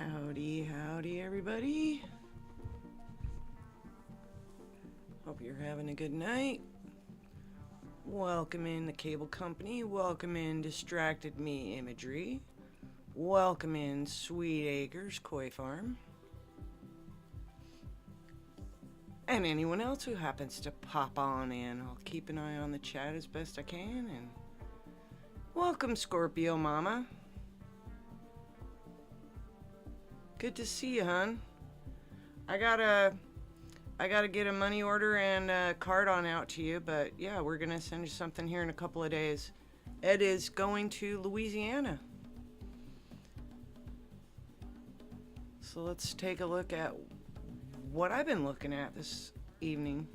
Howdy, howdy, everybody. Hope you're having a good night. Welcome in the Cable Company. Welcome in Distracted Me Imagery. Welcome in Sweet Acres Koi Farm. And anyone else who happens to pop on in. I'll keep an eye on the chat as best I can. And welcome, Scorpio Mama. Good to see you, hon. I gotta get a money order and a card on out to you, but yeah, we're gonna send you something here in a couple of days. Ed is going to Louisiana. So let's take a look at what I've been looking at this evening.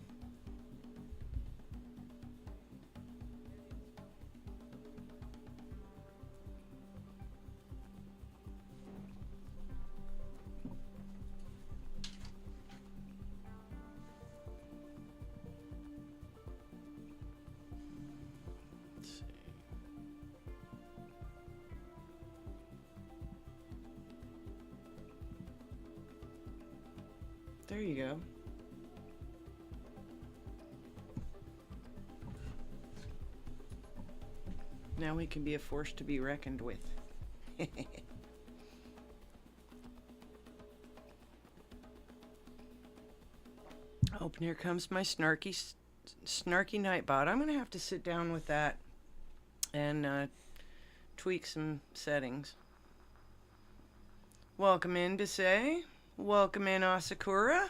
There you go. Now we can be a force to be reckoned with. Oh, and here comes my snarky Nightbot. I'm going to have to sit down with that and tweak some settings. Welcome in, Desai. Welcome in, Asakura.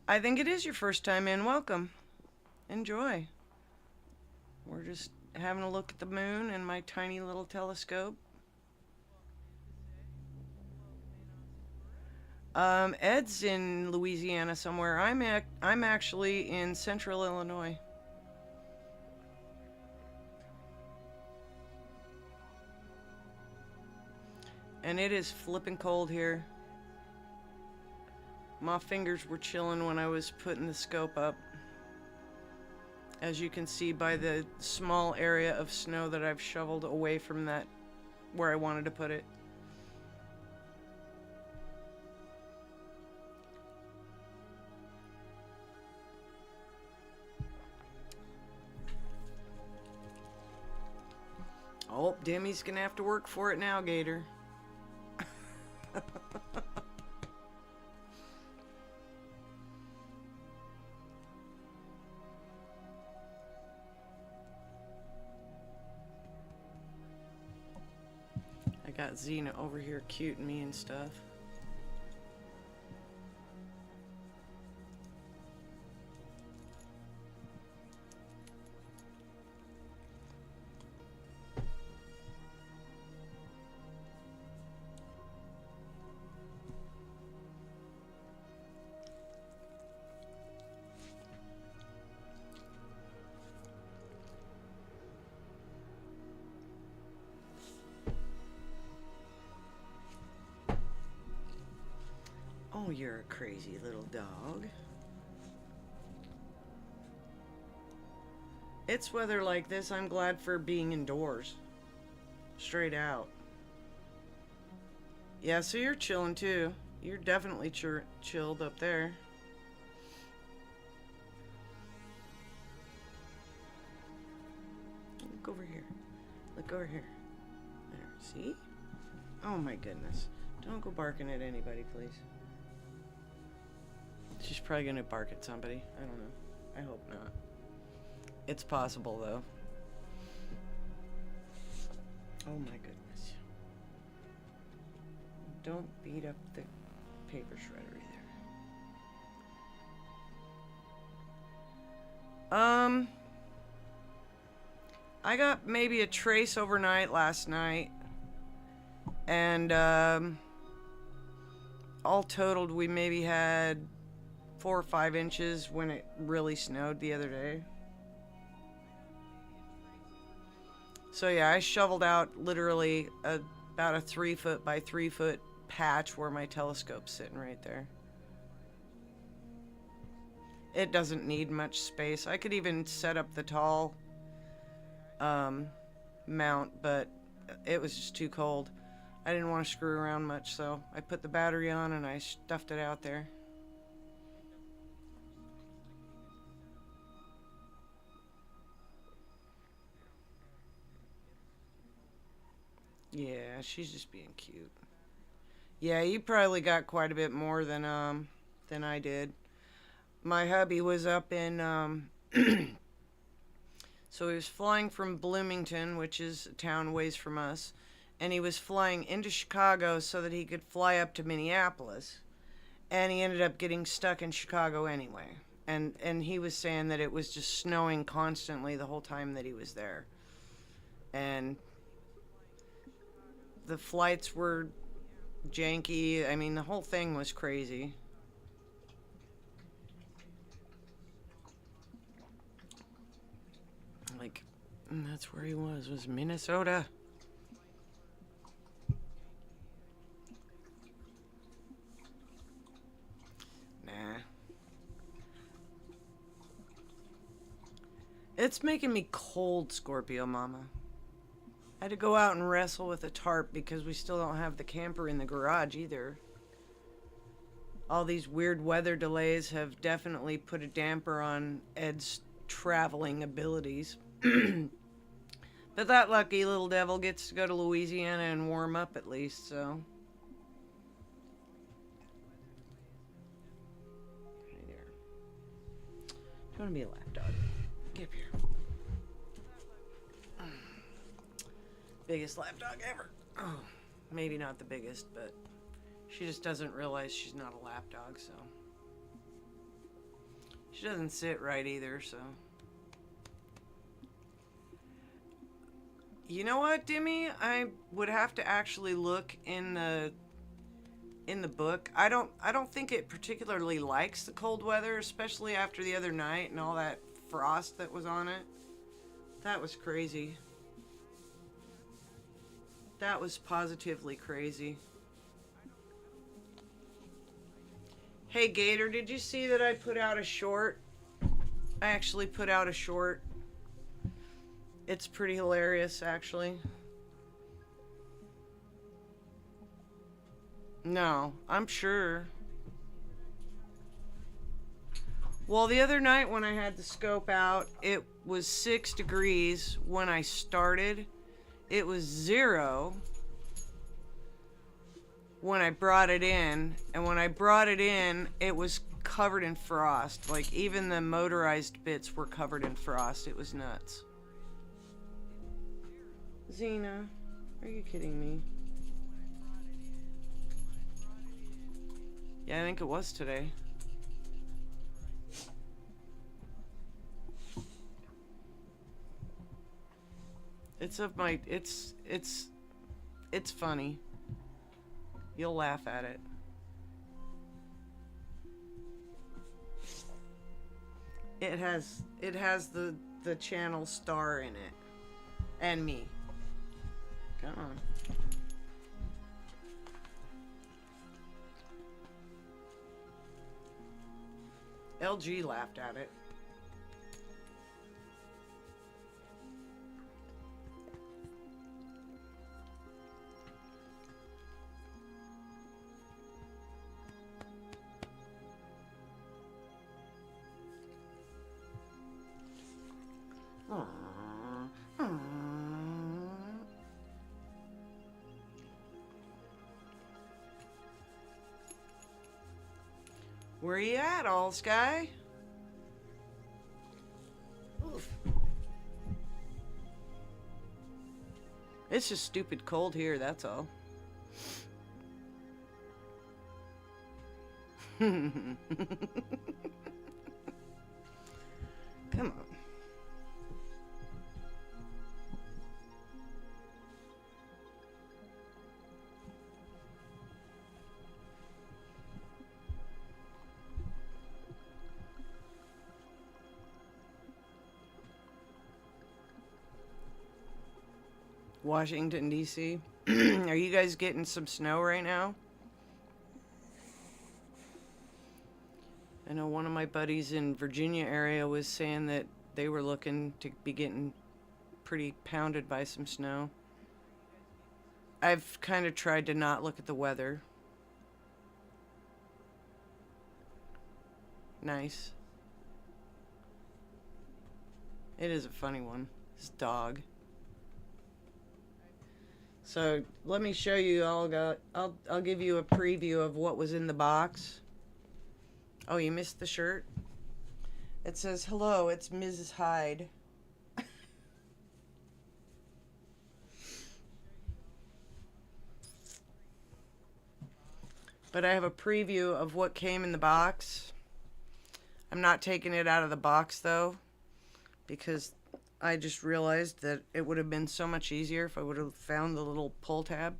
I think it is your first time in. Welcome. Enjoy. We're just having a look at the moon and my tiny little telescope. Ed's in Louisiana somewhere. I'm actually in central Illinois. And it is flipping cold here. My fingers were chilling when I was putting the scope up. As you can see by the small area of snow that I've shoveled away from that where I wanted to put it. Oh, Demi's gonna have to work for it now, Gator. I got Xena over here cuting me and stuff. Oh, you're a crazy little dog. It's weather like this, I'm glad for being indoors. Straight out. Yeah, so you're chilling too. You're definitely chilled up there. Look over here. Look over here. There, see? Oh my goodness. Don't go barking at anybody, please. She's probably gonna bark at somebody. I don't know. I hope not. It's possible, though. Oh my goodness. Don't beat up the paper shredder either. I got maybe a trace overnight last night. And, all totaled, we maybe had 4 or 5 inches when it really snowed the other day. So yeah, I shoveled out literally about a 3-foot by 3-foot patch where my telescope's sitting right there. It doesn't need much space. I could even set up the tall mount, but it was just too cold. I didn't want to screw around much, so I put the battery on and I stuffed it out there. Yeah, she's just being cute. Yeah, you probably got quite a bit more than I did. My hubby was up in so he was flying from Bloomington, which is a town ways from us, and he was flying into Chicago so that he could fly up to Minneapolis. And he ended up getting stuck in Chicago anyway. And he was saying that it was just snowing constantly the whole time that he was there. And the flights were janky. I mean, the whole thing was crazy. Like, that's where he was Minnesota. Nah. It's making me cold, Scorpio Mama. I had to go out and wrestle with a tarp because we still don't have the camper in the garage either. All these weird weather delays have definitely put a damper on Ed's traveling abilities. But that lucky little devil gets to go to Louisiana and warm up at least, so. Hey there. Do you want to be a lap dog? Get up here. Biggest lap dog ever. Oh, maybe not the biggest, but she just doesn't realize she's not a lap dog, so. She doesn't sit right either, so. You know what, Dimmy? I would have to actually look in the book. I don't think it particularly likes the cold weather, especially after the other night and all that frost that was on it. That was crazy. That was positively crazy. Hey Gator, did you see that I put out a short? I actually put out a short. It's pretty hilarious, actually. No, I'm sure. Well, the other night when I had the scope out, it was 6 degrees when I started. It was 0 when I brought it in. And when I brought it in, it was covered in frost. Like, even the motorized bits were covered in frost. It was nuts. Xena, are you kidding me? Yeah, I think it was today. It's of my, it's funny. You'll laugh at it. It has the channel star in it. And me. Come on. LG laughed at it. Where you at, All Sky? Oof. It's just stupid cold here, that's all. Come on. Washington, D.C. Are you guys getting some snow right now? I know one of my buddies in Virginia area was saying that they were looking to be getting pretty pounded by some snow. I've kind of tried to not look at the weather. Nice. It is a funny one. This dog. So let me show you. I'll give you a preview of what was in the box. Oh, you missed the shirt? It says, "Hello, it's Mrs. Hyde." But I have a preview of what came in the box. I'm not taking it out of the box though, because I just realized that it would have been so much easier if I would have found the little pull tab.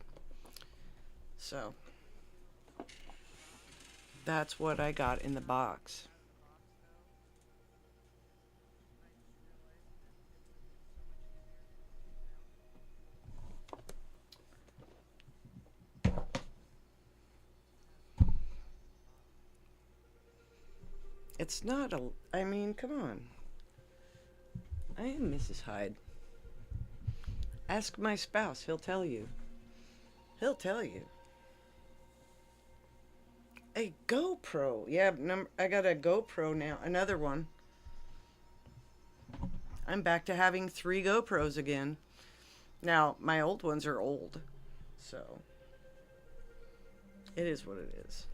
So that's what I got in the box. It's not a, I mean, come on. I am Mrs. Hyde. Ask my spouse, he'll tell you. He'll tell you. A GoPro. Yeah, I got a GoPro now. Another one. I'm back to having 3 GoPros again. Now, my old ones are old. So, it is what it is.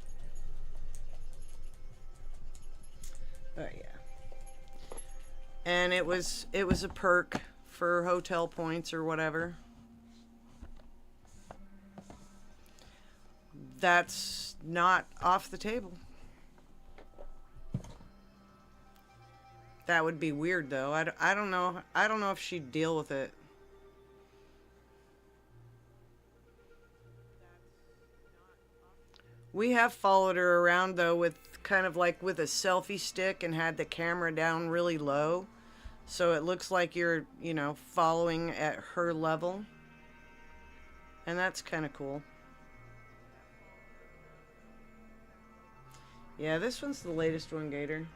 Oh yeah. And it was a perk for hotel points or whatever. That's not off the table. That would be weird though. I don't know. I don't know if she'd deal with it. We have followed her around though with kind of like with a selfie stick and had the camera down really low. So it looks like you're, you know, following at her level. And that's kind of cool. Yeah, this one's the latest one, Gator.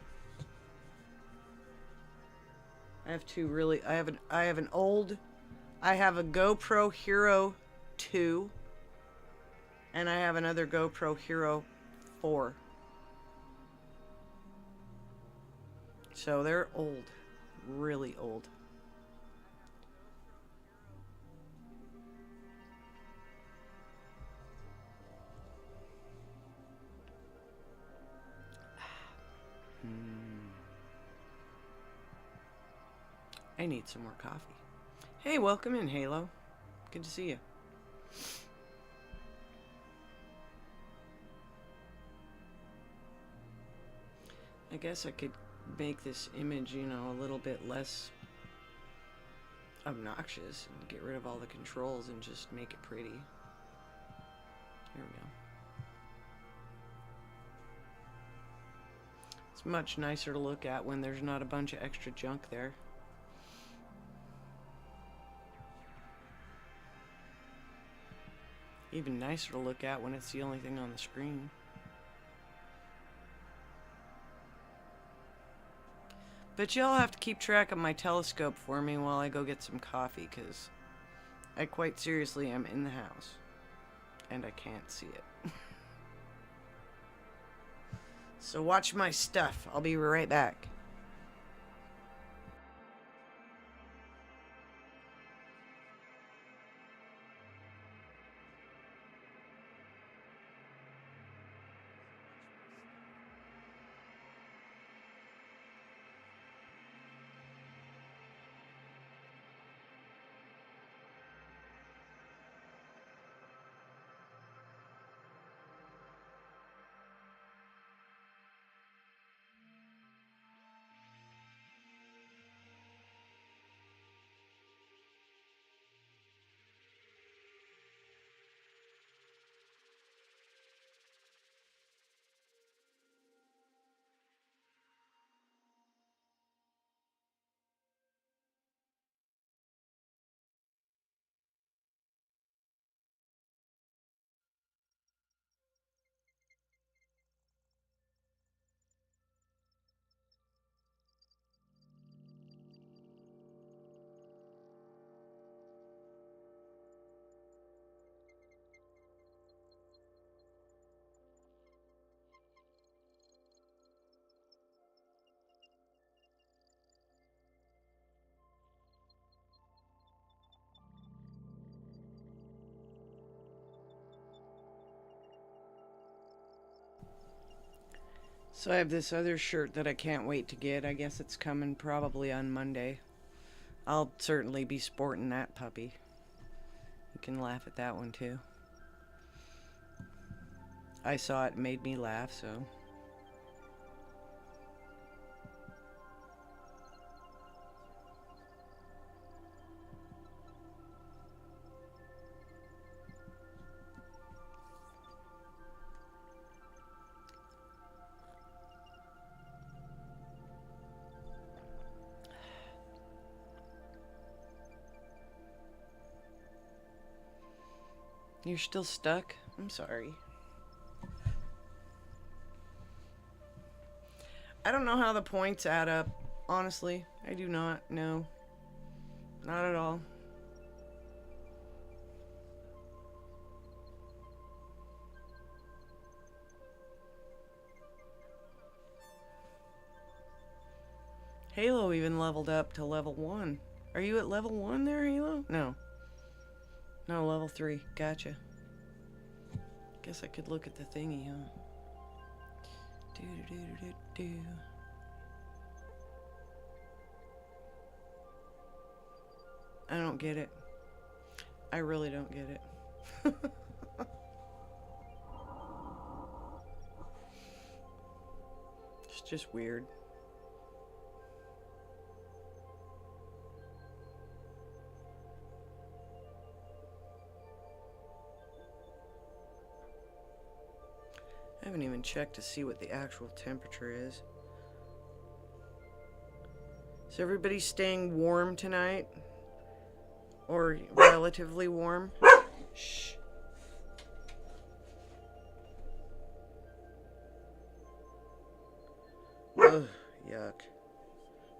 I have two really, I have an old, I have a GoPro Hero 2. And I have another GoPro Hero 4. So they're old. Really old. I need some more coffee. Hey, welcome in, Halo. Good to see you. I guess I could make this image, you know, a little bit less obnoxious and get rid of all the controls and just make it pretty. There we go. It's much nicer to look at when there's not a bunch of extra junk there. Even nicer to look at when it's the only thing on the screen. But y'all have to keep track of my telescope for me while I go get some coffee, because I quite seriously am in the house. And I can't see it. So watch my stuff. I'll be right back. So I have this other shirt that I can't wait to get. I guess it's coming probably on Monday. I'll certainly be sporting that puppy. You can laugh at that one too. I saw it and made me laugh, so. You're still stuck? I'm sorry. I don't know how the points add up. Honestly, I do not know. Not at all. Halo even leveled up to level 1. Are you at level 1 there, Halo? No. No, level 3. Gotcha. Guess I could look at the thingy, huh? Do. I don't get it. I really don't get it. It's just weird. I haven't even checked to see what the actual temperature is. Is everybody staying warm tonight? Or relatively warm? Shh. Ugh, yuck.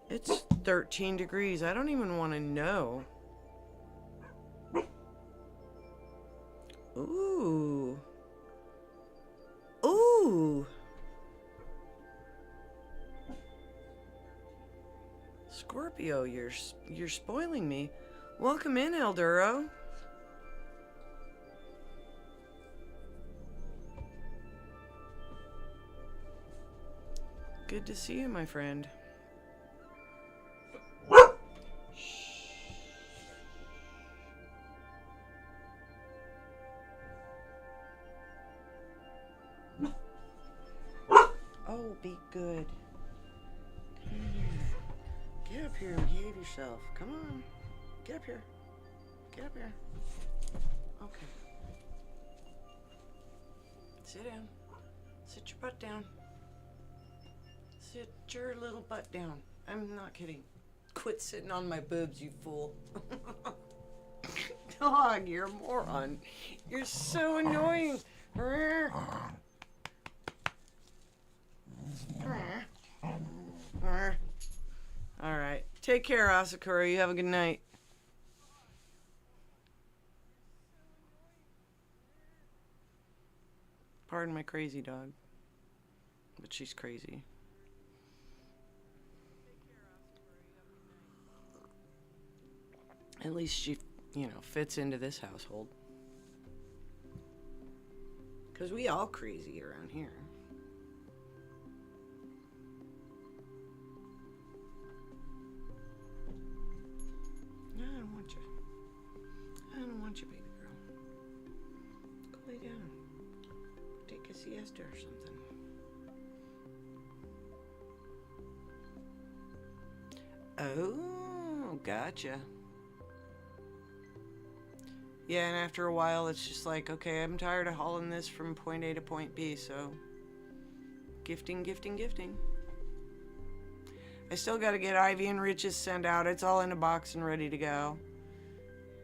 It's 13 degrees. I don't even want to know. Ooh. Ooh. Scorpio, you're spoiling me. Welcome in, Elduro. Good to see you, my friend. Oh, be good. Come here. Get up here and behave yourself. Come on. Get up here. Get up here. Okay. Sit down. Sit your butt down. Sit your little butt down. I'm not kidding. Quit sitting on my boobs, you fool. Dog, you're a moron. You're so annoying. Alright. Take care, Asakura. You have a good night. Pardon my crazy dog. But she's crazy. At least she, fits into this household. Because we all crazy around here. No, I don't want you. I don't want you, baby girl. Go lay down. Take a siesta or something. Oh, gotcha. Yeah, and after a while, it's just like, okay, I'm tired of hauling this from point A to point B, so gifting, gifting, gifting. I still got to get Ivy and Rich's sent out. It's all in a box and ready to go.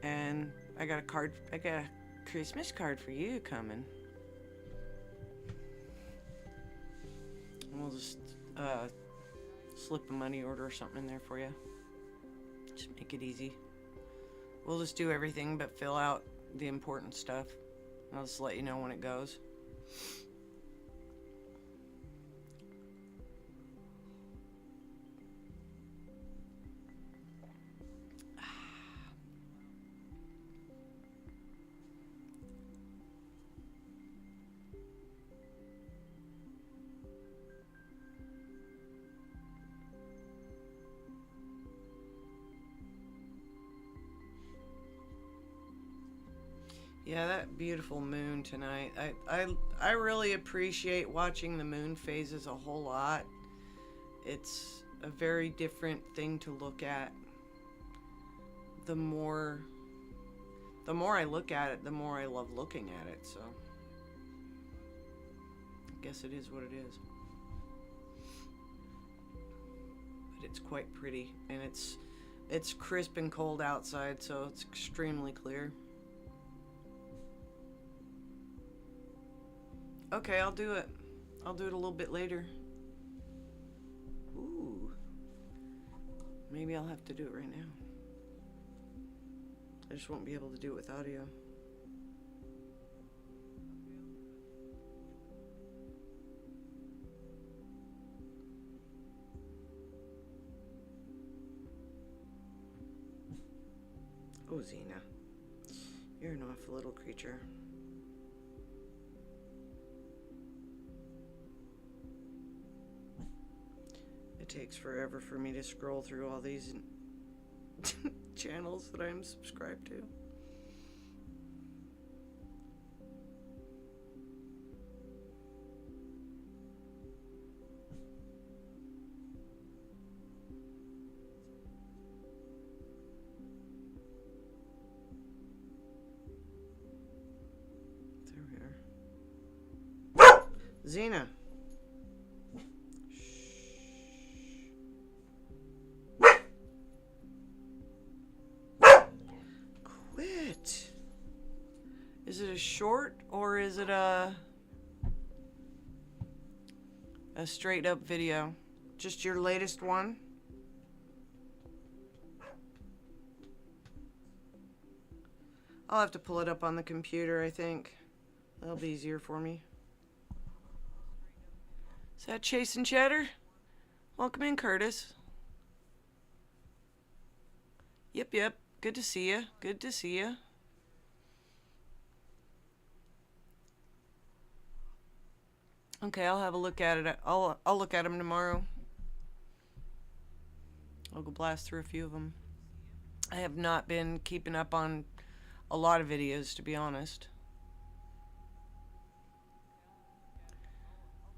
And I got a Christmas card for you coming. And we'll just slip a money order or something in there for you. Just make it easy. We'll just do everything but fill out the important stuff. I'll just let you know when it goes. Yeah, that beautiful moon tonight. I really appreciate watching the moon phases a whole lot. It's a very different thing to look at. The more the more I look at it, the more I love looking at it. So I guess it is what it is. But it's quite pretty, and it's crisp and cold outside, so it's extremely clear. Okay, I'll do it. I'll do it a little bit later. Ooh. Maybe I'll have to do it right now. I just won't be able to do it with audio. Oh, Xena. You're an awful little creature. It takes forever for me to scroll through all these channels that I'm subscribed to. There we are. Xena. Quit. Is it a short or is it a straight up video? Just your latest one? I'll have to pull it up on the computer, I think. That'll be easier for me. Is that Chase and Cheddar? Welcome in, Curtis. Yep. Good to see you. Good to see you. Okay, I'll have a look at it. I'll look at them tomorrow. I'll go blast through a few of them. I have not been keeping up on a lot of videos, to be honest.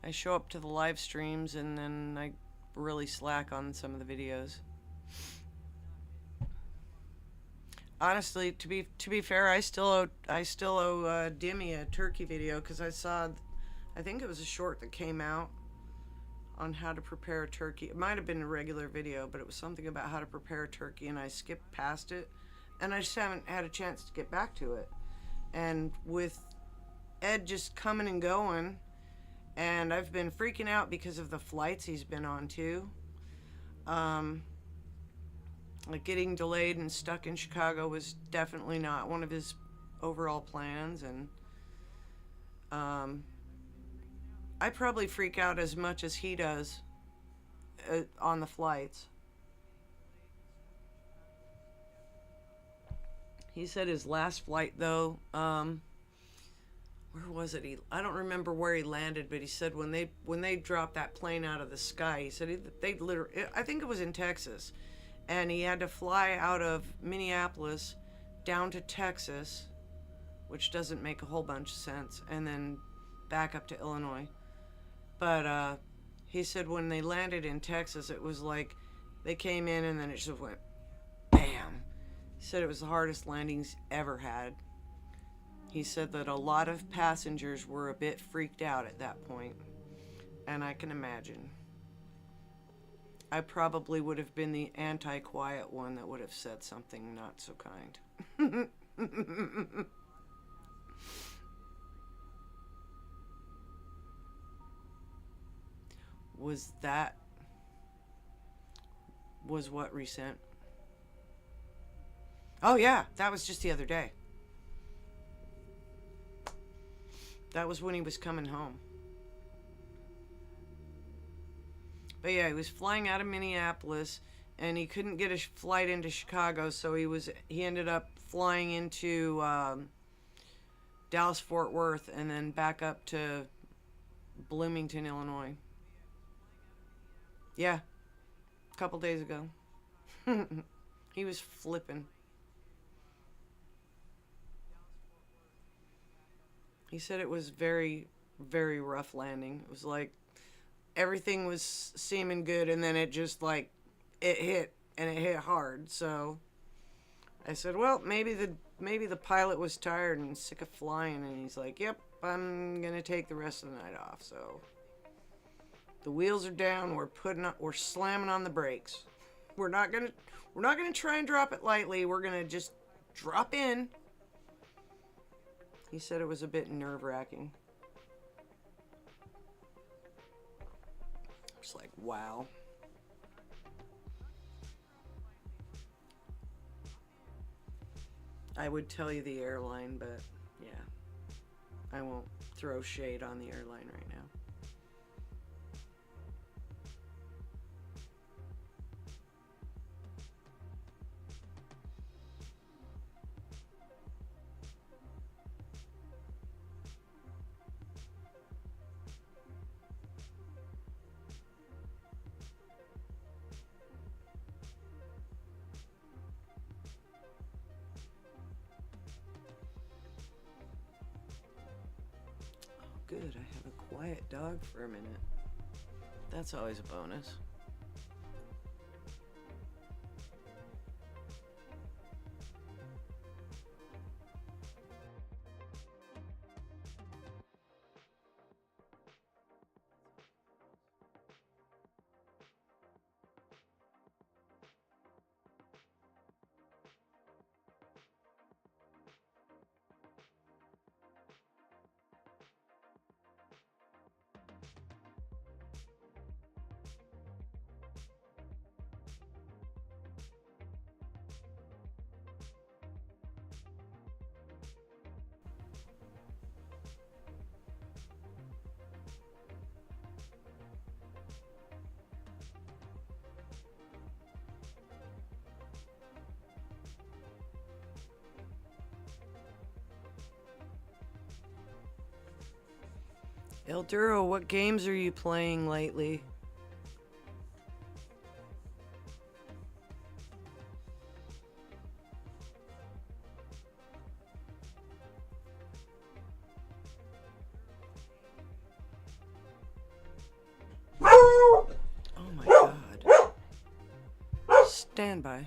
I show up to the live streams and then I really slack on some of the videos. Honestly, to be fair, I still owe Dimmy a turkey video because I think it was a short that came out on how to prepare a turkey. It might have been a regular video, but it was something about how to prepare a turkey, and I skipped past it, and I just haven't had a chance to get back to it. And with Ed just coming and going, and I've been freaking out because of the flights he's been on too. Like getting delayed and stuck in Chicago was definitely not one of his overall plans, and I probably freak out as much as he does on the flights. He said his last flight though, where was it? I don't remember where he landed, but he said when they dropped that plane out of the sky, he said they literally, I think it was in Texas. And he had to fly out of Minneapolis down to Texas, which doesn't make a whole bunch of sense, and then back up to Illinois. But he said when they landed in Texas, it was like they came in and then it just went bam. He said it was the hardest landing he's ever had. He said that a lot of passengers were a bit freaked out at that point, and I can imagine. I probably would have been the anti-quiet one that would have said something not so kind. Was what recent? Oh yeah, that was just the other day. That was when he was coming home. But yeah, he was flying out of Minneapolis, and he couldn't get a flight into Chicago, so he ended up flying into Dallas Fort Worth and then back up to Bloomington, Illinois. Yeah, a couple days ago. He was flipping. He said it was very, very rough landing. It was like everything was seeming good, and then it just like it hit, and it hit hard. So I said, well, maybe the pilot was tired and sick of flying, and he's like, yep, I'm gonna take the rest of the night off. So the wheels are down. We're slamming on the brakes. We're not gonna try and drop it lightly. We're gonna just drop in. He said it was a bit nerve-wracking. It's like, wow. I would tell you the airline, but yeah, I won't throw shade on the airline right now. Good, I have a quiet dog for a minute. That's always a bonus. El Duro, what games are you playing lately? Oh my god. Stand by.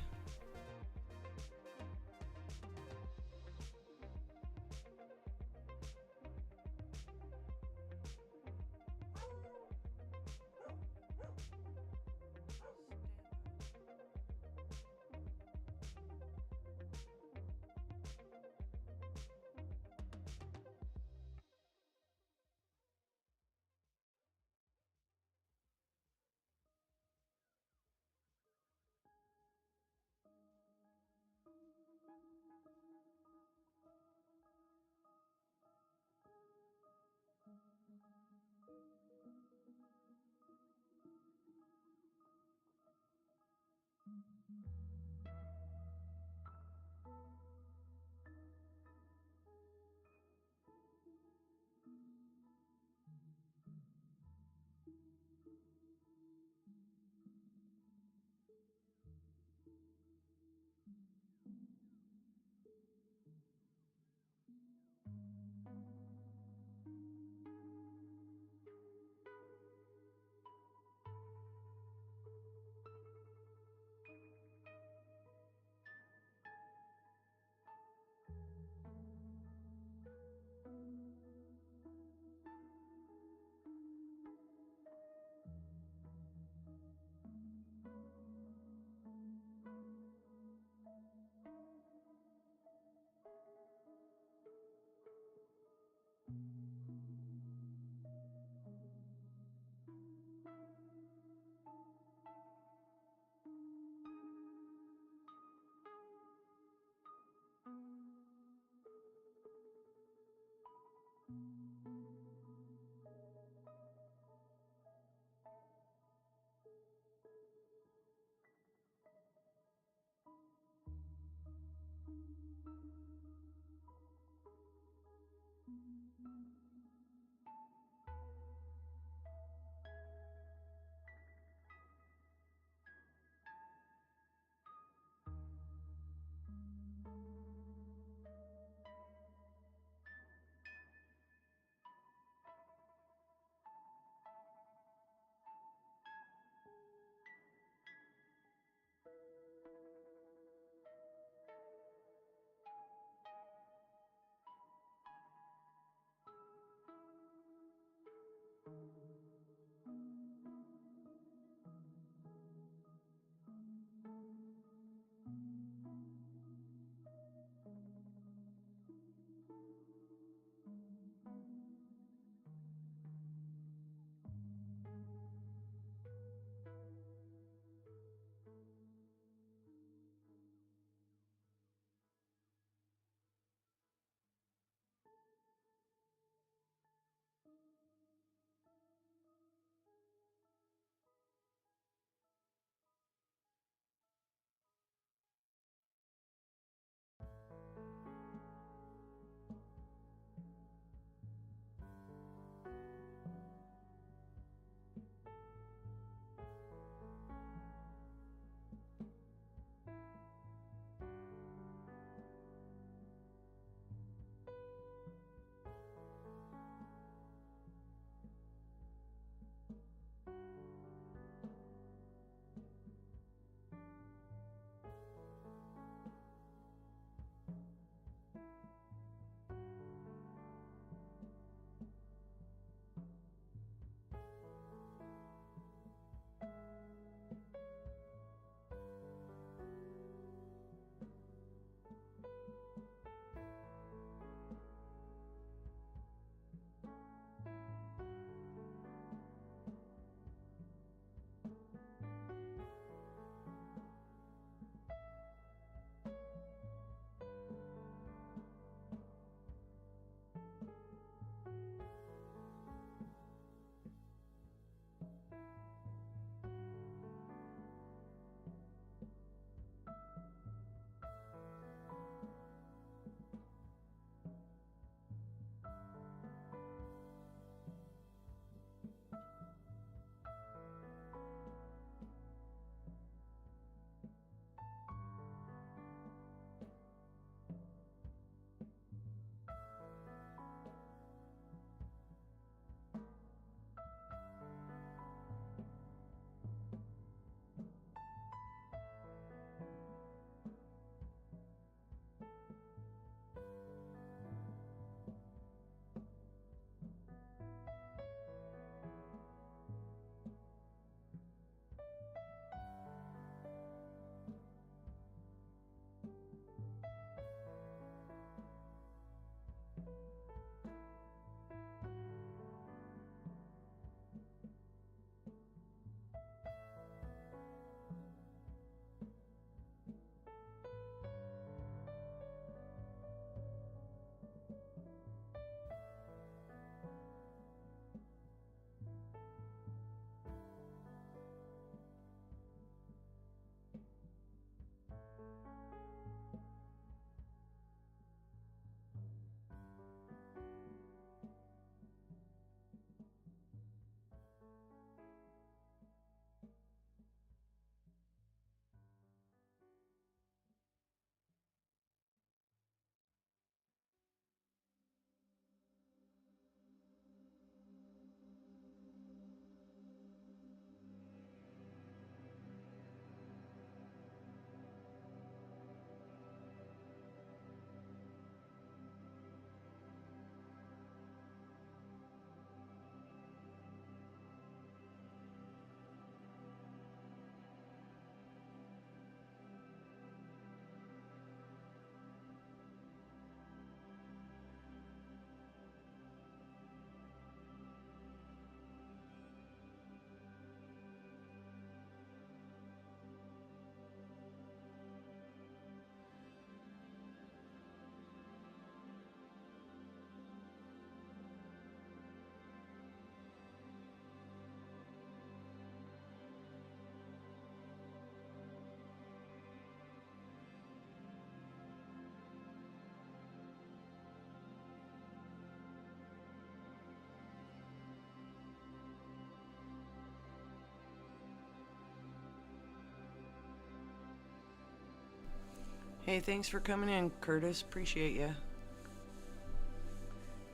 Hey, thanks for coming in, Curtis. Appreciate you.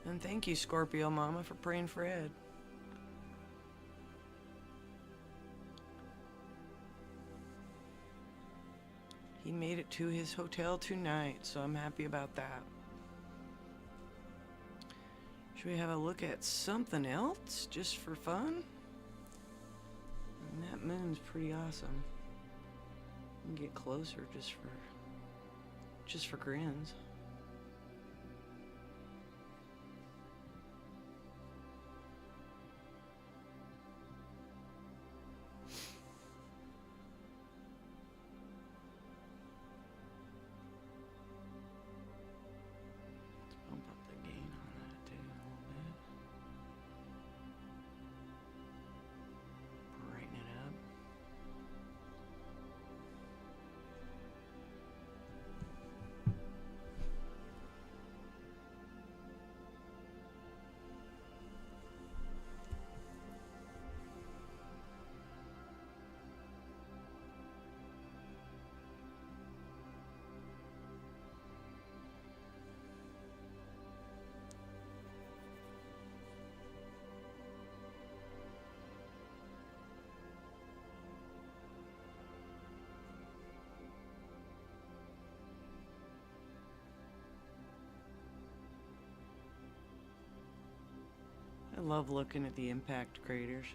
And thank you, Scorpio Mama, for praying for Ed. He made it to his hotel tonight, so I'm happy about that. Should we have a look at something else, just for fun? And that moon's pretty awesome. You can get closer just for grins. Bump up the gain on that too a little bit. Brighten it up. I love looking at the impact craters.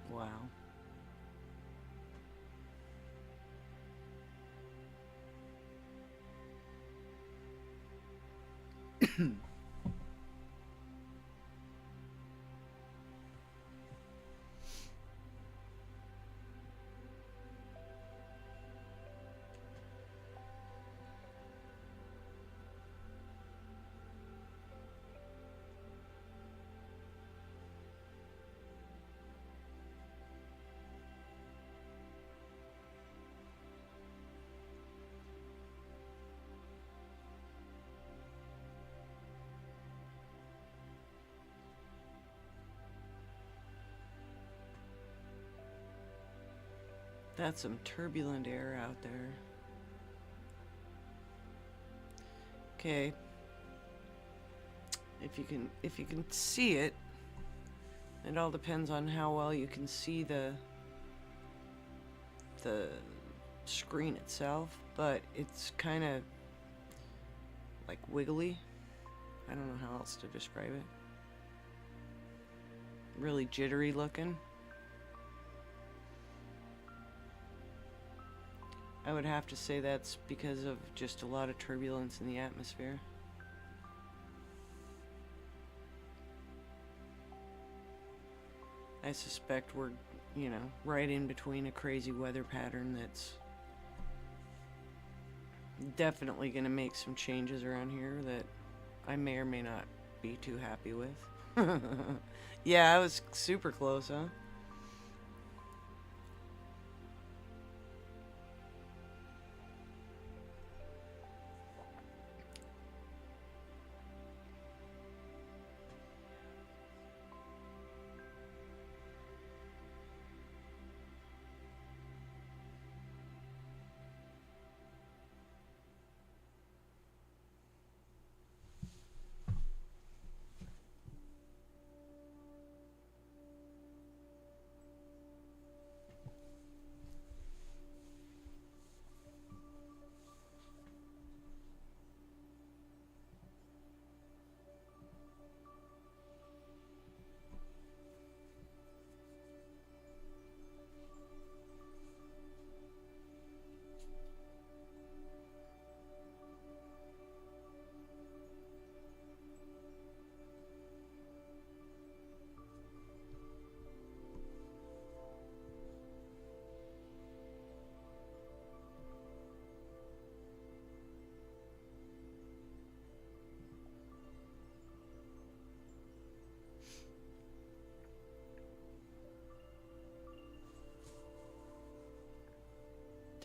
Wow. That's some turbulent air out there. Okay. If you can see it, it all depends on how well you can see the screen itself, but it's kind of like wiggly. I don't know how else to describe it. Really jittery looking. I would have to say that's because of just a lot of turbulence in the atmosphere. I suspect we're, right in between a crazy weather pattern that's definitely going to make some changes around here that I may or may not be too happy with. Yeah, I was super close, huh?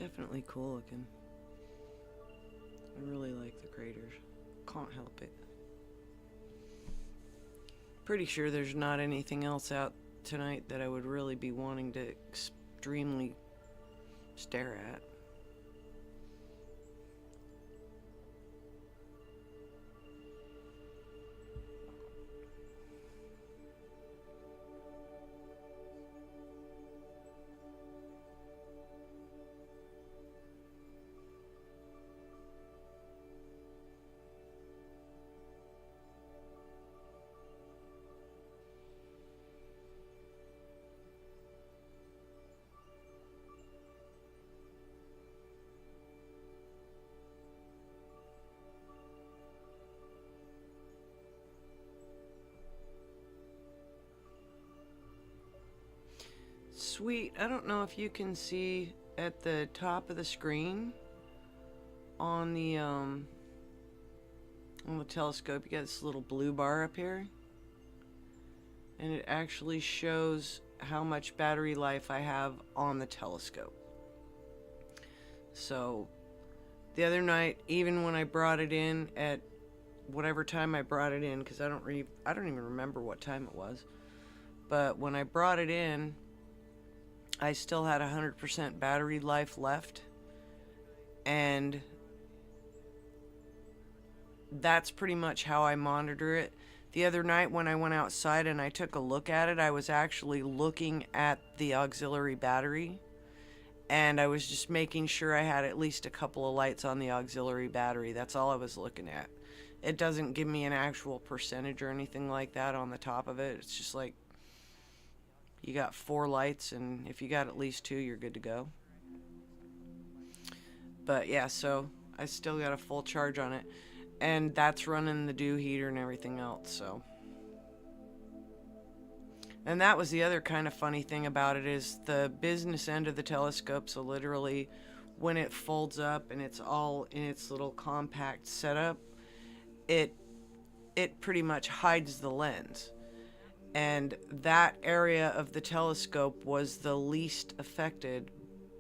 Definitely cool looking. I really like the craters. Can't help it. Pretty sure there's not anything else out tonight that I would really be wanting to extremely stare at. Sweet. I don't know if you can see at the top of the screen on the telescope, you got this little blue bar up here, and it actually shows how much battery life I have on the telescope. So the other night, even when I brought it in at whatever time I brought it in, because I don't even remember what time it was, but when I brought it in, I still had 100% battery life left, and that's pretty much how I monitor it. The other night when I went outside and I took a look at it, I was actually looking at the auxiliary battery, and I was just making sure I had at least a couple of lights on the auxiliary battery. That's all I was looking at. It doesn't give me an actual percentage or anything like that on the top of it. It's just like, you got 4 lights, and if you got at least 2, you're good to go. But yeah, so I still got a full charge on it, and that's running the dew heater and everything else, so. And that was the other kind of funny thing about it, is the business end of the telescope, so literally when it folds up and it's all in its little compact setup, it pretty much hides the lens. And that area of the telescope was the least affected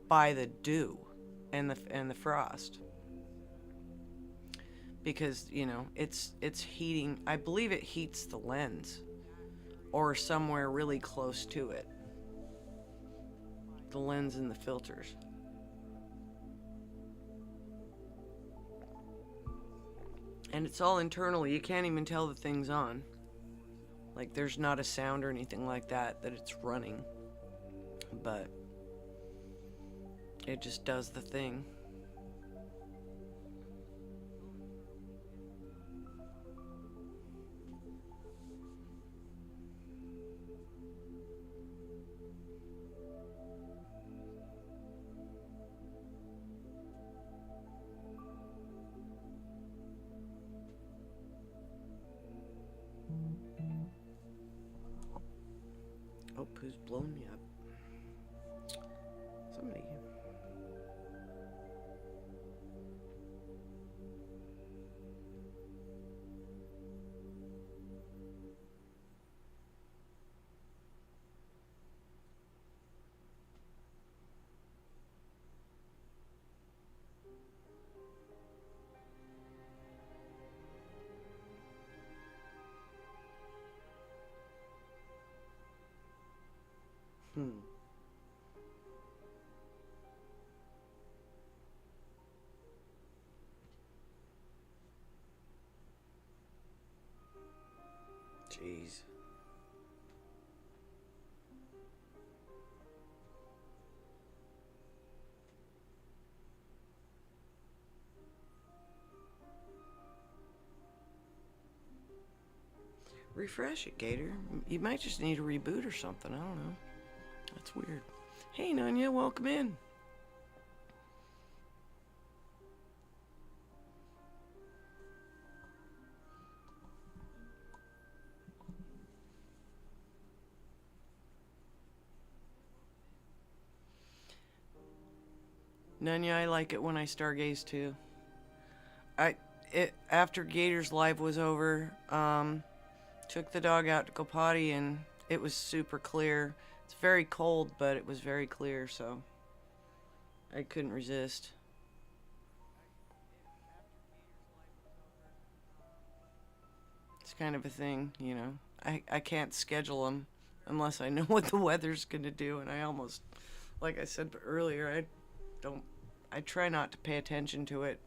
by the dew and the frost, because it's heating. I believe it heats the lens, or somewhere really close to it, the lens and the filters. And it's all internal. You can't even tell the thing's on. Like, there's not a sound or anything like that it's running. But it just does the thing. Oh, who's blown me up? Somebody. Jeez. Refresh it, Gator. You might just need a reboot or something. I don't know. That's weird. Hey, Nanya, welcome in. Nanya, I like it when I stargaze too. After Gator's live was over, took the dog out to go potty, and it was super clear. It's very cold, but it was very clear, so I couldn't resist. It's kind of a thing, you know. I can't schedule them unless I know what the weather's going to do. And I almost, like I said earlier, don't, I try not to pay attention to it.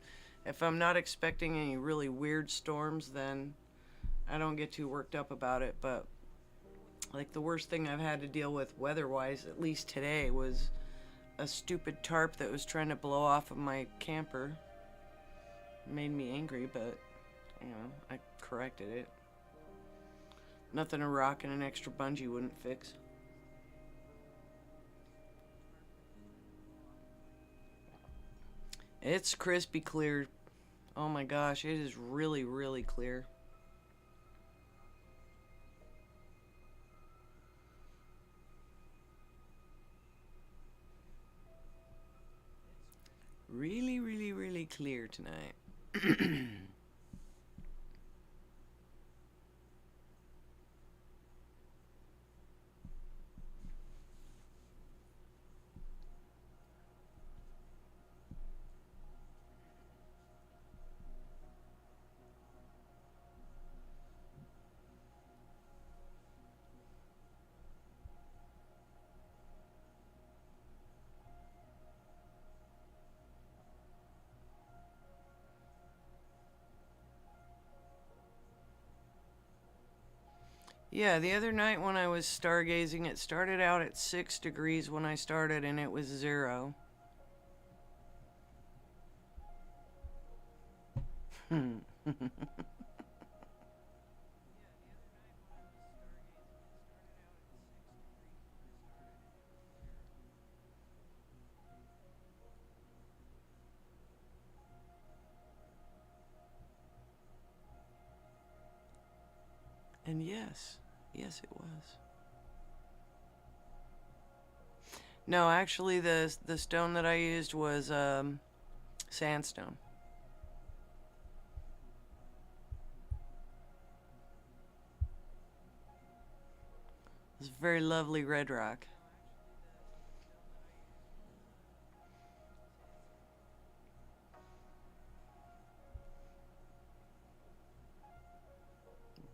If I'm not expecting any really weird storms, then I don't get too worked up about it. But like the worst thing I've had to deal with weather wise, at least today, was a stupid tarp that was trying to blow off of my camper. It made me angry, but you know, I corrected it. Nothing a rock and an extra bungee wouldn't fix. It's crispy clear. Oh my gosh, it is really, really clear. Really, really, really clear tonight. Yeah, the other night when I was stargazing, it started out at 6 degrees when I started, and it was 0. And yes, yes, it was. No, actually, the stone that I used was sandstone. It's very lovely red rock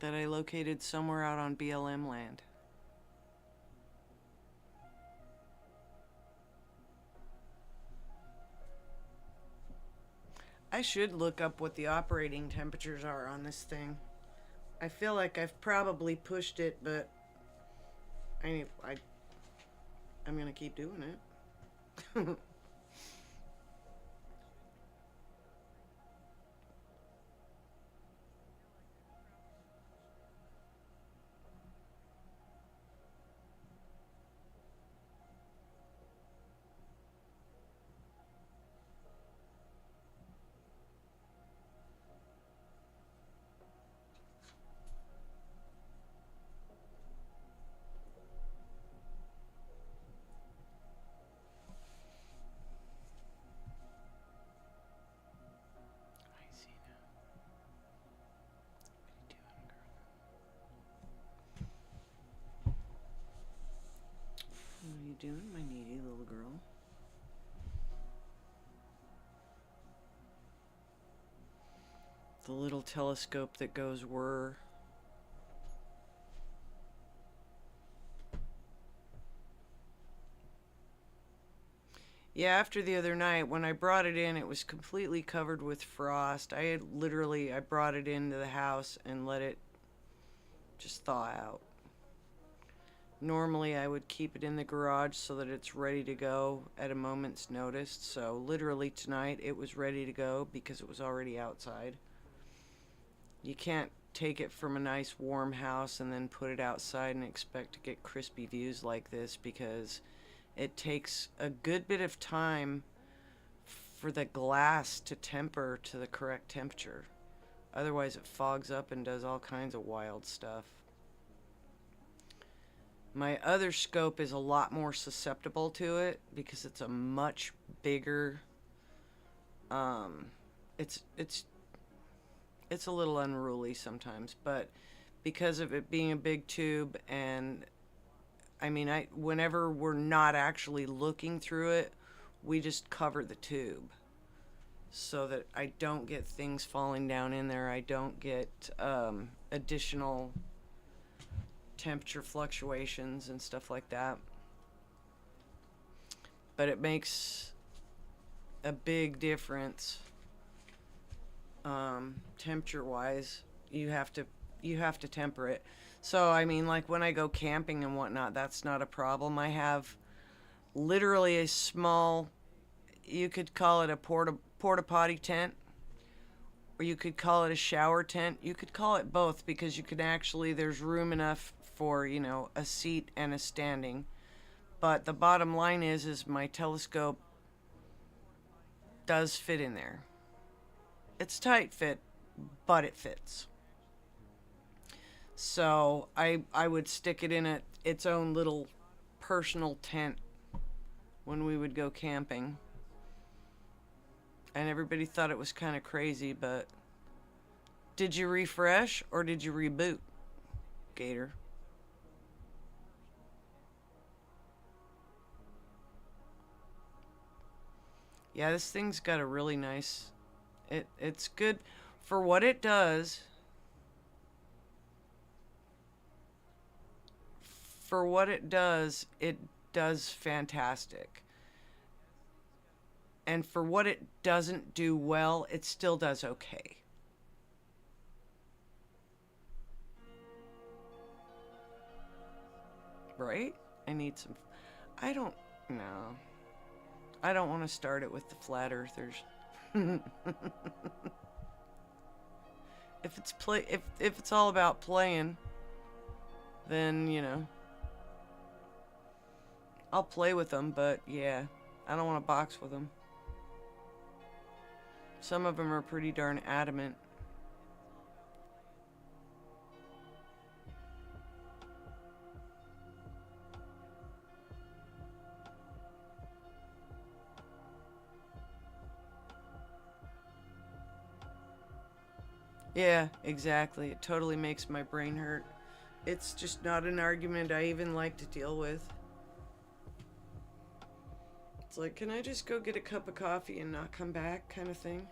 that I located somewhere out on BLM land. I should look up what the operating temperatures are on this thing. I feel like I've probably pushed it, but I'm gonna keep doing it. I see now. What are you doing, girl? What are you doing, my needy little girl? The little telescope that goes whir. Yeah, after the other night, when I brought it in, it was completely covered with frost. I brought it into the house and let it just thaw out. Normally, I would keep it in the garage so that it's ready to go at a moment's notice. So, literally tonight, it was ready to go because it was already outside. You can't take it from a nice warm house and then put it outside and expect to get crispy views like this because it takes a good bit of time for the glass to temper to the correct temperature. Otherwise, it fogs up and does all kinds of wild stuff. My other scope is a lot more susceptible to it because it's a much bigger. Um, it's it's a little unruly sometimes, but because of it being a big tube, and I mean, I whenever we're not actually looking through it, we just cover the tube so that I don't get things falling down in there. I don't get additional temperature fluctuations and stuff like that. But it makes a big difference temperature wise. You have to temper it. So I mean, like when I go camping and whatnot, that's not a problem. I have literally a small, you could call it a porta potty tent, or you could call it a shower tent. You could call it both, because you can actually, there's room enough for, you know, a seat and a standing. But the bottom line is my telescope does fit in there. It's tight fit, but it fits. So I would stick it in its own little personal tent when we would go camping. And everybody thought it was kind of crazy, but did you refresh or did you reboot, Gator? Yeah, this thing's got a really nice, it's good for what it does. For what it does fantastic. And for what it doesn't do well, it still does okay. Right? I need some. I don't. No. I don't want to start it with the flat earthers. If it's all about playing, then, you know, I'll play with them, but yeah, I don't want to box with them. Some of them are pretty darn adamant. Yeah, exactly. It totally makes my brain hurt. It's just not an argument I even like to deal with. It's like, can I just go get a cup of coffee and not come back, kind of thing?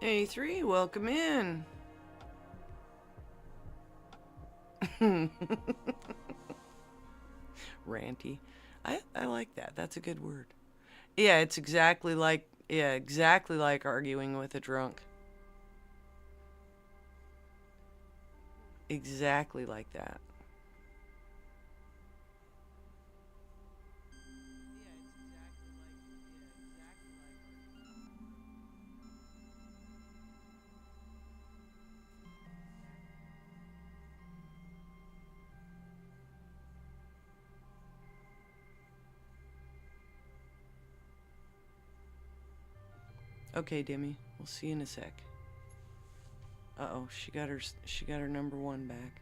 A3, welcome in. Ranty. I like that. That's a good word. Yeah, it's exactly like arguing with a drunk. Exactly like that. Okay, Demi. We'll see you in a sec. Uh-oh, she got her number one back.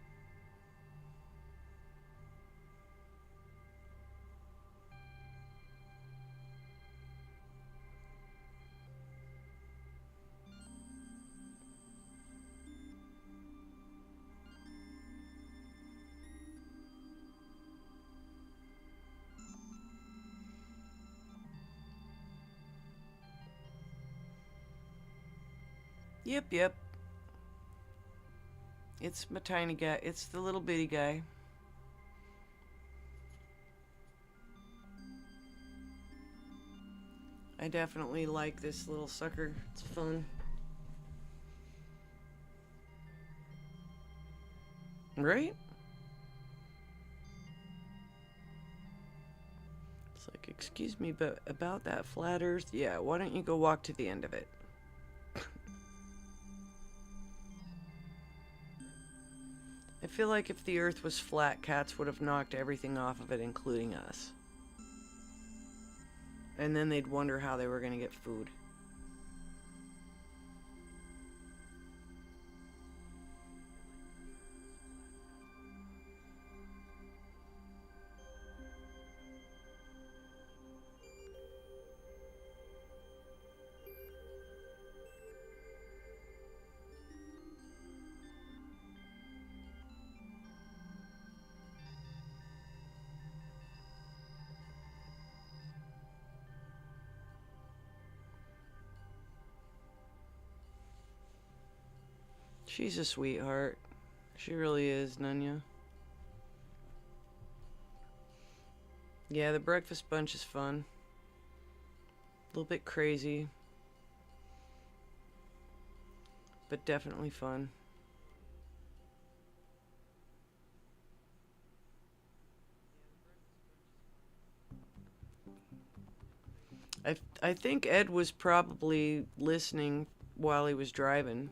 Yep, yep. It's my tiny guy. It's the little bitty guy. I definitely like this little sucker. It's fun. Right? It's like, excuse me, but about that flat earth? Yeah, why don't you go walk to the end of it? I feel like if the earth was flat, cats would have knocked everything off of it, including us. And then they'd wonder how they were going to get food. She's a sweetheart. She really is, Nunya. Yeah, the breakfast bunch is fun. A little bit crazy, but definitely fun. I think Ed was probably listening while he was driving.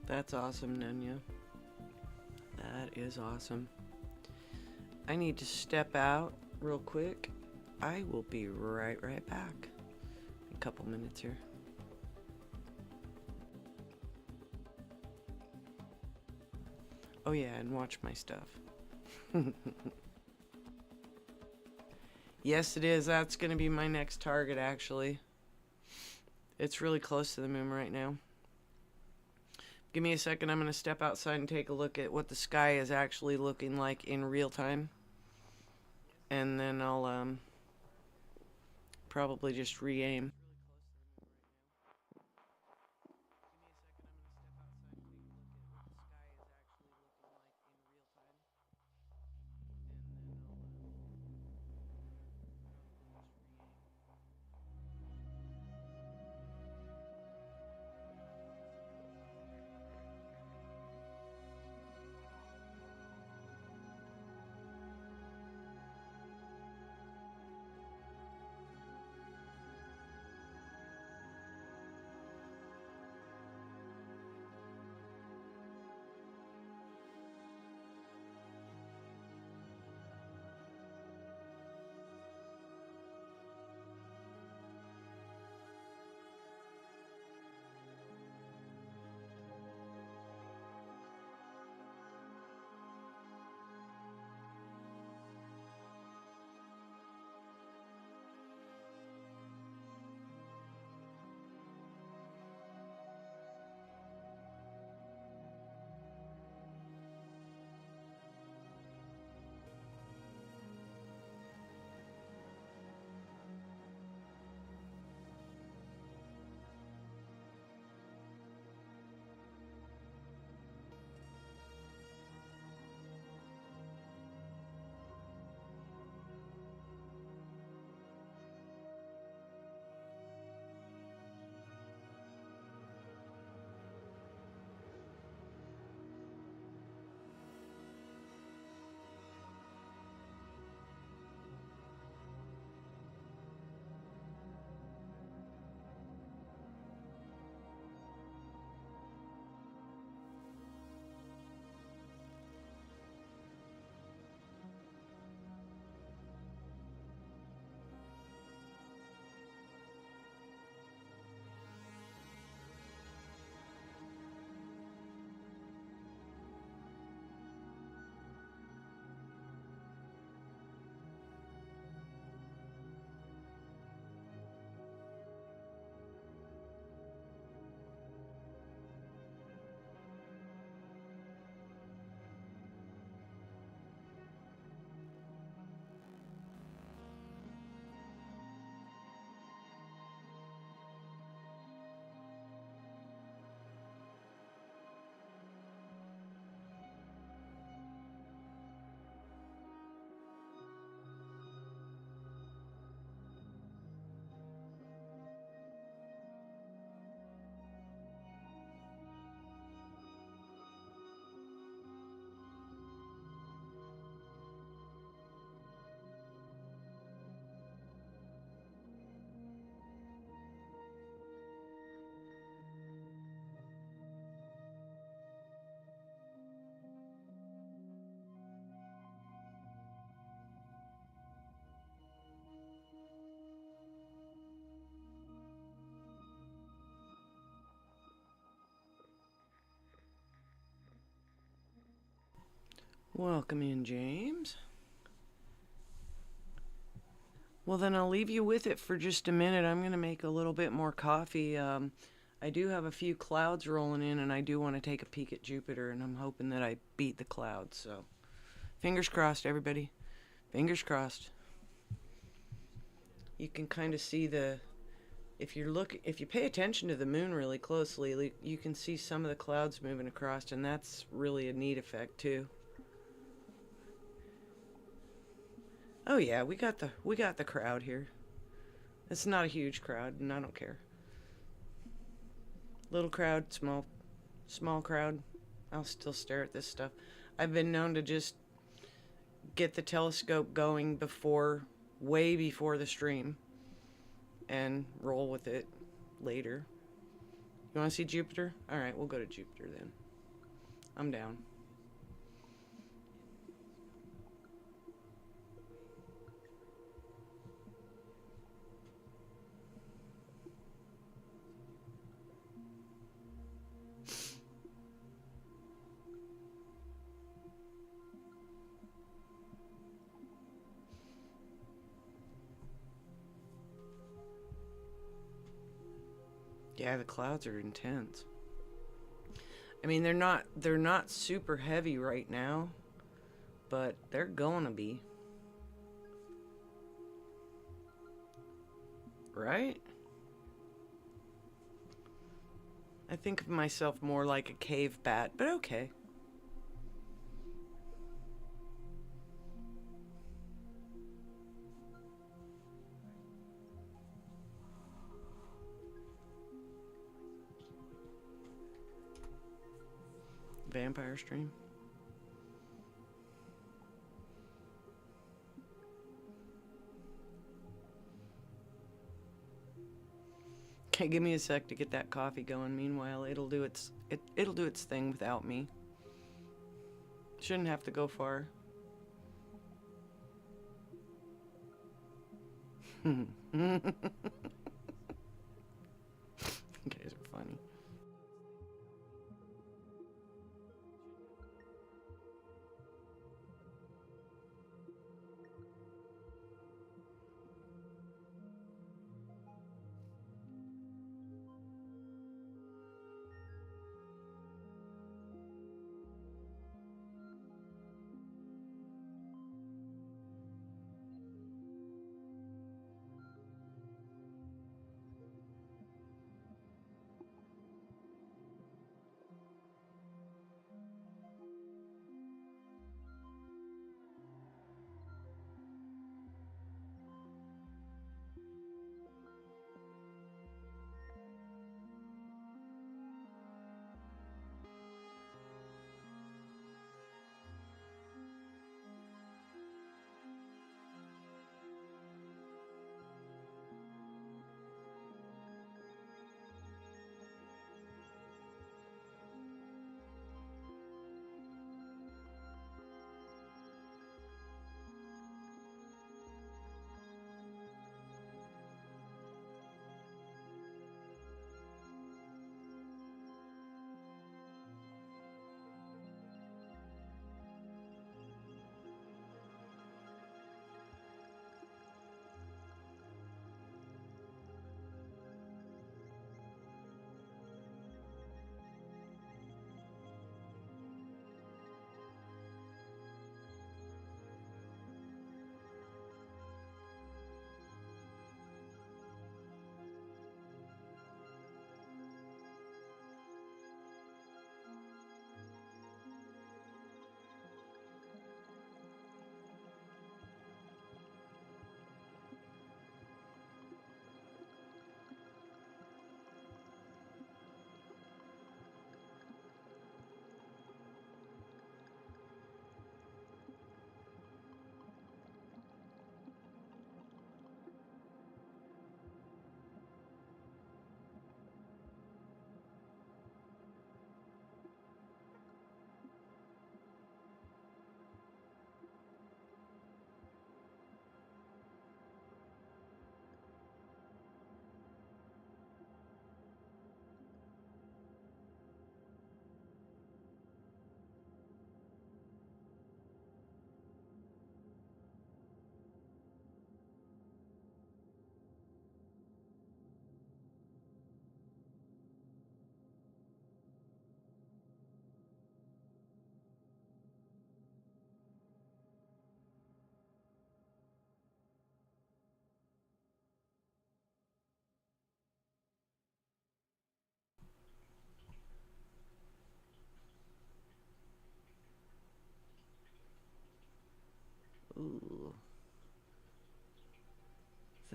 That's awesome, Nunya. That is awesome. I need to step out real quick. I will be right back. A couple minutes here. Oh yeah, and watch my stuff. Yes, it is. That's going to be my next target, actually. It's really close to the moon right now. Give me a second. I'm going to step outside and take a look at what the sky is actually looking like in real time. And then I'll probably just re-aim. Welcome in, James. Well, then I'll leave you with it for just a minute. I'm going to make a little bit more coffee. I do have a few clouds rolling in, and I do want to take a peek at Jupiter, and I'm hoping that I beat the clouds. So, fingers crossed, everybody. Fingers crossed. You can kind of see if you pay attention to the moon really closely, you can see some of the clouds moving across, and that's really a neat effect too. Oh yeah, we got the crowd here. It's not a huge crowd, and I don't care. Little crowd, small crowd. I'll still stare at this stuff. I've been known to just get the telescope going way before the stream, and roll with it later. You want to see Jupiter? All right, we'll go to Jupiter then. I'm down. Yeah, the clouds are intense. I mean, they're not super heavy right now, but they're gonna be. Right? I think of myself more like a cave bat, but okay. Vampire stream. Okay, give me a sec to get that coffee going. Meanwhile, it'll do its thing without me. Shouldn't have to go far. You guys are funny.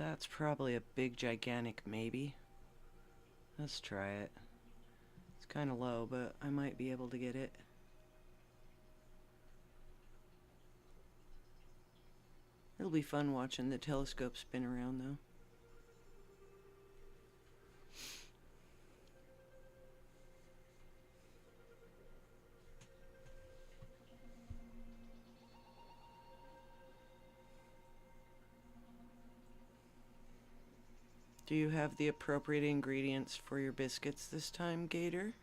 That's probably a big, gigantic maybe. Let's try it. It's kind of low, but I might be able to get it. It'll be fun watching the telescope spin around, though. Do you have the appropriate ingredients for your biscuits this time, Gator?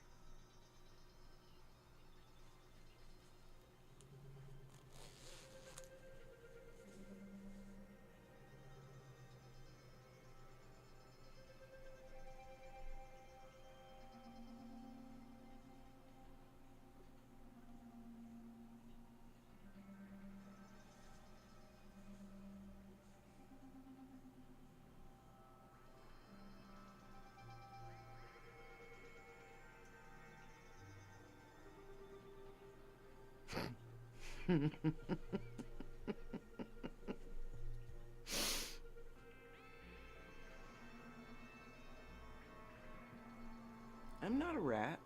I'm not a rat.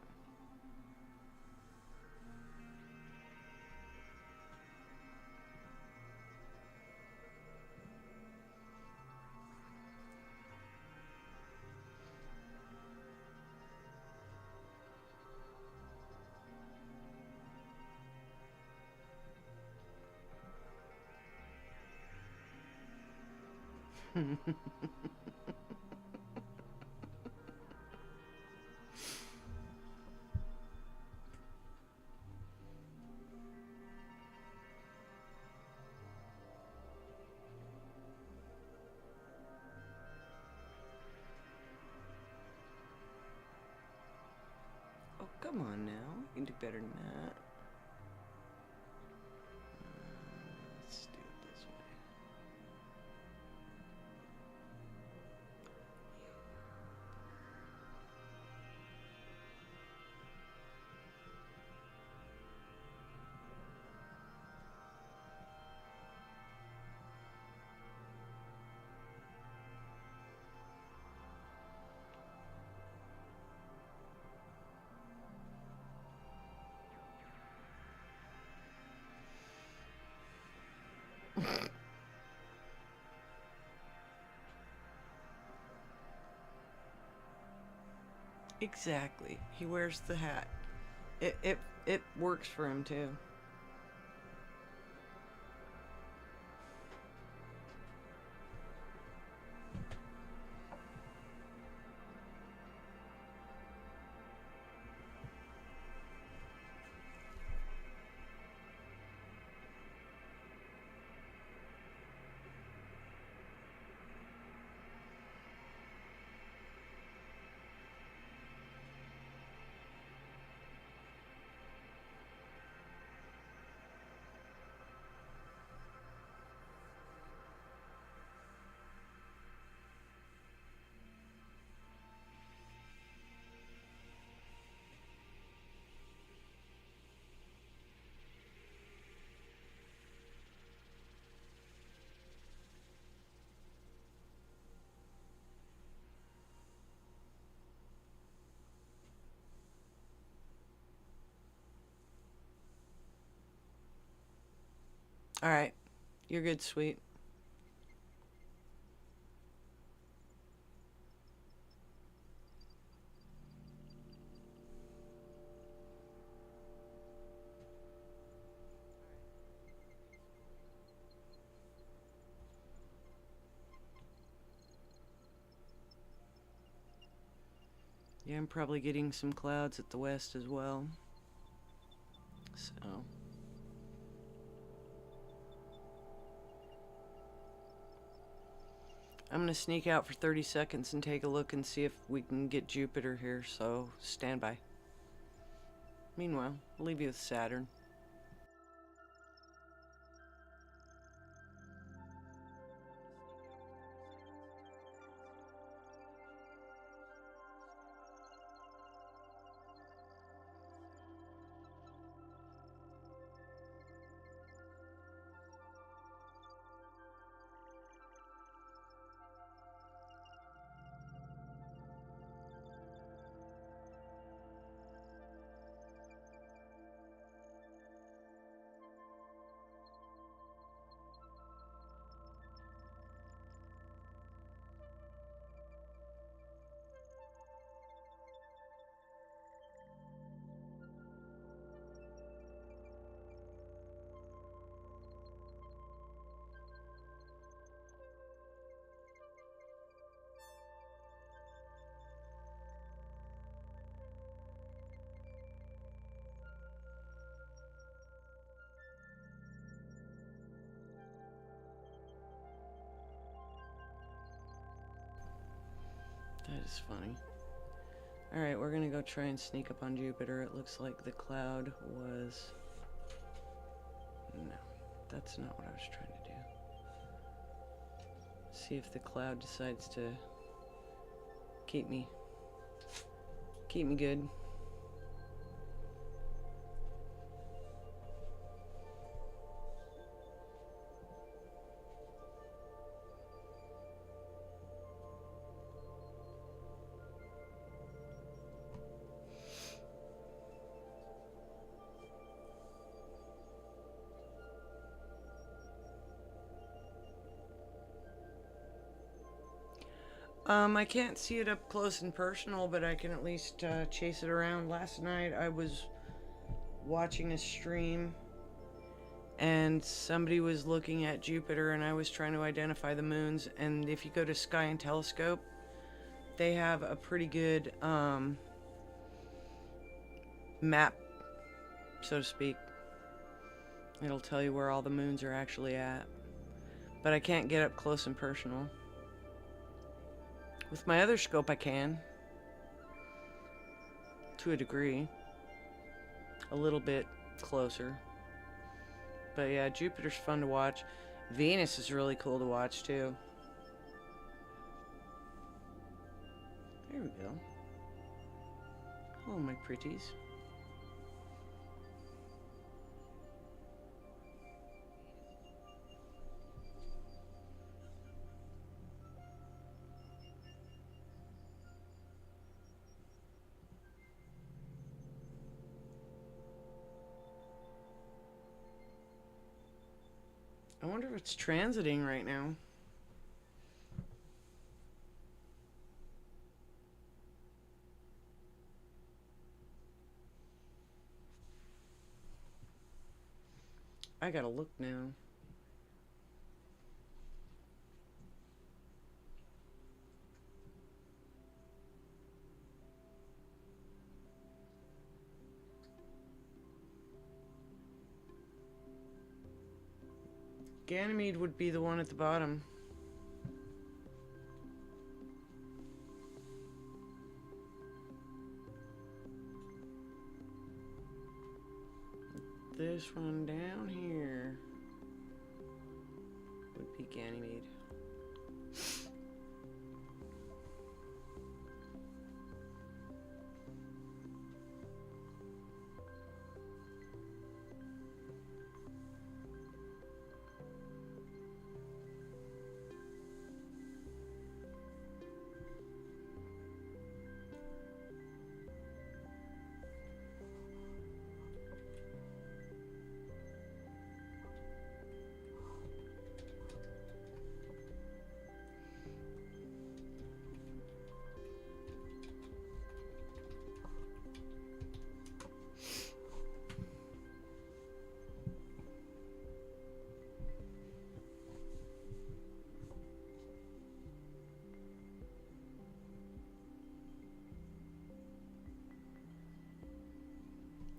Oh, come on now. You can do better than that. Let's do it this way. Exactly. He wears the hat. It works for him too. All right. You're good, sweet. Yeah, I'm probably getting some clouds at the west as well. So. I'm going to sneak out for 30 seconds and take a look and see if we can get Jupiter here, so stand by. Meanwhile, I'll leave you with Saturn. That is funny. Alright, we're gonna go try and sneak up on Jupiter. It looks like the cloud was... No, that's not what I was trying to do. See if the cloud decides to keep me good. I can't see it up close and personal, but I can at least chase it around. Last night I was watching a stream and somebody was looking at Jupiter and I was trying to identify the moons, and if you go to Sky and Telescope, they have a pretty good map, so to speak. It'll tell you where all the moons are actually at. But I can't get up close and personal. With my other scope I can. To a degree. A little bit closer. But yeah, Jupiter's fun to watch. Venus is really cool to watch too. There we go. Hello, my pretties. I wonder if it's transiting right now. I gotta look now. Ganymede would be the one at the bottom. This one down here would be Ganymede.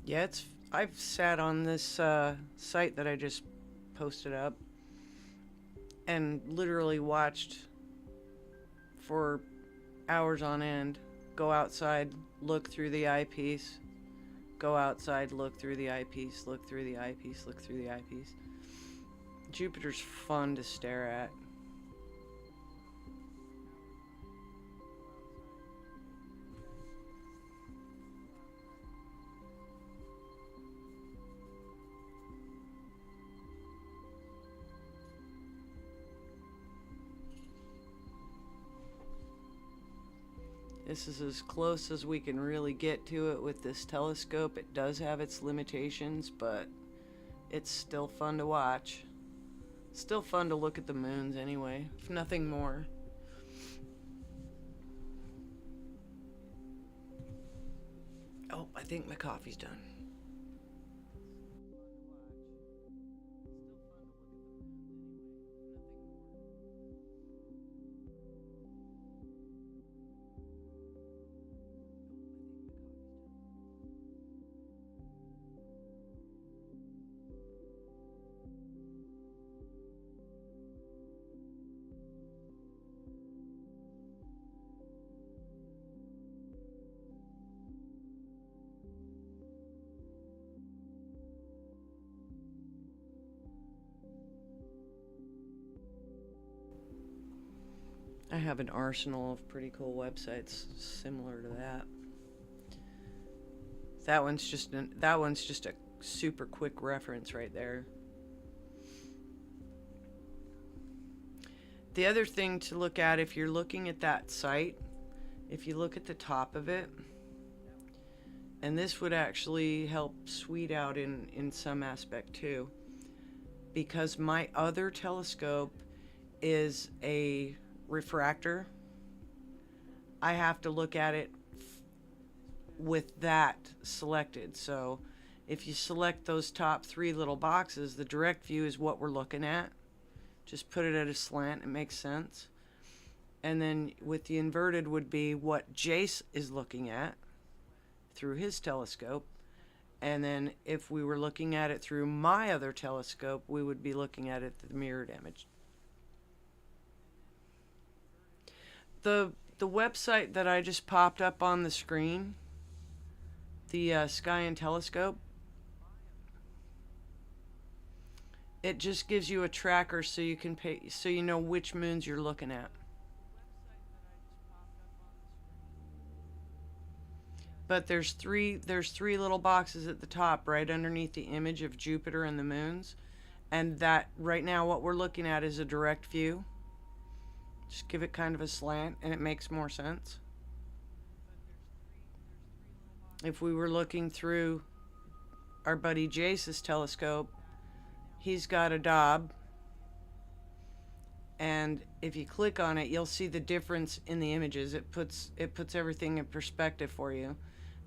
Yeah, I've sat on this site that I just posted up and literally watched for hours on end. Go outside, look through the eyepiece. Go outside, look through the eyepiece, look through the eyepiece, look through the eyepiece. Jupiter's fun to stare at. This is as close as we can really get to it with this telescope. It does have its limitations, but it's still fun to watch. Still fun to look at the moons anyway, if nothing more. Oh, I think my coffee's done. I have an arsenal of pretty cool websites similar to that. That one's just a super quick reference right there. The other thing to look at if you're looking at that site, if you look at the top of it, and this would actually help Sweet out in some aspect too, because my other telescope is a refractor, I have to look at it with that selected. So if you select those top three little boxes, the direct view is what we're looking at. Just put it at a slant, it makes sense. And then with the inverted would be what Jace is looking at through his telescope. And then if we were looking at it through my other telescope, we would be looking at it the mirrored image. The website that I just popped up on the screen, the Sky and Telescope, it just gives you a tracker so you can so you know which moons you're looking at. But there's three little boxes at the top right underneath the image of Jupiter and the moons, and that right now what we're looking at is a direct view. Just give it kind of a slant and it makes more sense. If we were looking through our buddy Jace's telescope, he's got a Dob, and if you click on it, you'll see the difference in the images. It puts everything in perspective for you.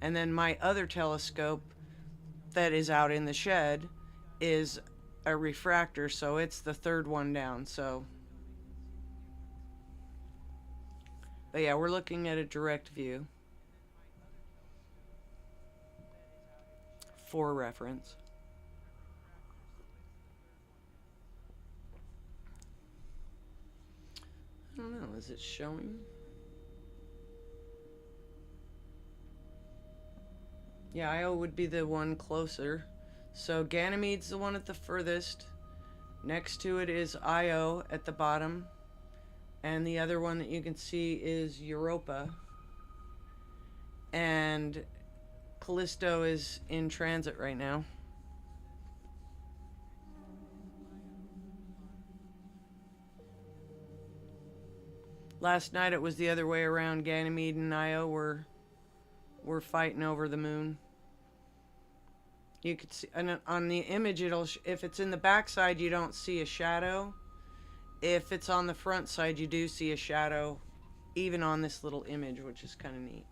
And then my other telescope that is out in the shed is a refractor, so it's the third one down. But yeah, we're looking at a direct view for reference. I don't know, is it showing? Yeah, Io would be the one closer. So Ganymede's the one at the furthest. Next to it is Io at the bottom. And the other one that you can see is Europa. And Callisto is in transit right now. Last night it was the other way around. Ganymede and Io were fighting over the moon. You could see on the image, if it's in the back side, you don't see a shadow. If it's on the front side, you do see a shadow, even on this little image, which is kind of neat.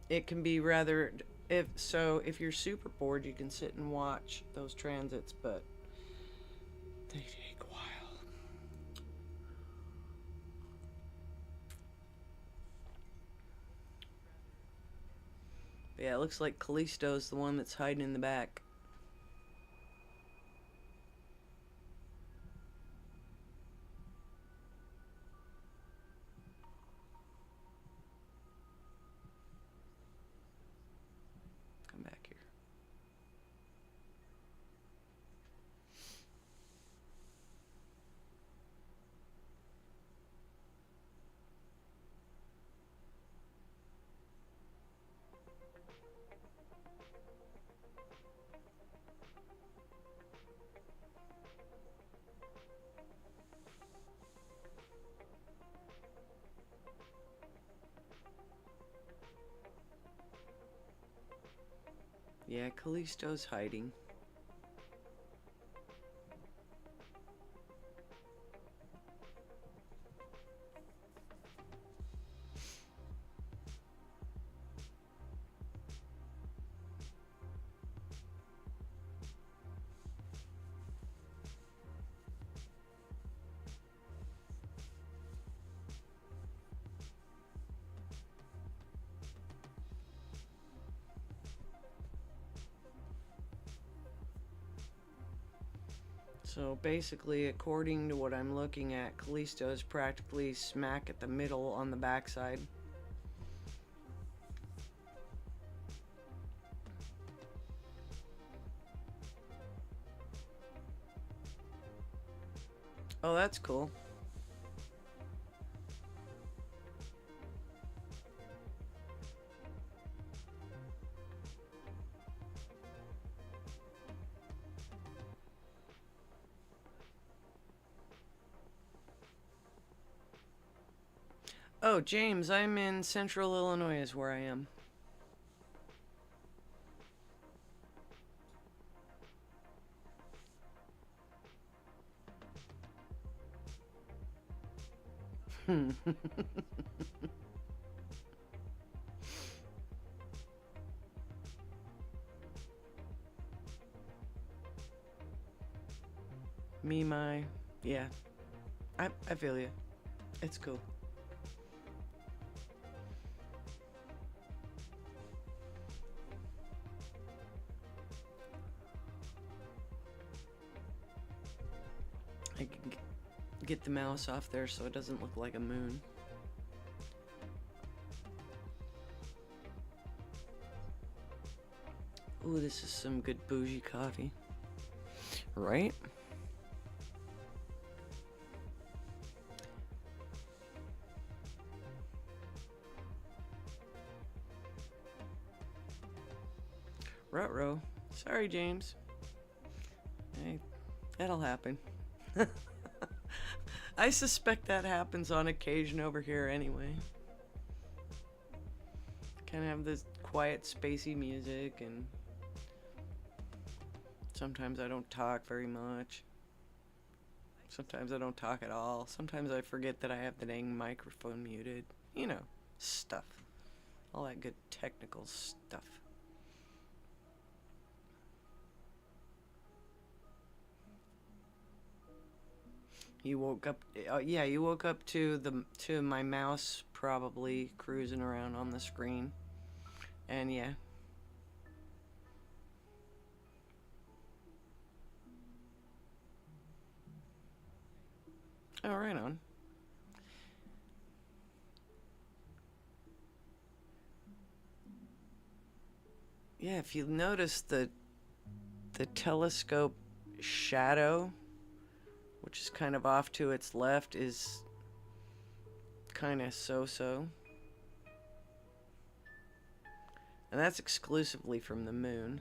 It can be rather, if you're super bored, you can sit and watch those transits, but they take a while. But yeah, it looks like Callisto's the one that's hiding in the back. Come back here. Yeah, Callisto's hiding. So basically, according to what I'm looking at, Callisto is practically smack at the middle on the backside. Oh, that's cool. Oh, James, I'm in central Illinois is where I am. Me, my. Yeah. I feel you. It's cool. I can get the mouse off there so it doesn't look like a moon. Ooh, this is some good bougie coffee. Right? Ruh-roh. Sorry, James. Hey, that'll happen. I suspect that happens on occasion over here anyway. Kind of have this quiet, spacey music, and sometimes I don't talk very much. Sometimes I don't talk at all. Sometimes I forget that I have the dang microphone muted. You know, stuff. All that good technical stuff. You woke up, yeah, you woke up to my mouse probably cruising around on the screen. And yeah. Oh, right on. Yeah, if you notice the telescope shadow, which is kind of off to its left, is kind of so-so. And that's exclusively from the moon.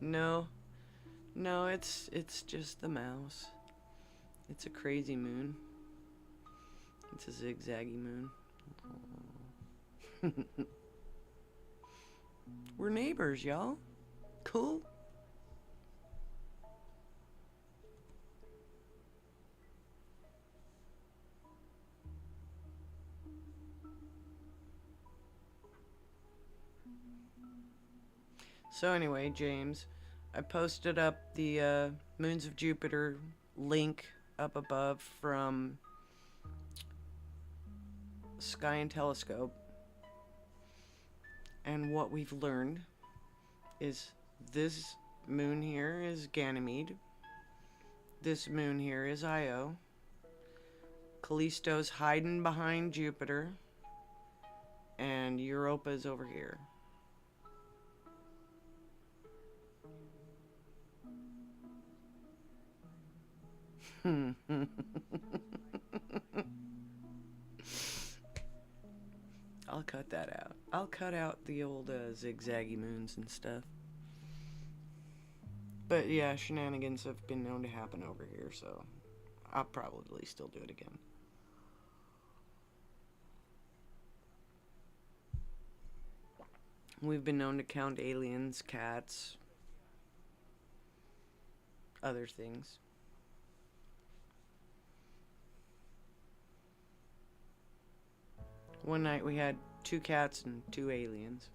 No, no, it's just the mouse. It's a crazy moon. It's a zigzaggy moon. We're neighbors, y'all. Cool. So anyway, James, I posted up the Moons of Jupiter link up above from Sky and Telescope. And what we've learned is this moon here is Ganymede. This moon here is Io. Callisto's hiding behind Jupiter. And Europa is over here. I'll cut that out. I'll cut out the old zigzaggy moons and stuff. But yeah, shenanigans have been known to happen over here, so I'll probably still do it again. We've been known to count aliens, cats, other things. One night we had 2 cats and 2 aliens.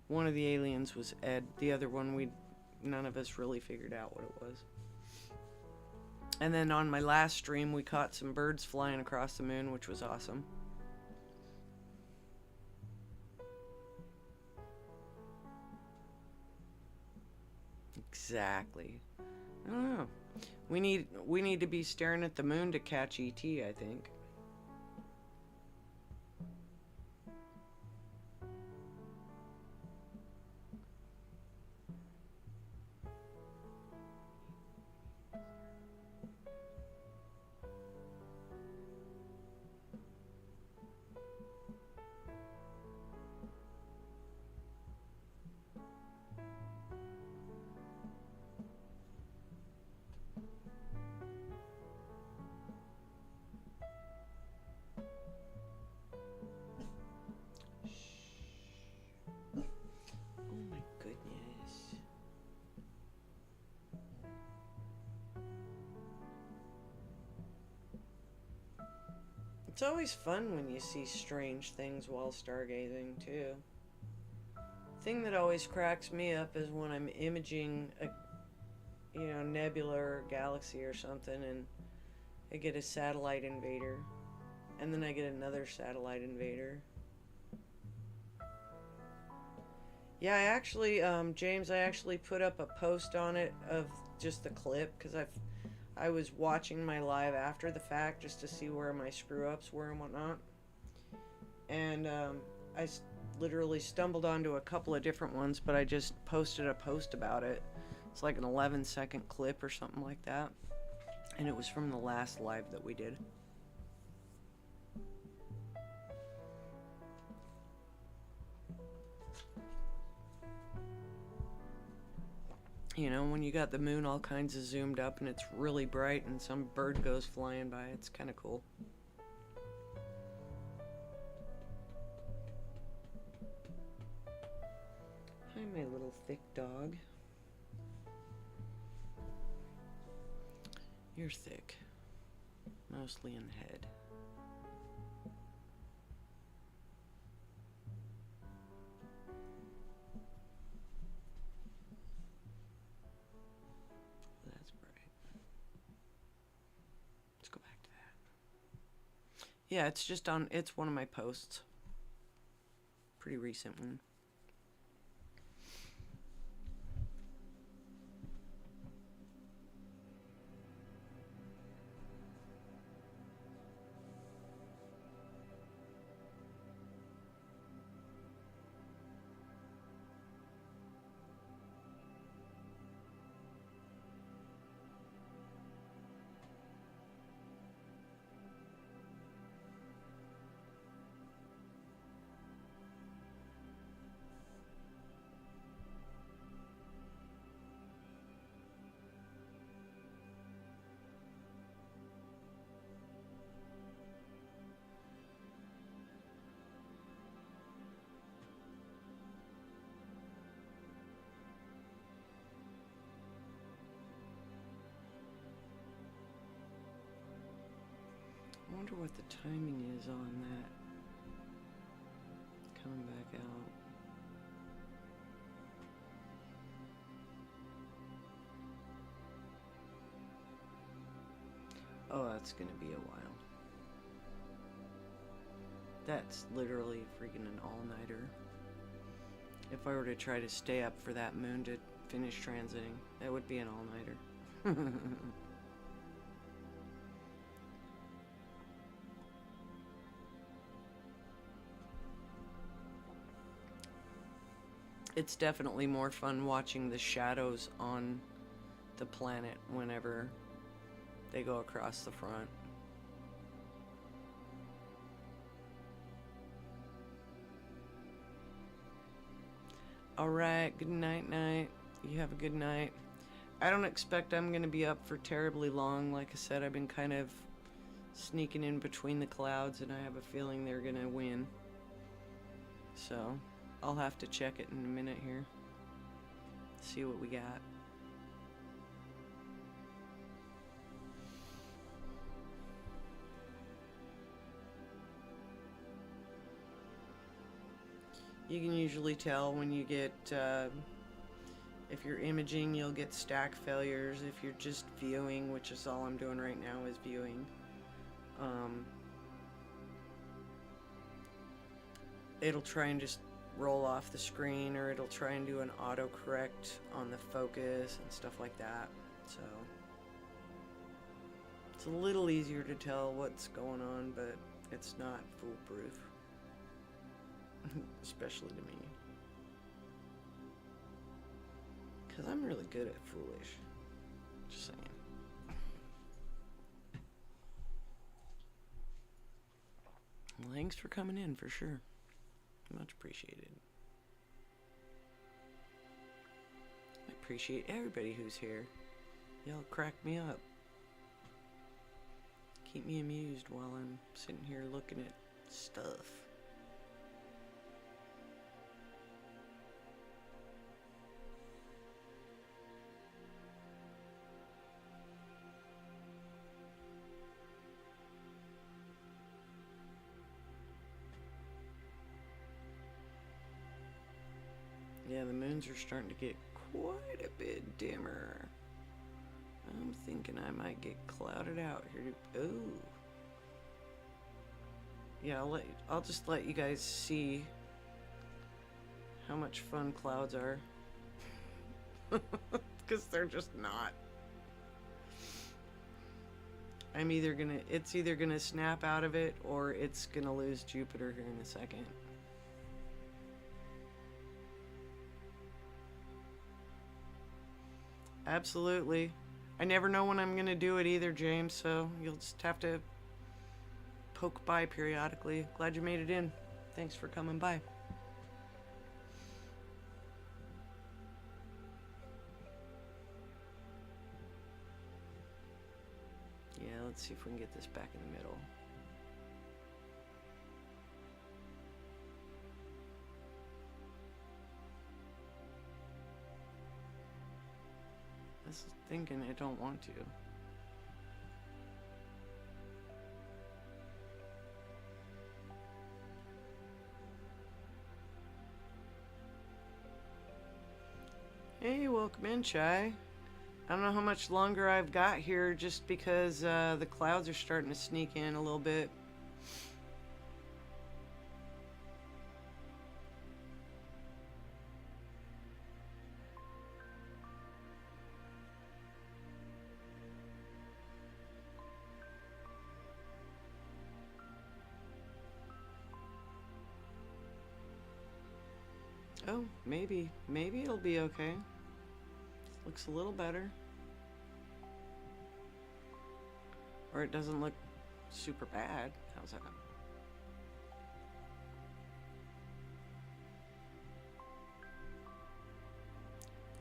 One of the aliens was Ed. The other one, none of us really figured out what it was. And then on my last stream, we caught some birds flying across the moon, which was awesome. Exactly. I don't know. We need to be staring at the moon to catch ET, I think. Oh my goodness. It's always fun when you see strange things while stargazing, too. Thing that always cracks me up is when I'm imaging a nebula or galaxy or something, and I get a satellite invader, and then I get another satellite invader. Yeah, I actually, James, I actually put up a post on it of just the clip because I was watching my live after the fact just to see where my screw ups were and whatnot, and I literally stumbled onto a couple of different ones, but I just posted a post about it. It's like an 11-second clip or something like that, and it was from the last live that we did. You know, when you got the moon all kinds of zoomed up and it's really bright and some bird goes flying by, it's kind of cool. Hi, my little thick dog. You're thick. Mostly in the head. That's bright. Let's go back to that. Yeah, it's one of my posts. Pretty recent one. I wonder what the timing is on that. Coming back out. Oh, that's gonna be a while. That's literally freaking an all-nighter. If I were to try to stay up for that moon to finish transiting, that would be an all-nighter. It's definitely more fun watching the shadows on the planet whenever they go across the front. Alright, good night, night. You have a good night. I don't expect I'm gonna be up for terribly long. Like I said, I've been kind of sneaking in between the clouds, and I have a feeling they're gonna win. So I'll have to check it in a minute here. See what we got. You can usually tell when you get, if you're imaging, you'll get stack failures. If you're just viewing, which is all I'm doing right now is viewing, it'll try and just roll off the screen, or it'll try and do an autocorrect on the focus and stuff like that. So it's a little easier to tell what's going on, but it's not foolproof. Especially to me. Because I'm really good at foolish. Just saying. Well, thanks for coming in, for sure. Much appreciated. I appreciate everybody who's here. Y'all crack me up. Keep me amused while I'm sitting here looking at stuff. Yeah, the moons are starting to get quite a bit dimmer. I'm thinking I might get clouded out here. Ooh. Yeah, I'll just let you guys see how much fun clouds are. Because they're just not. It's either gonna snap out of it, or it's gonna lose Jupiter here in a second. Absolutely. I never know when I'm gonna do it either, James, so you'll just have to poke by periodically. Glad you made it in. Thanks for coming by. Yeah, let's see if we can get this back in the middle. This is thinking I don't want to. Hey, welcome in, Chai. I don't know how much longer I've got here just because the clouds are starting to sneak in a little bit. Oh, maybe it'll be okay. Looks a little better. Or it doesn't look super bad. How's that?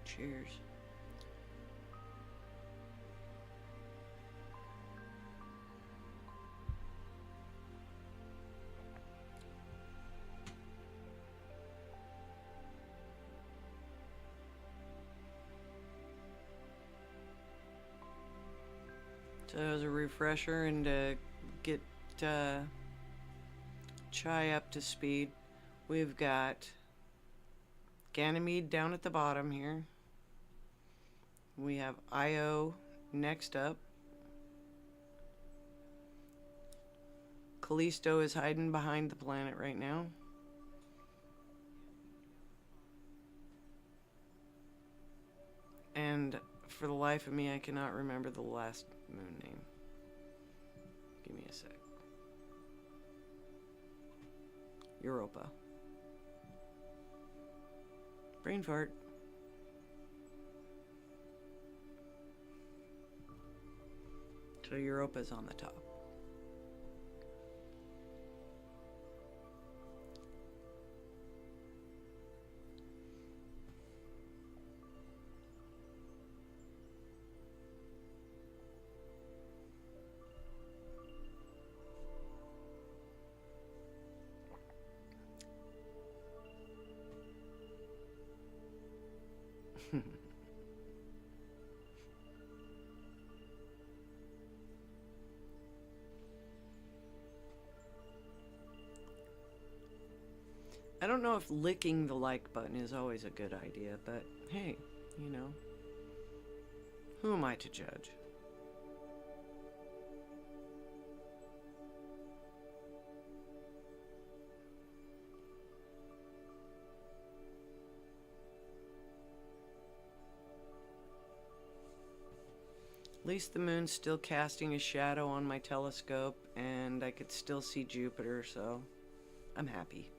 Cheers. So as a refresher and to get Chai up to speed, we've got Ganymede down at the bottom here. We have Io next up. Callisto is hiding behind the planet right now. And for the life of me, I cannot remember the last moon name. Give me a sec. Europa. Brain fart. So Europa's on the top. I don't know if licking the like button is always a good idea, but hey, you know, who am I to judge? At least the moon's still casting a shadow on my telescope, and I could still see Jupiter, so I'm happy.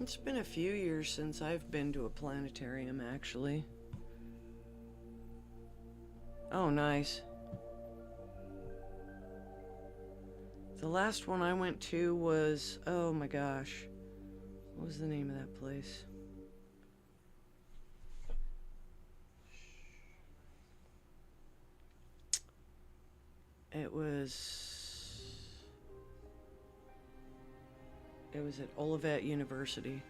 It's been a few years since I've been to a planetarium, actually. Oh, nice. The last one I went to was, oh my gosh, what was the name of that place? It was at Olivet University.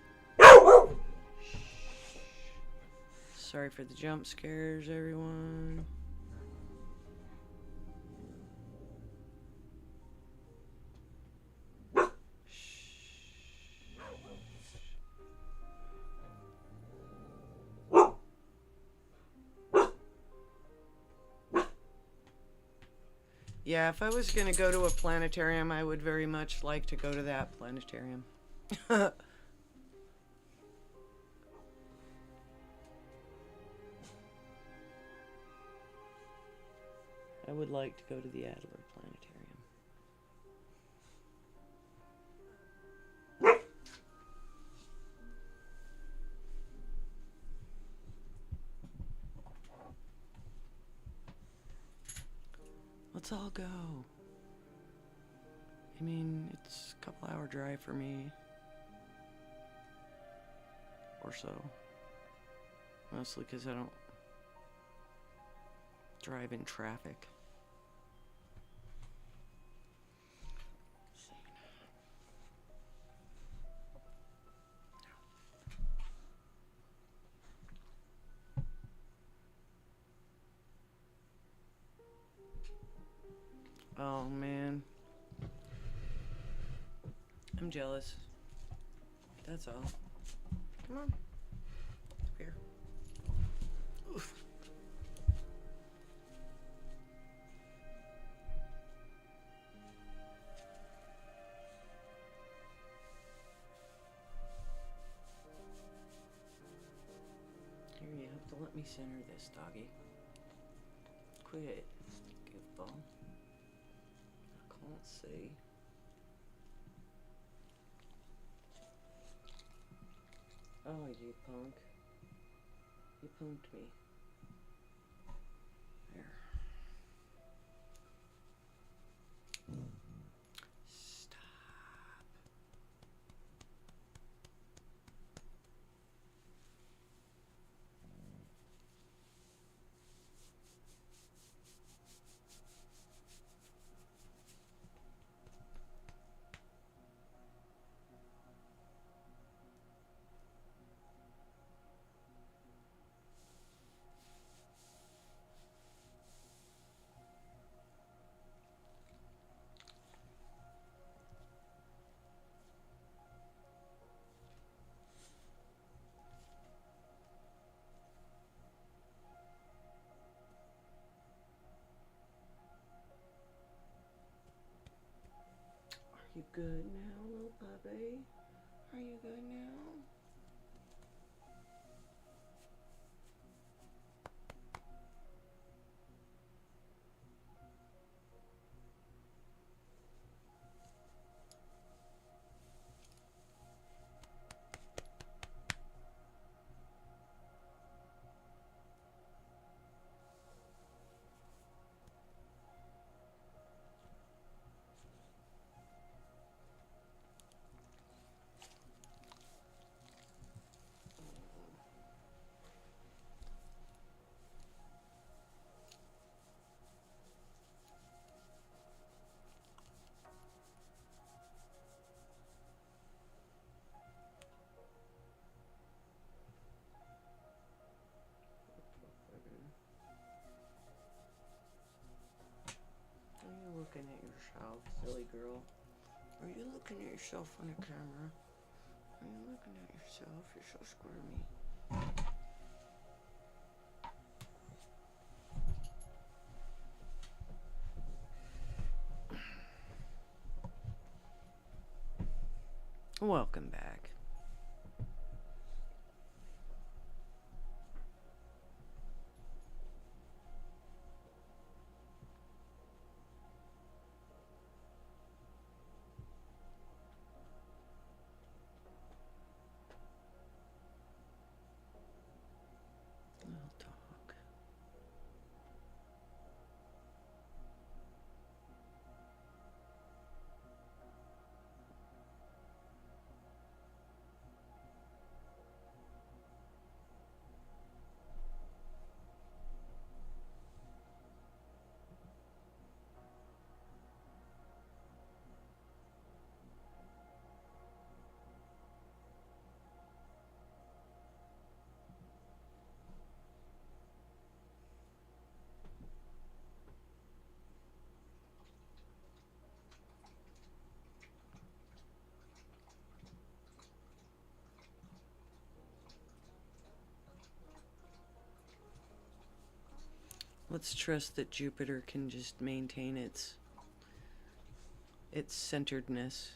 Sorry for the jump scares, everyone. Yeah, if I was going to go to a planetarium, I would very much like to go to that planetarium. I would like to go to the Adler Planetarium. Let's all go. I mean, it's a couple hour drive for me. Or so. Mostly because I don't drive in traffic. Oh man. I'm jealous. That's all. Come on. Up here. Oof. Here me center this, doggy. Quit, goofball. I can't see. Oh, you punk. You punked me. There. Stop. Are you good now, little puppy? Are you good now? Are you looking at yourself, silly girl? Are you looking at yourself on the camera? Are you looking at yourself? You're so squirmy. Welcome back. We'll talk. Let's trust that Jupiter can just maintain its centeredness.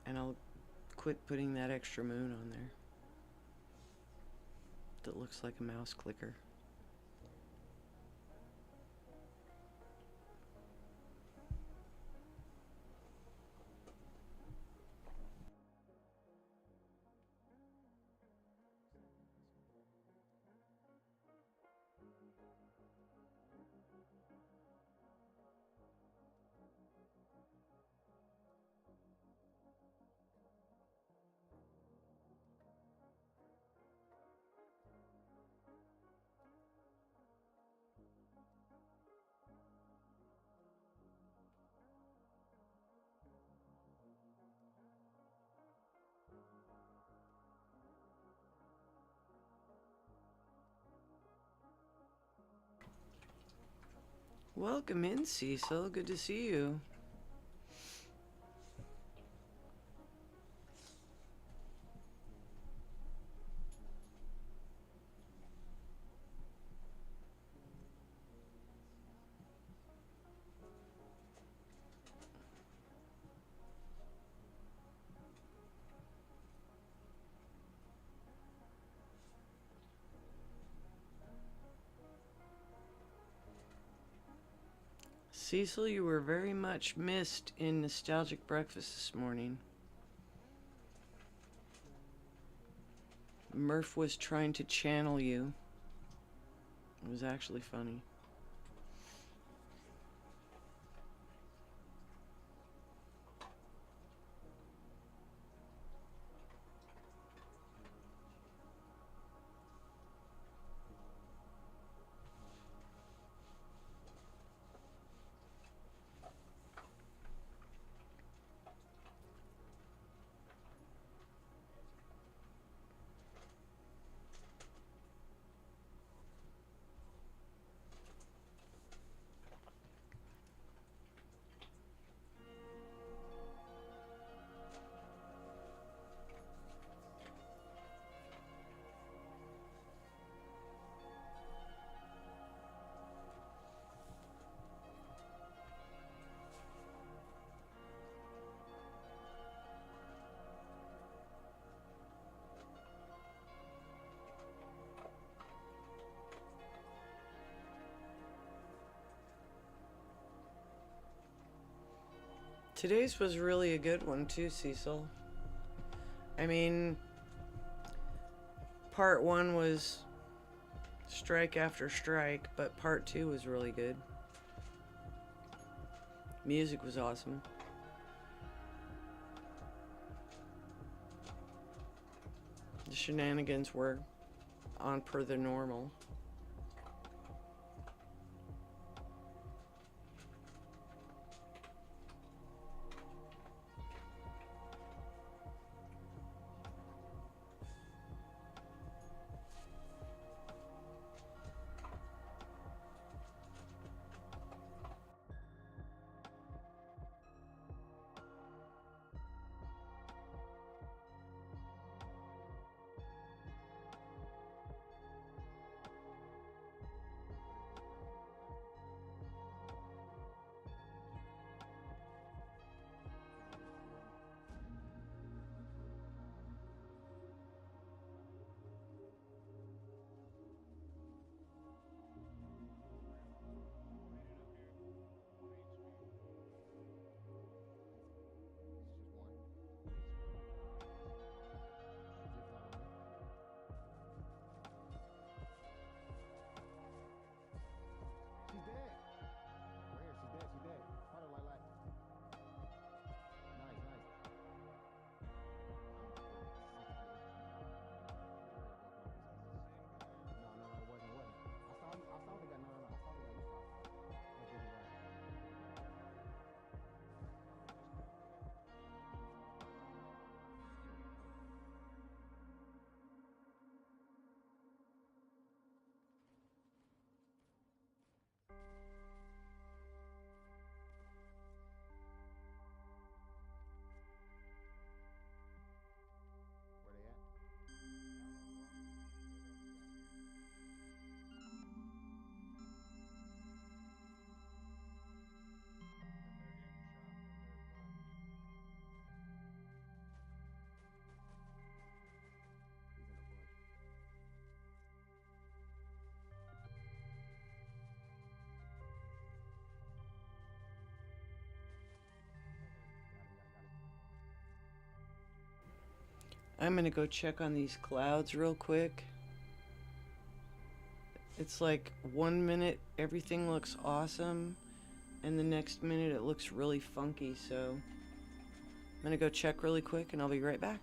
And I'll quit putting that extra moon on there that looks like a mouse clicker. Welcome in, Cecil. Good to see you. Cecil, you were very much missed in Nostalgic Breakfast this morning. Murph was trying to channel you. It was actually funny. Today's was really a good one too, Cecil. I mean, part one was strike after strike, but part two was really good. Music was awesome. The shenanigans were on per the normal. I'm gonna go check on these clouds real quick. It's like 1 minute everything looks awesome, and the next minute it looks really funky, so I'm gonna go check really quick and I'll be right back.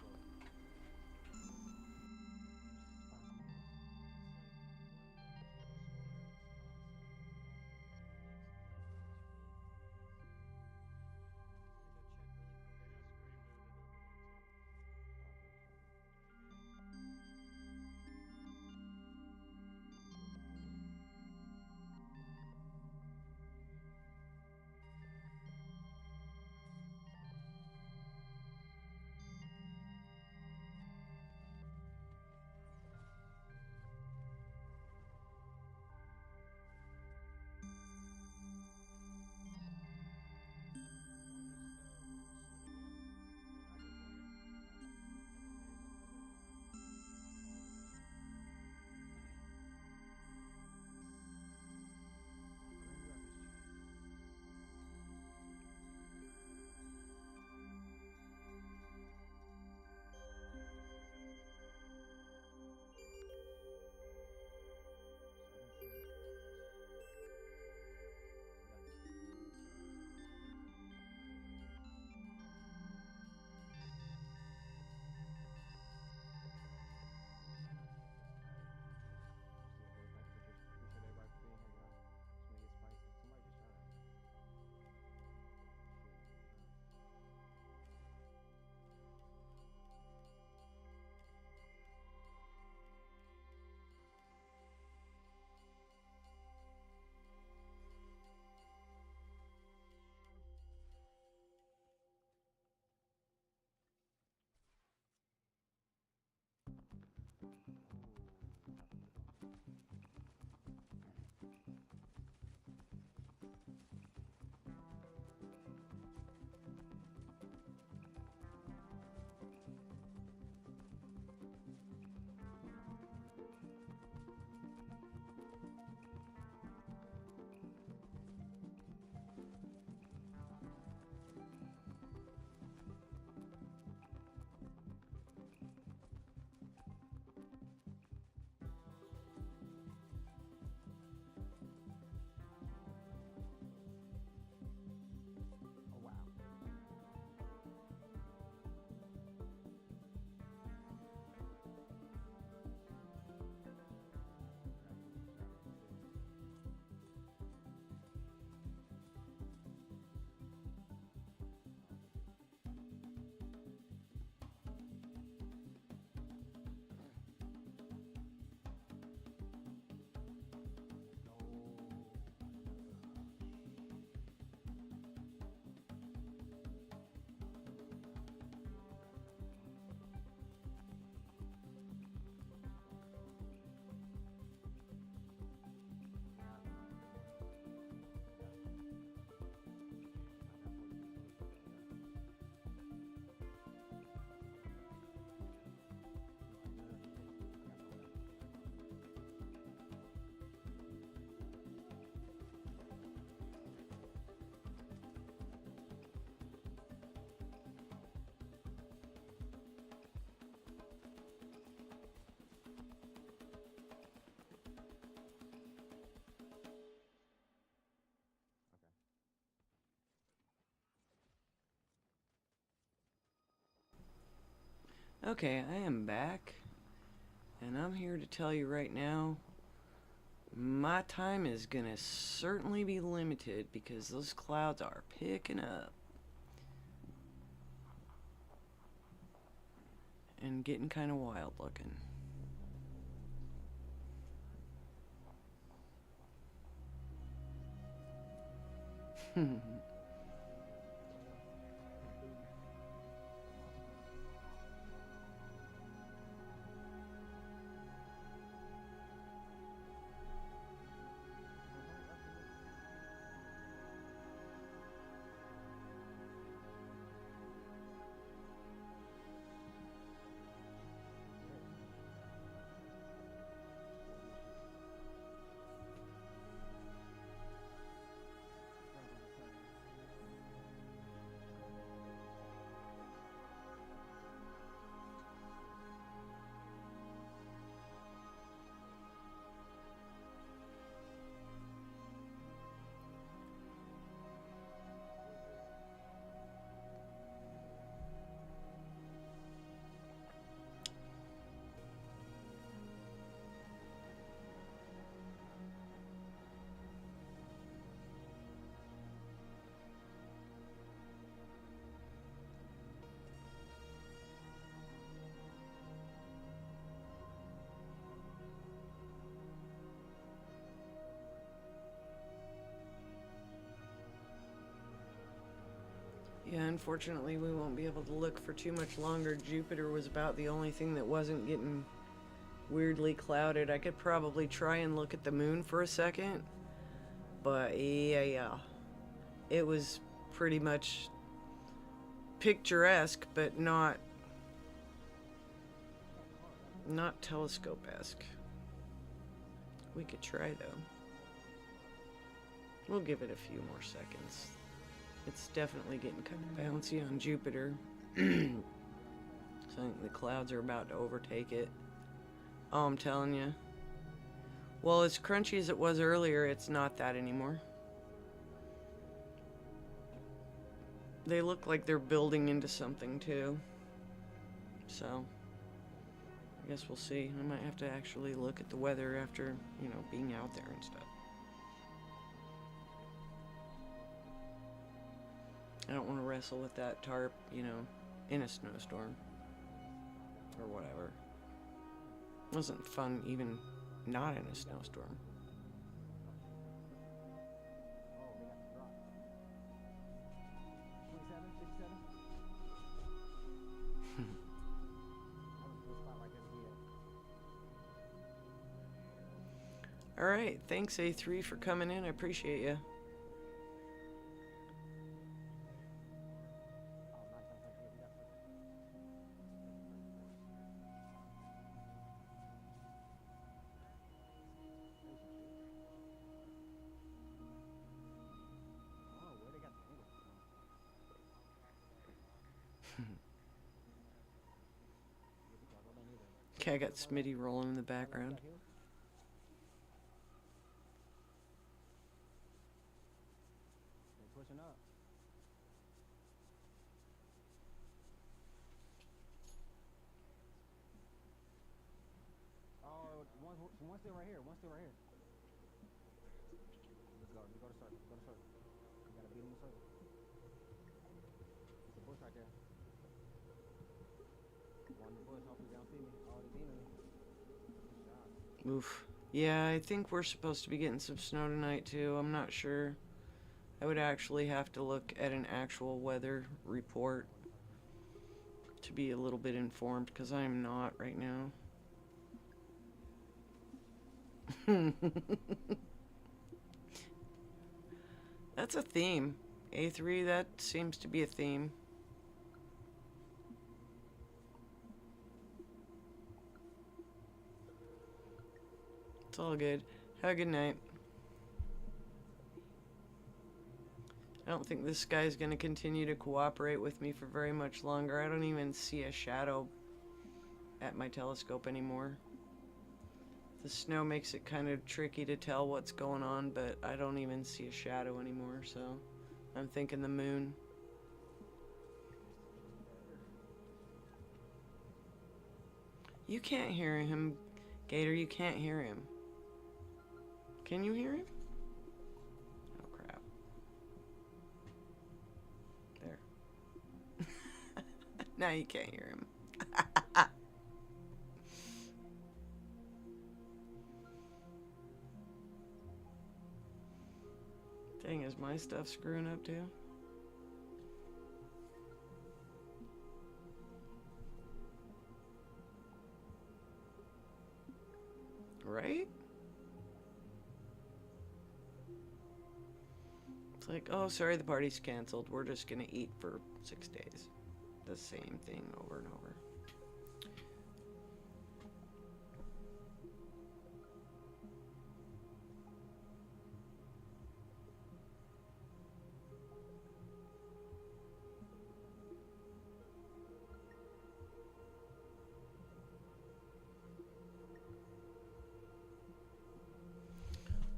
Okay, I am back, and I'm here to tell you right now, my time is gonna certainly be limited because those clouds are picking up and getting kind of wild looking. Yeah, unfortunately, we won't be able to look for too much longer. Jupiter was about the only thing that wasn't getting weirdly clouded. I could probably try and look at the moon for a second, but yeah, it was pretty much picturesque, but not telescope-esque. We could try though. We'll give it a few more seconds. It's definitely getting kind of bouncy on Jupiter. So I think the clouds are about to overtake it. Oh, I'm telling you. Well, as crunchy as it was earlier, it's not that anymore. They look like they're building into something too. So, I guess we'll see. I might have to actually look at the weather after, being out there and stuff. I don't want to wrestle with that tarp, in a snowstorm. Or whatever. It wasn't fun even not in a snowstorm. Alright, thanks A3 for coming in. I appreciate you. Okay, I got Smitty rolling in the background. Pushing up. Oh, one's still right here. One's still right here. Let's go. Go to circle. Go to circle. You gotta beat him in the circle. There's a bush right there. One in the bush. Hopefully they don't see me. Oh, they're beating me. Good shot. Oof. Yeah, I think we're supposed to be getting some snow tonight too. I'm not sure. I would actually have to look at an actual weather report to be a little bit informed, because I am not right now. That's a theme. A3, that seems to be a theme. It's all good. Have a good night. I don't think this guy's going to continue to cooperate with me for very much longer. I don't even see a shadow at my telescope anymore. The snow makes it kind of tricky to tell what's going on, but I don't even see a shadow anymore, so I'm thinking the moon. You can't hear him, Gator. You can't hear him. Can you hear him? Oh, crap. There. Now you can't hear him. Dang, is my stuff screwing up too? Right? It's like, oh, sorry, the party's canceled. We're just gonna eat for 6 days. The same thing over and over.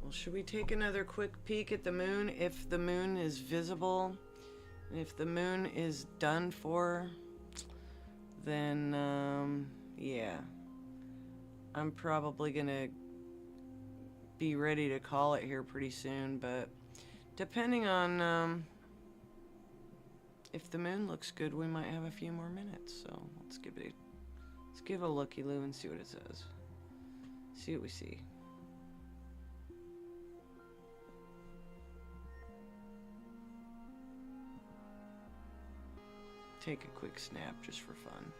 Well, should we take another quick peek at the moon? If the moon is visible, and if the moon is done for, then, yeah. I'm probably gonna be ready to call it here pretty soon, but depending on, if the moon looks good, we might have a few more minutes, so let's give a looky-loo and see what it says. See what we see. Take a quick snap just for fun.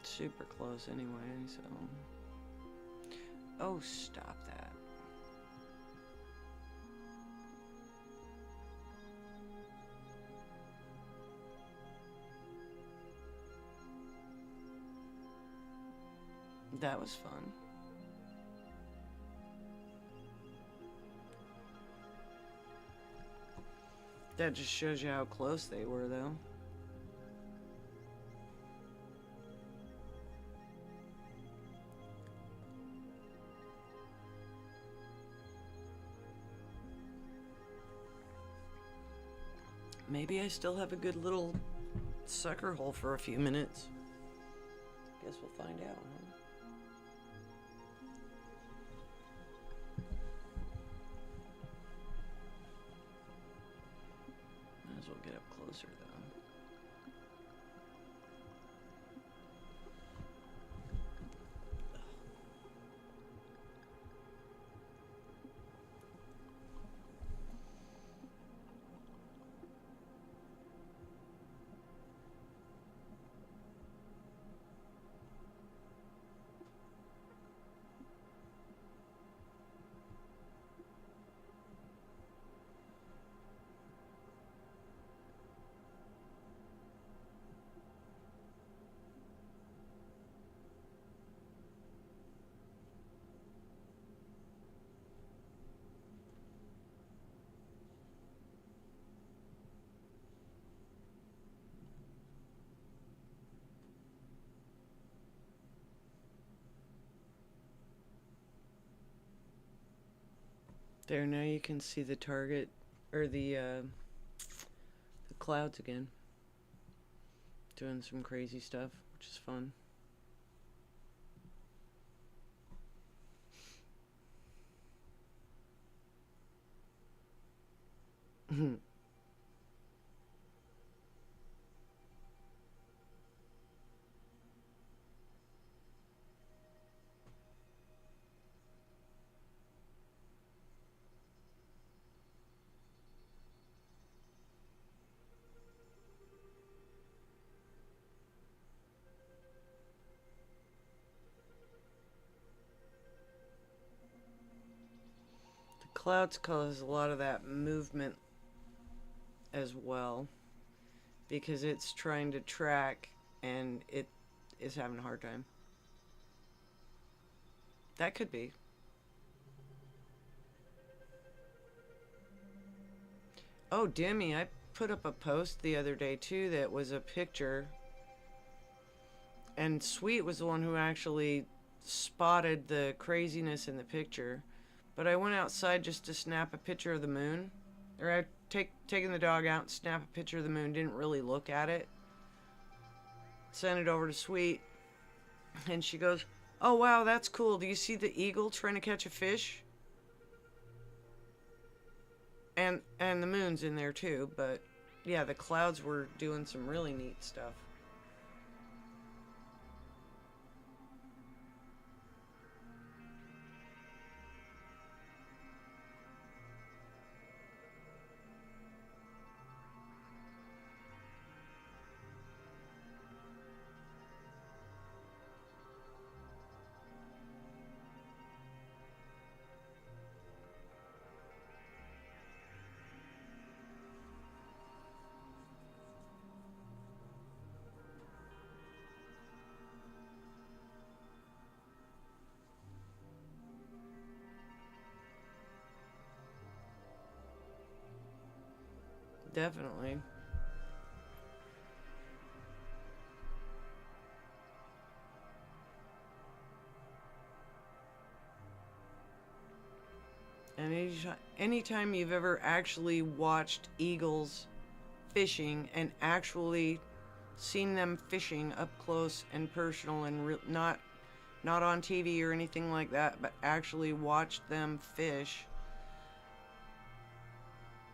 Super close anyway, so. Oh, stop that. That was fun. That just shows you how close they were, though. Maybe I still have a good little sucker hole for a few minutes. Guess we'll find out, huh? Might as well get up closer, though. There, now you can see the target, or the clouds again. Doing some crazy stuff, which is fun. Clouds cause a lot of that movement as well, because it's trying to track and it is having a hard time. That could be. Oh, Demi, I put up a post the other day too that was a picture, and Sweet was the one who actually spotted the craziness in the picture. But I went outside just to snap a picture of the moon. Or I taking the dog out and snap a picture of the moon. Didn't really look at it. Sent it over to Sweet. And she goes, "Oh wow, that's cool. Do you see the eagle trying to catch a fish?" And the moon's in there too, but yeah, the clouds were doing some really neat stuff. Definitely. And anytime you've ever actually watched eagles fishing and actually seen them fishing up close and personal and not on TV or anything like that, but actually watched them fish,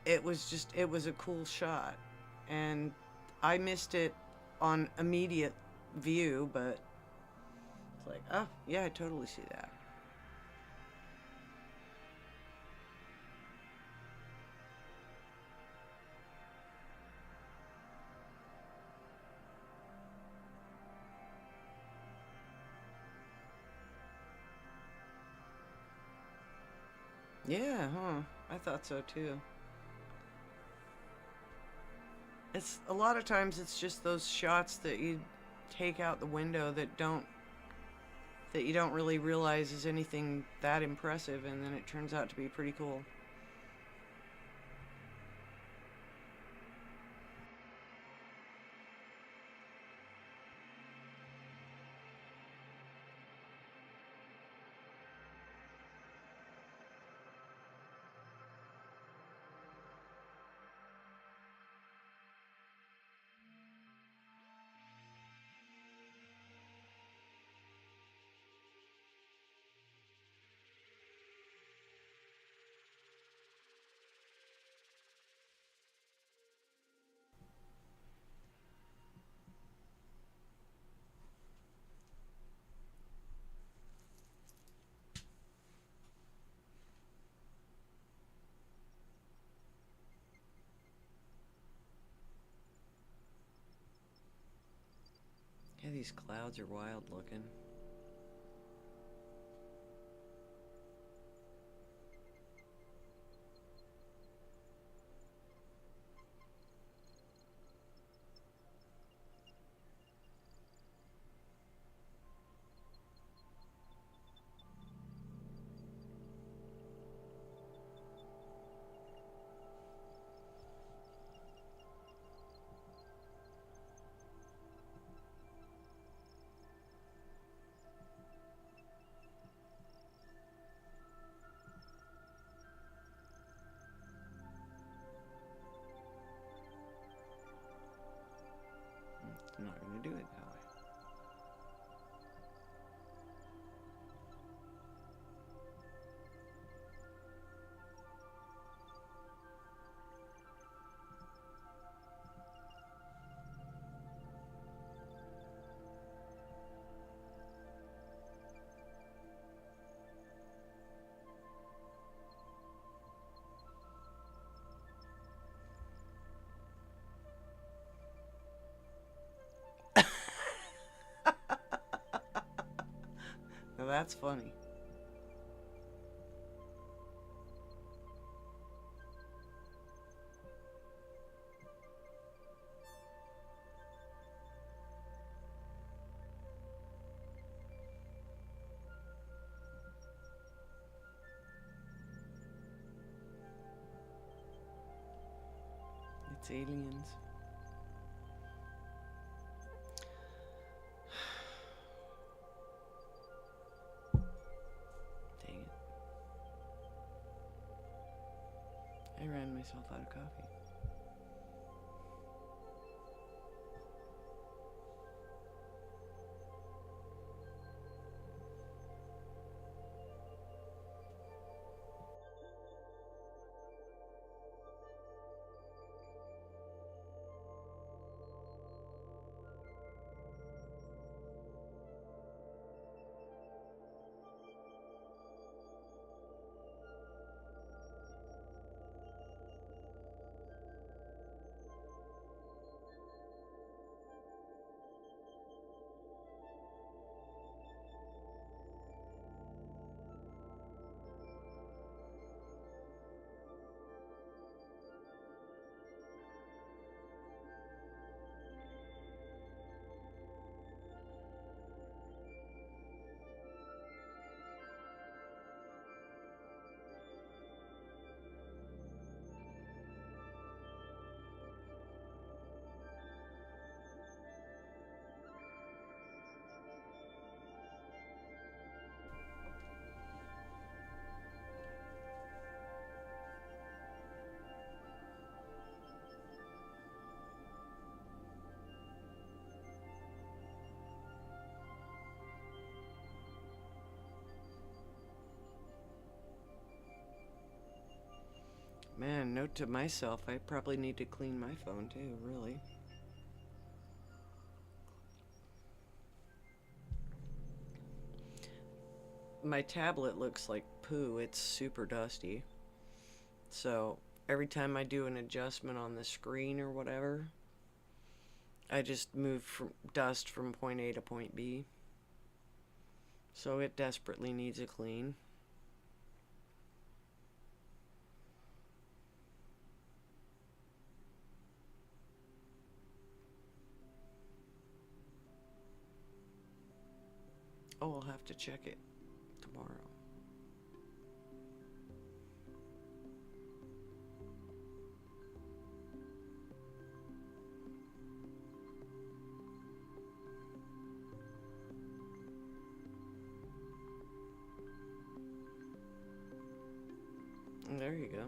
it was a cool shot. And I missed it on immediate view, but it's like, oh yeah, I totally see that. Yeah, huh? I thought so too. It's a lot of times it's just those shots that you take out the window that you don't really realize is anything that impressive, and then it turns out to be pretty cool. Yeah, these clouds are wild looking. I'm not gonna do it that way. Now that's funny. It's aliens. Dang it. myself out of coffee. Man, note to myself, I probably need to clean my phone too, really. My tablet looks like poo. It's super dusty. So every time I do an adjustment on the screen or whatever, I just move from dust from point A to point B. So it desperately needs a clean. Oh, I'll have to check it tomorrow. There you go.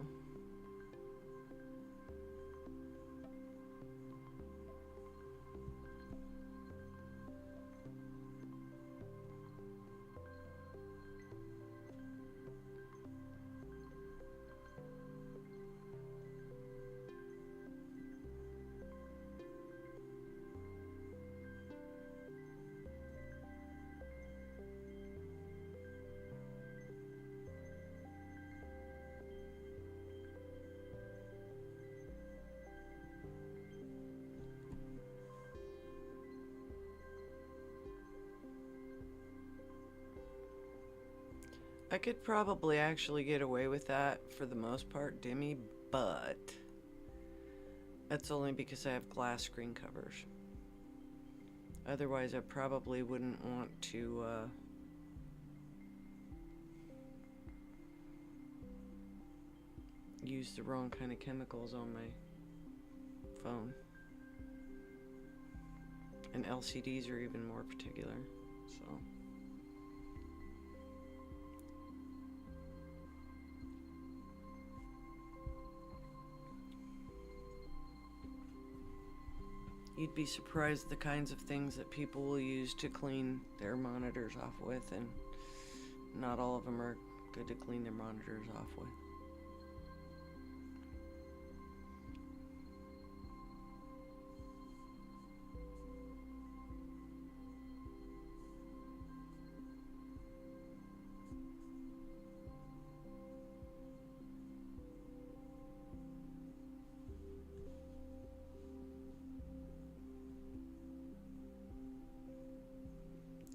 I could probably actually get away with that for the most part, Dimmy, but that's only because I have glass screen covers. Otherwise, I probably wouldn't want to use the wrong kind of chemicals on my phone. And LCDs are even more particular, so. You'd be surprised the kinds of things that people will use to clean their monitors off with, and not all of them are good to clean their monitors off with.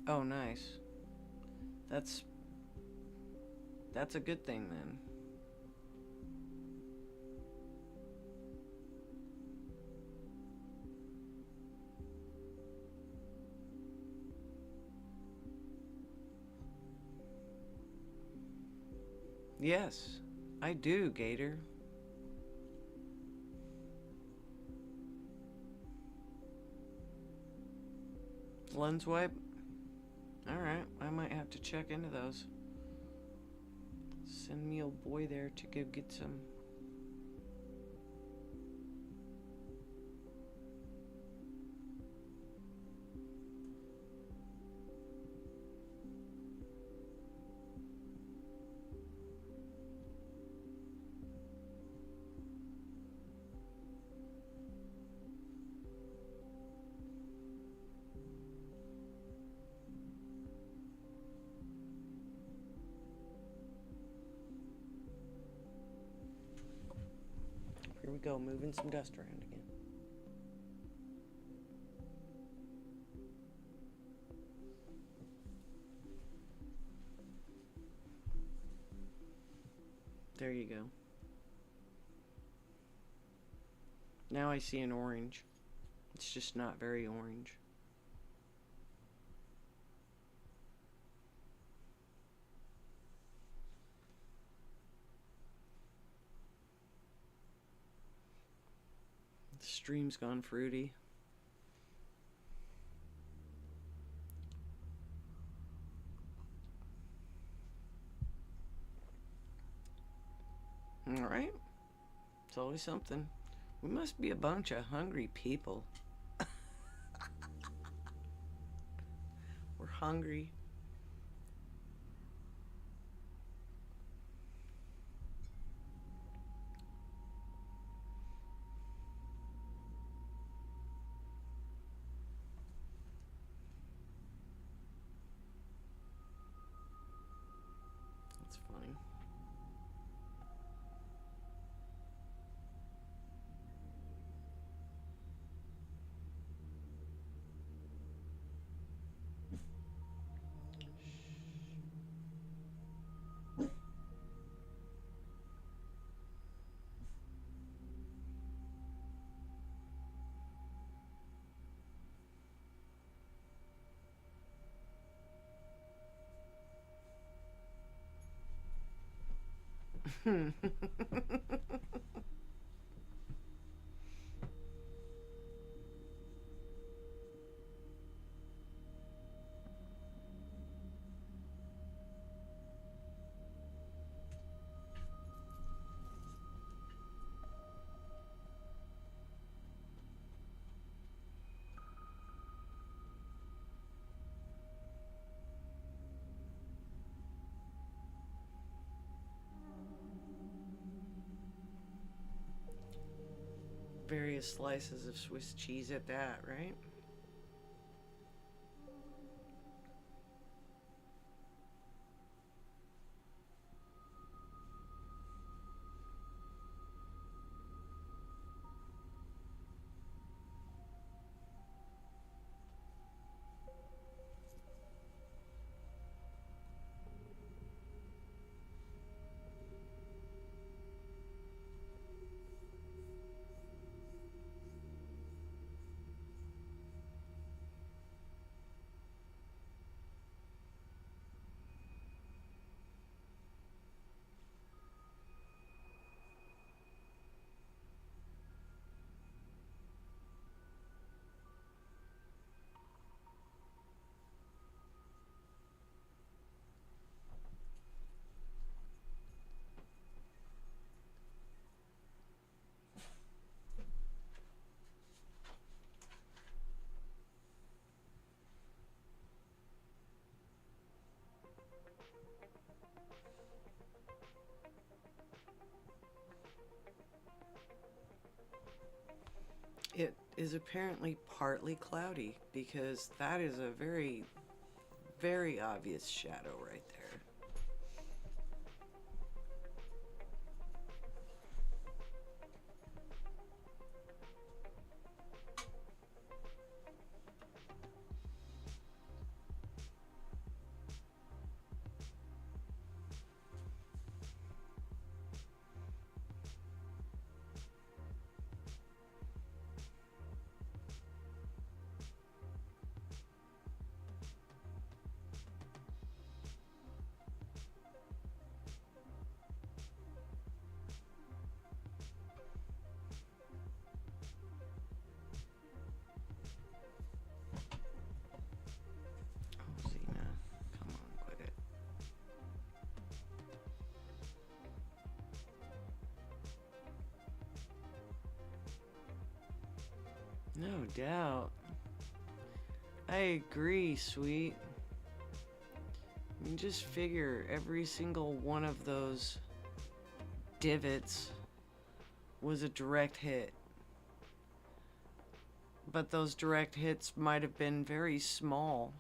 Oh, nice. That's a good thing then. Yes, I do, Gator. Lens wipe? Alright, I might have to check into those. Send me old boy there to go get some. go, moving some dust around again. There you go. Now I see an orange. It's just not very orange. The stream's gone fruity. All right. It's always something. We must be a bunch of hungry people. We're hungry. That's funny. Various slices of Swiss cheese at that, right? It is apparently partly cloudy because that is a very, very obvious shadow right there. Oh, Zena, come on, quit it. No doubt. I agree, sweet. I mean, just figure every single one of those divots was a direct hit. But those direct hits might have been very small.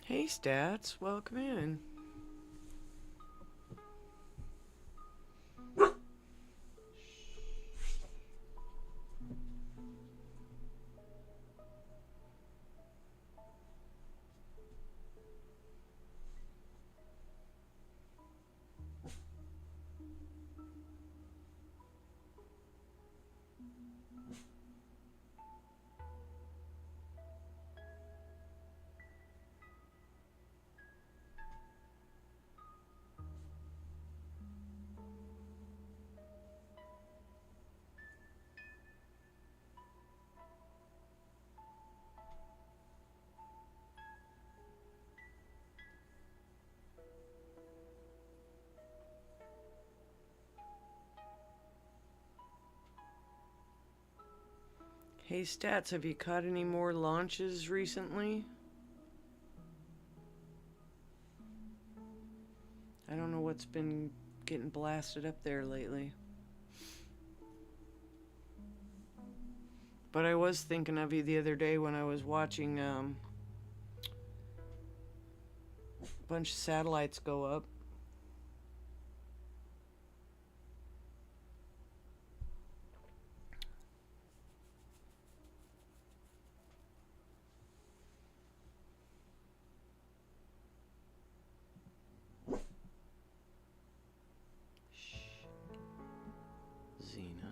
Hey, Stats, welcome in. Hey, Stats, have you caught any more launches recently? I don't know what's been getting blasted up there lately. But I was thinking of you the other day when I was watching a bunch of satellites go up. Xena.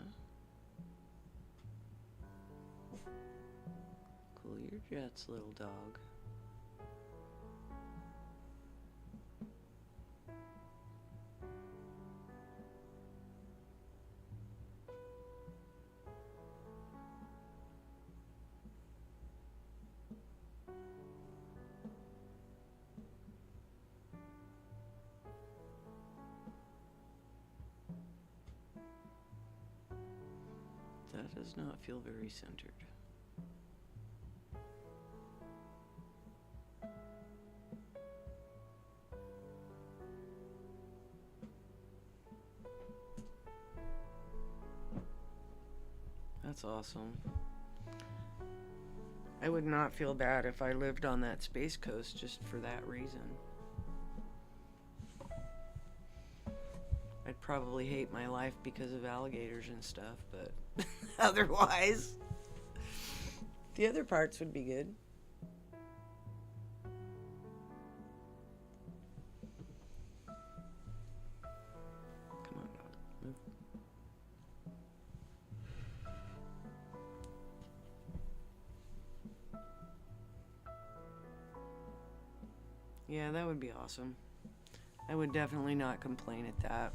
Cool your jets, little dog. That does not feel very centered. That's awesome. I would not feel bad if I lived on that space coast just for that reason. I'd probably hate my life because of alligators and stuff, but otherwise, the other parts would be good. Come on, dog. Move. Yeah, that would be awesome. I would definitely not complain at that.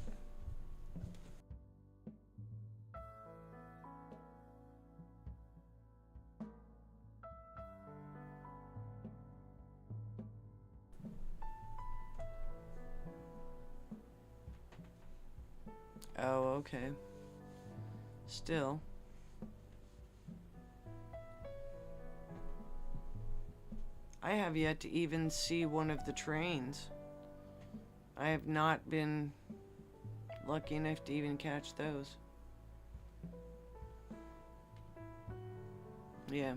Oh, okay. Still. I have yet to even see one of the trains. I have not been lucky enough to even catch those. Yeah.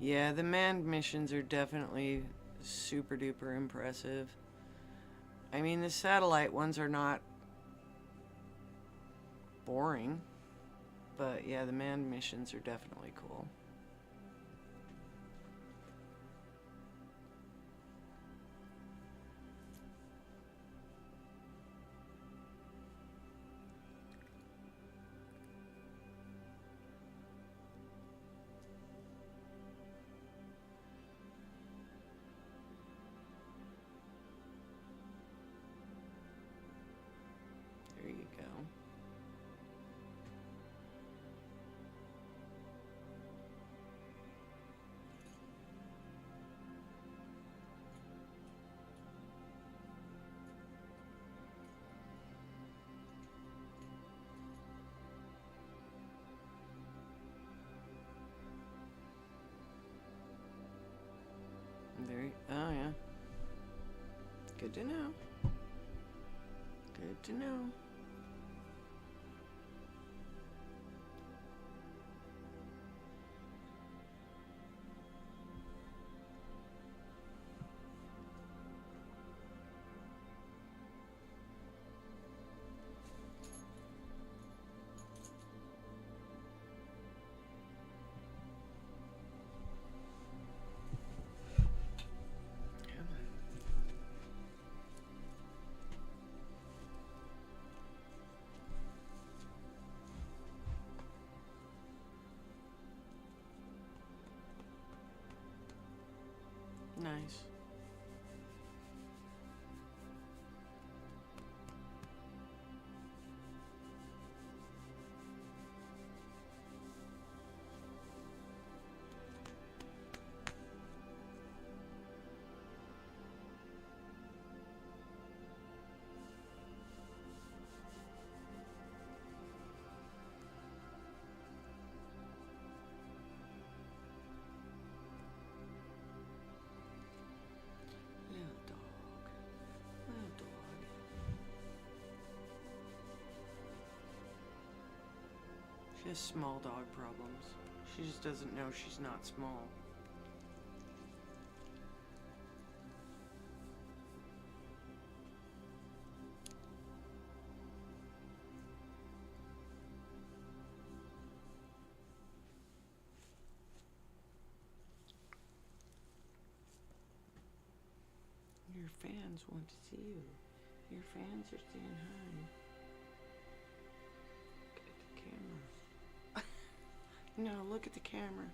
Yeah, the manned missions are definitely super duper impressive. I mean, the satellite ones are not boring, but yeah, the manned missions are definitely cool. There you go. Oh yeah. Good to know. Good to know. Nice. Little dog. Little dog. She has small dog problems. She just doesn't know she's not small. Your fans want to see you. Your fans are saying hi. Look at the camera. No, look at the camera.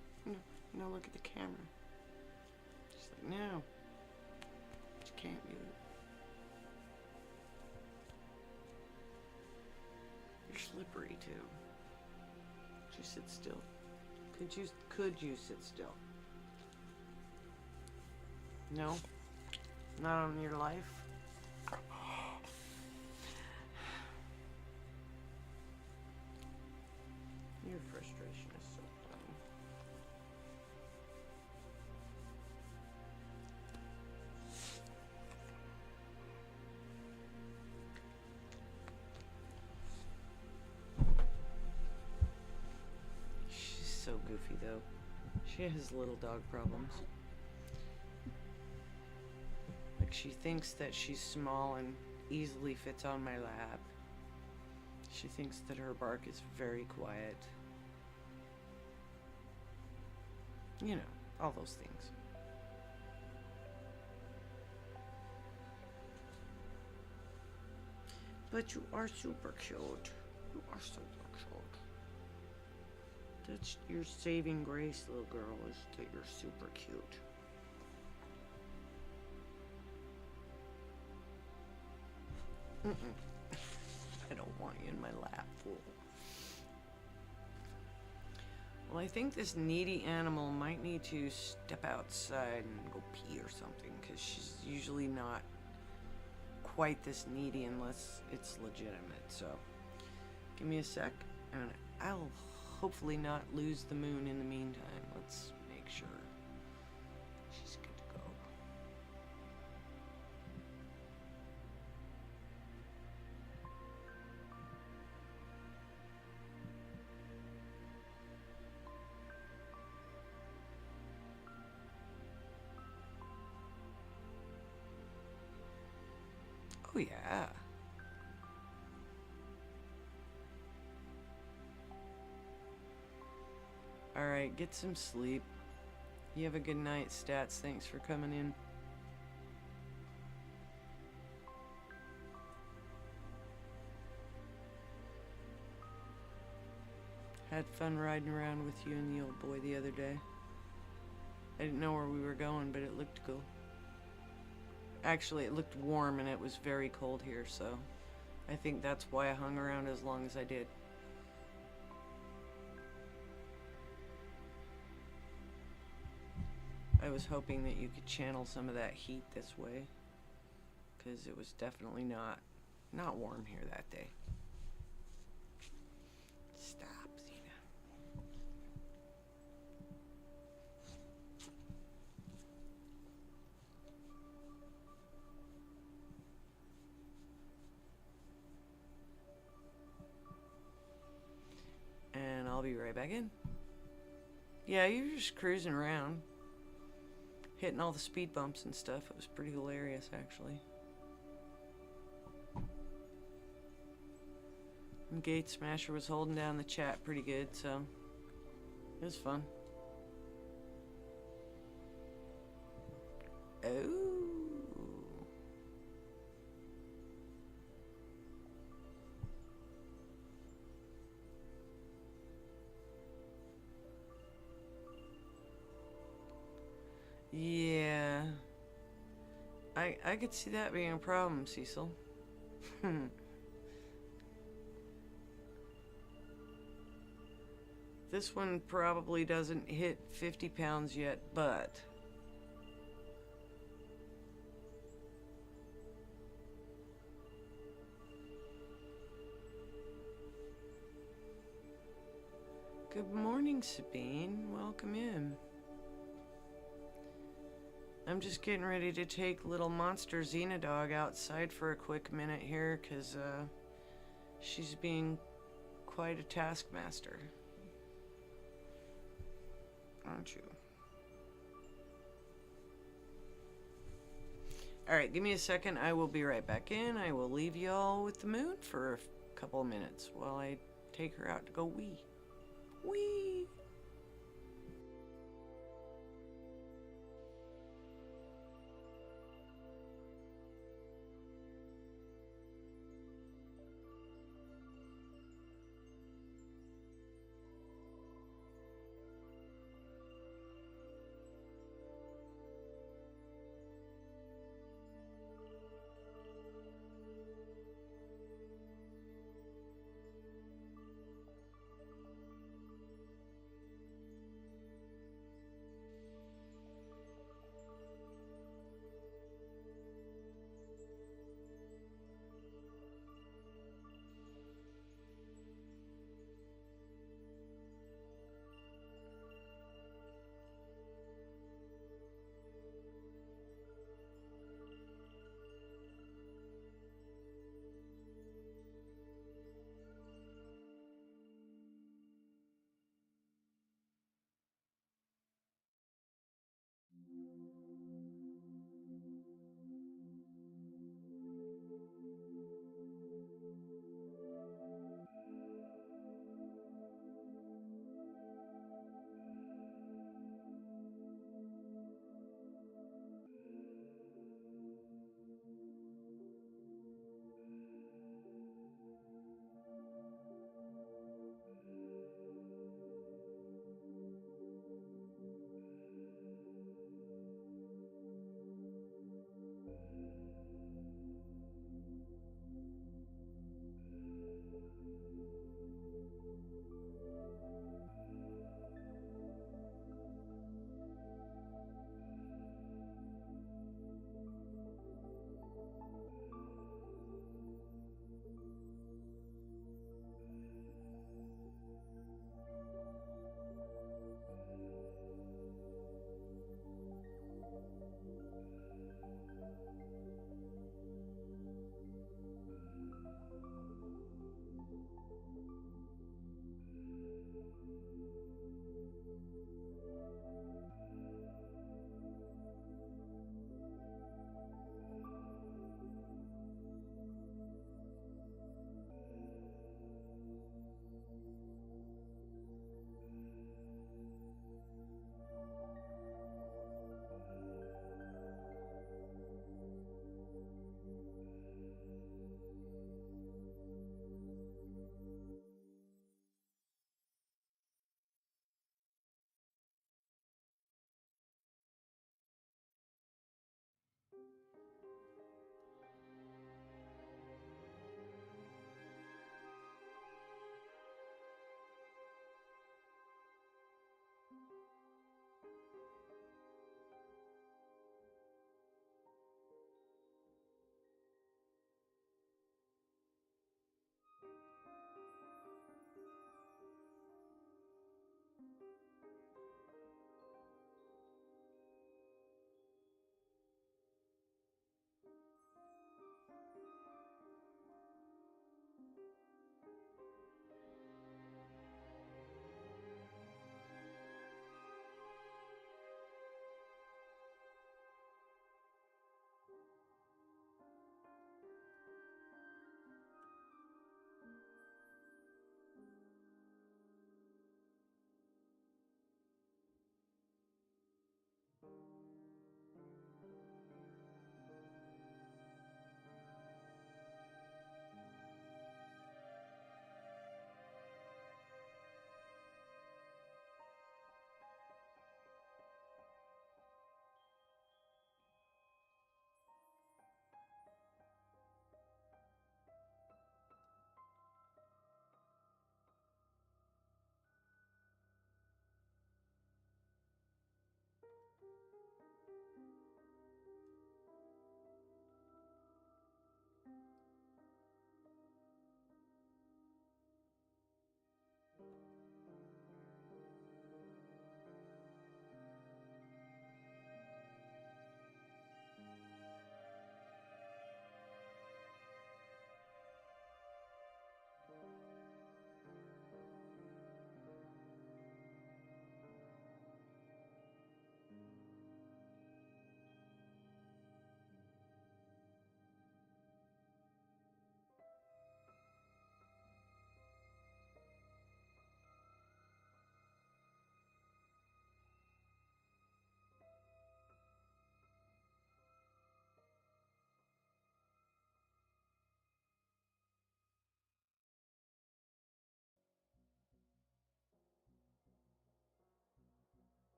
No, look at the camera. She's like, no. She can't do it. You're slippery too. Just sit still. Could you sit still? No? Not on your life? Your frustration is so funny. She's so goofy though. She has little dog problems. Like she thinks that she's small and easily fits on my lap. She thinks that her bark is very quiet. You know, all those things. But you are super cute. You are super cute. That's your saving grace, little girl, is that you're super cute. I don't want you in my lap, fool. Well, I think this needy animal might need to step outside and go pee or something, because she's usually not quite this needy unless it's legitimate. So, give me a sec, and I'll hopefully not lose the moon in the meantime. Let's make sure she's good to go. Oh, yeah. Alright, get some sleep. You have a good night, Stats. Thanks for coming in. Had fun riding around with you and the old boy the other day. I didn't know where we were going, but it looked cool. Actually, it looked warm and it was very cold here, so I think that's why I hung around as long as I did. I was hoping that you could channel some of that heat this way, because it was definitely not warm here that day. Stop, Zena. And I'll be right back in. Yeah, you're just cruising around, hitting all the speed bumps and stuff. It was pretty hilarious, actually. And Gate Smasher was holding down the chat pretty good, so it was fun. Oh. Yeah. I could see that being a problem, Cecil. This one probably doesn't hit 50 pounds yet, but good morning, Sabine. Welcome in. I'm just getting ready to take little monster Xena dog outside for a quick minute here, because she's being quite a taskmaster. Aren't you? Alright, give me a second. I will be right back in. I will leave y'all with the moon for a couple of minutes while I take her out to go wee. Wee!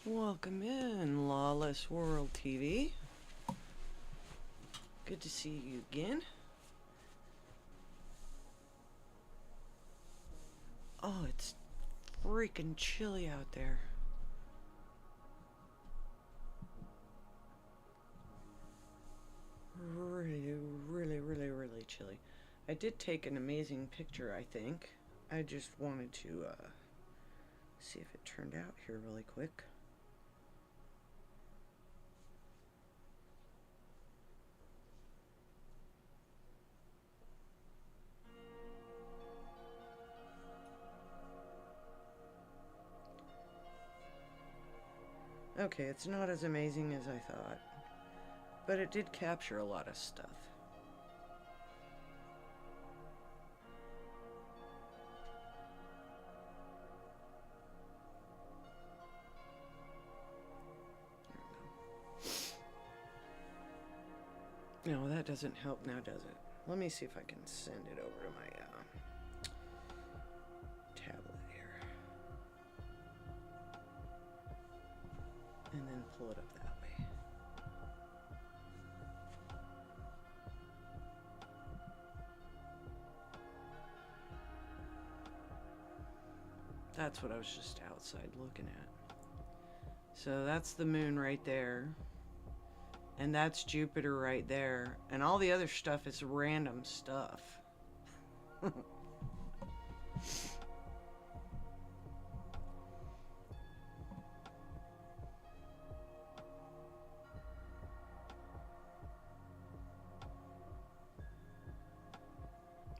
Welcome in, Lawless World TV. Good to see you again. Oh, it's freaking chilly out there. Really chilly. I did take an amazing picture, I think. I just wanted to see if it turned out here really quick. Okay, it's not as amazing as I thought, but it did capture a lot of stuff. No, that doesn't help now, does it? Let me see if I can send it over to my tablet here. And then pull it up that way. That's what I was just outside looking at. So that's the moon right there. And that's Jupiter right there. And all the other stuff is random stuff.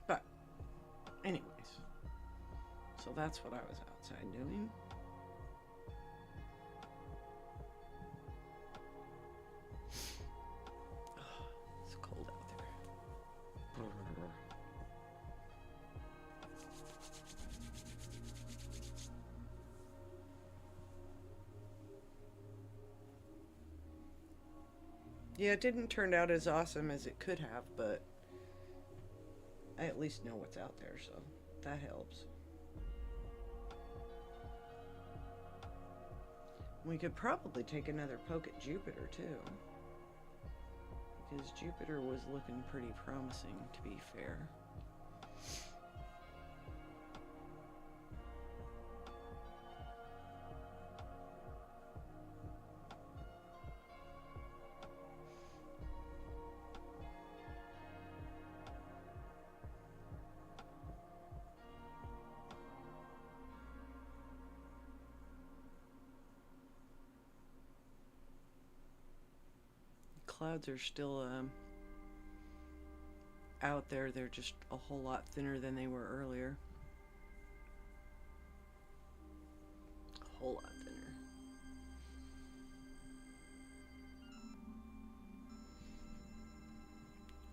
But, anyways. So that's what I was outside doing. Yeah, it didn't turn out as awesome as it could have, but I at least know what's out there, so that helps. We could probably take another poke at Jupiter, too. Because Jupiter was looking pretty promising, to be fair. Clouds are still out there. They're just a whole lot thinner than they were earlier. A whole lot thinner.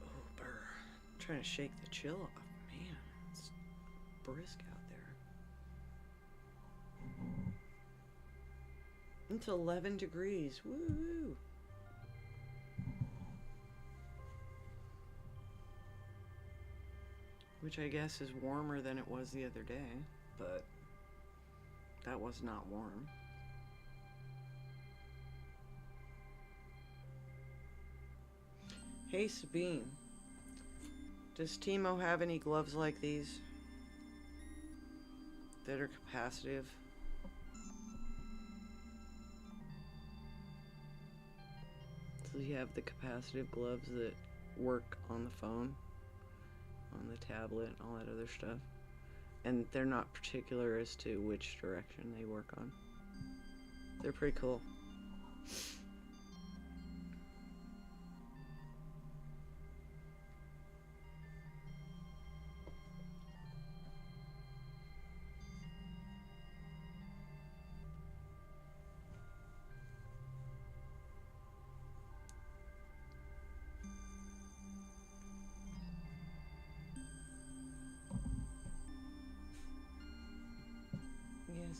Oh, brr. I'm trying to shake the chill off. Man, it's brisk out there. It's 11 degrees. Woo! Which I guess is warmer than it was the other day, but that was not warm. Hey Sabine, does Timo have any gloves like these that are capacitive? Does he have the capacitive gloves that work on the phone? On the tablet and all that other stuff, and they're not particular as to which direction they work on. They're pretty cool.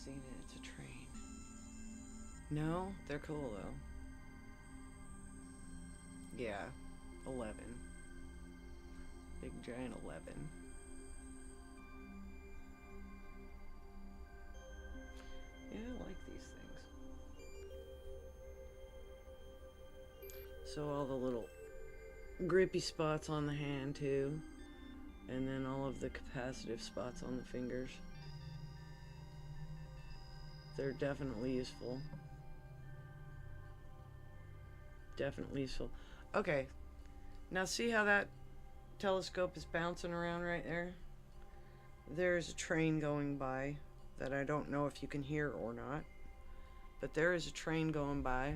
Seen it, it's a train. No, they're cool though. Yeah, 11. Big giant 11. Yeah, I like these things. So all the little grippy spots on the hand too, and then all of the capacitive spots on the fingers. They're definitely useful. Definitely useful. Okay, now see how that telescope is bouncing around right there? There's a train going by that I don't know if you can hear or not, but there is a train going by,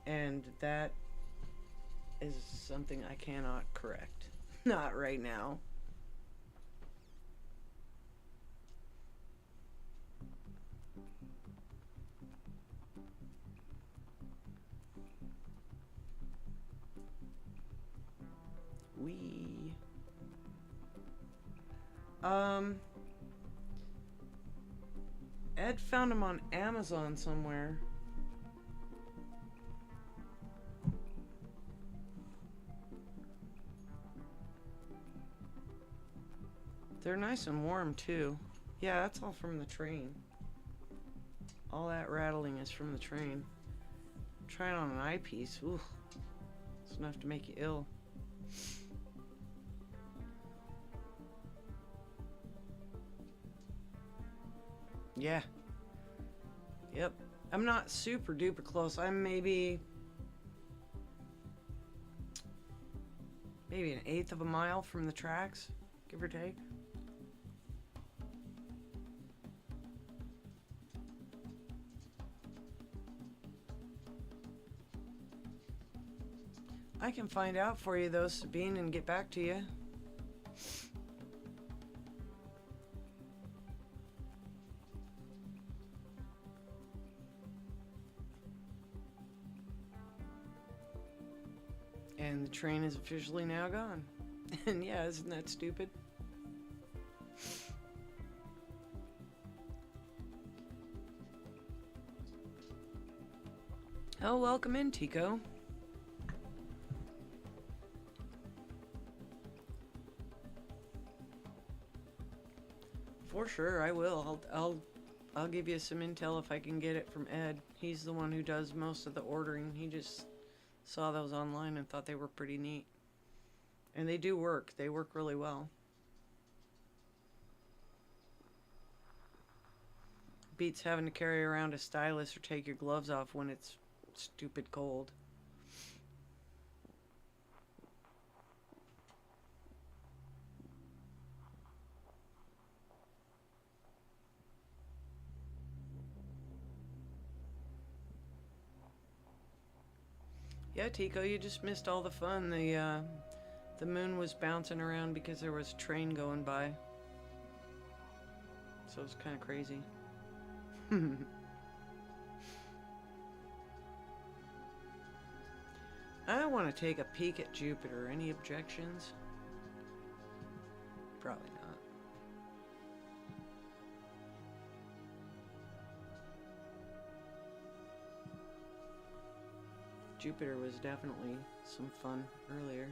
and that is something I cannot correct. Not right now. We Ed found them on Amazon somewhere. They're nice and warm too. Yeah, that's all from the train. All that rattling is from the train. Try it on an eyepiece. Ooh, it's enough to make you ill. Yeah. Yep. I'm not super duper close. I'm maybe an eighth of a mile from the tracks, give or take. I can find out for you though, Sabine, and get back to you. And the train is officially now gone. And yeah, isn't that stupid? Oh, welcome in, Tico. For sure, I will. I'll give you some intel if I can get it from Ed. He's the one who does most of the ordering. He just saw those online and thought they were pretty neat. And they do work. They work really well. Beats having to carry around a stylus or take your gloves off when it's stupid cold. Yeah, Tico, you just missed all the fun. The moon was bouncing around because there was a train going by. So it was kind of crazy. I want to take a peek at Jupiter. Any objections? Probably not. Jupiter was definitely some fun earlier.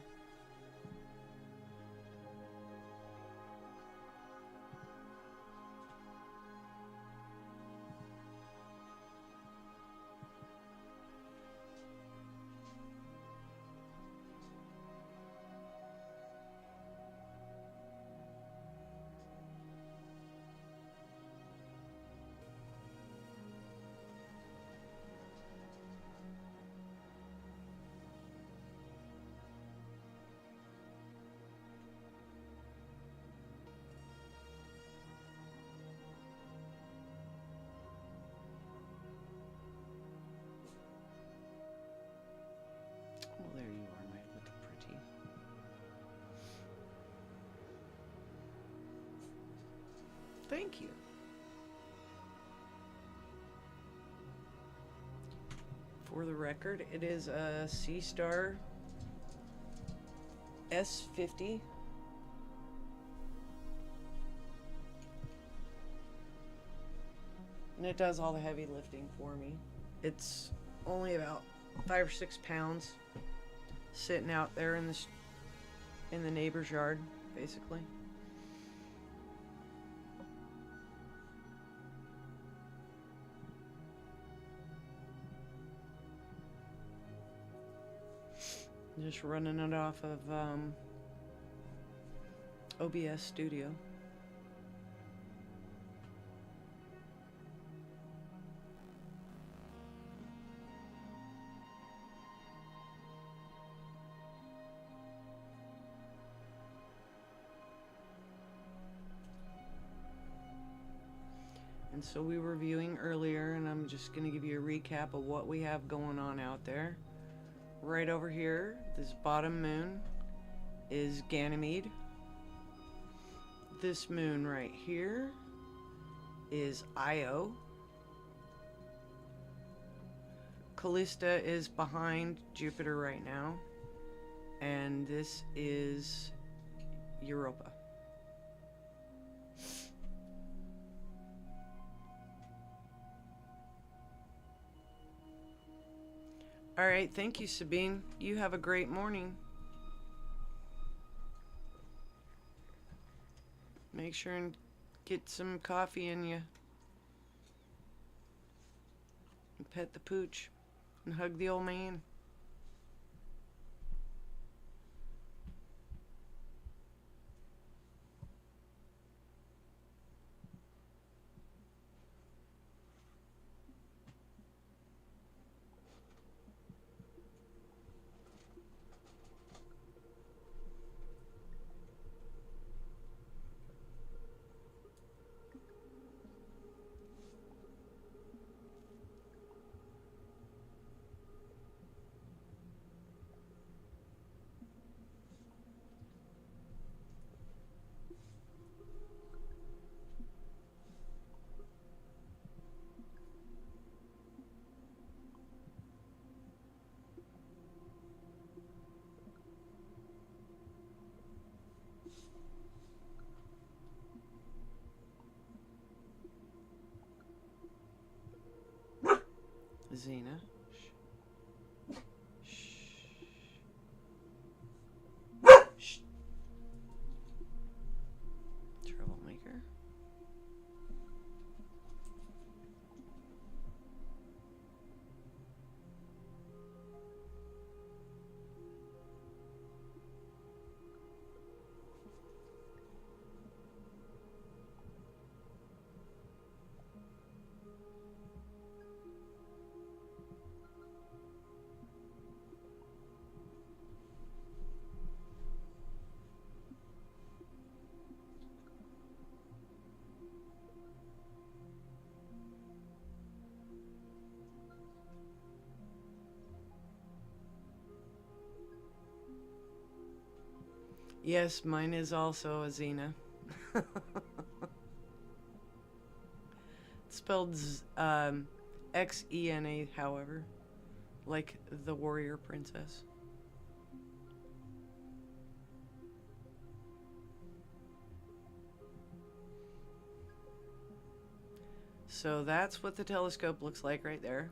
Well, there you are, my little pretty. Thank you. For the record, it is a C-Star S50. And it does all the heavy lifting for me. It's only about 5 or 6 pounds sitting out there in the neighbor's yard, basically. Just running it off of OBS Studio. And so we were viewing earlier, and I'm just going to give you a recap of what we have going on out there. Right over here, this bottom moon is Ganymede. This moon right here is Io. Callista is behind Jupiter right now. And this is Europa. All right, thank you, Sabine. You have a great morning. Make sure and get some coffee in you. And pet the pooch. And hug the old man. Xena. Shh. Troublemaker. Yes, mine is also a Xena. It's spelled Xena, however, like the warrior princess. So that's what the telescope looks like right there.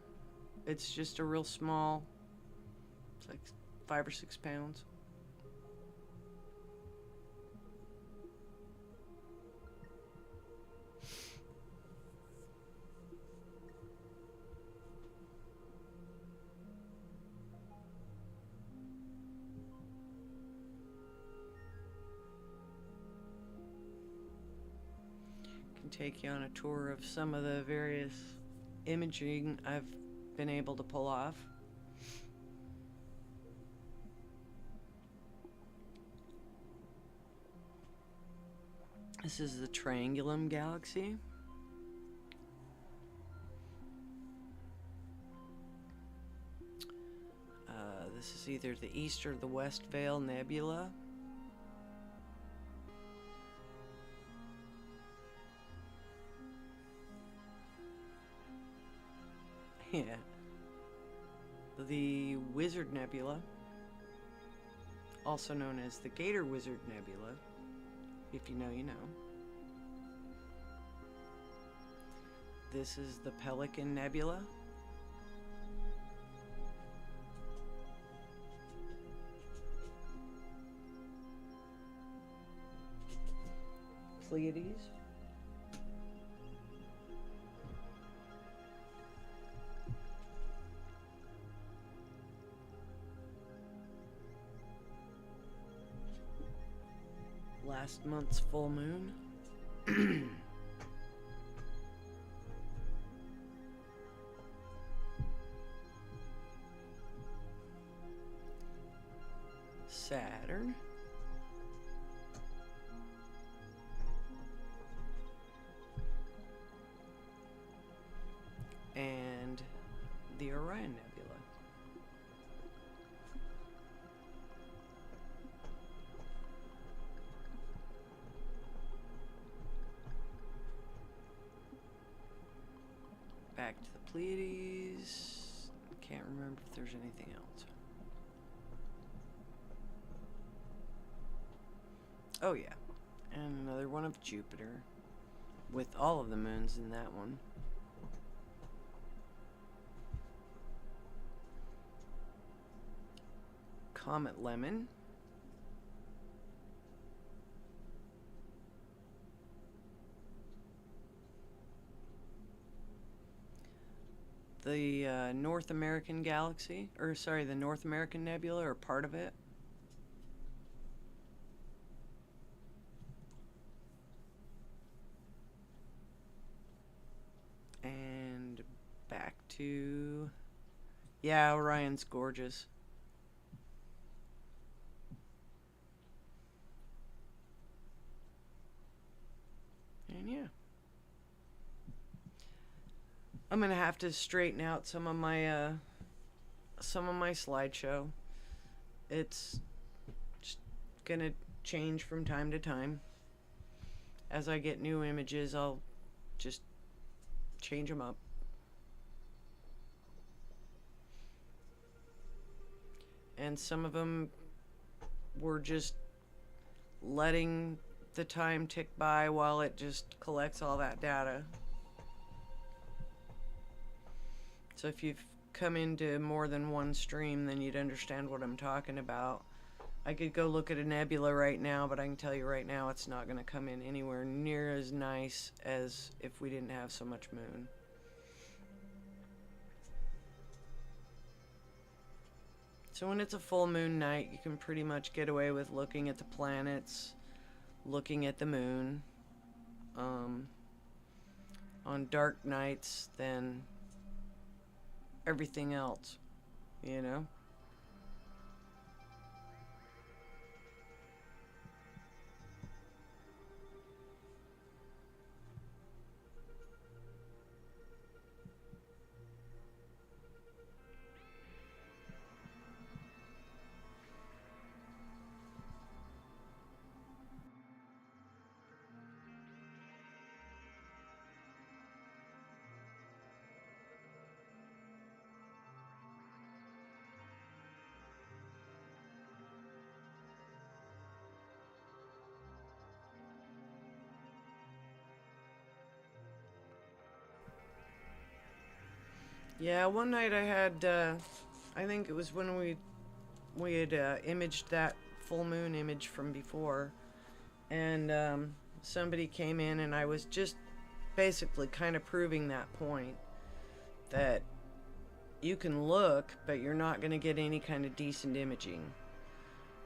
It's just a real small, it's like 5 or 6 pounds. Take you on a tour of some of the various imaging I've been able to pull off. This is the Triangulum Galaxy. This is either the East or the West Veil Nebula. Yeah. The Wizard Nebula, also known as the Gator Wizard Nebula. If you know, you know. This is the Pelican Nebula. Pleiades. last month's full moon. Saturn. And the Orion Nebula. Back to the Pleiades. Can't remember if there's anything else. Oh yeah, and another one of Jupiter, with all of the moons in that one. Comet Lemon. The North American galaxy, or sorry, the North American Nebula, or part of it. And back to, yeah, Orion's gorgeous. And yeah, I'm gonna have to straighten out some of my slideshow. It's just gonna change from time to time. As I get new images, I'll just change them up. And some of them were just letting the time tick by while it just collects all that data. So if you've come into more than one stream, then you'd understand what I'm talking about. I could go look at a nebula right now, but I can tell you right now it's not going to come in anywhere near as nice as if we didn't have so much moon. So when it's a full moon night, you can pretty much get away with looking at the planets, looking at the moon. On dark nights, then everything else, you know? Yeah, one night I had, I think it was when we had imaged that full moon image from before, and somebody came in and I was just basically kind of proving that point, that you can look, but you're not going to get any kind of decent imaging,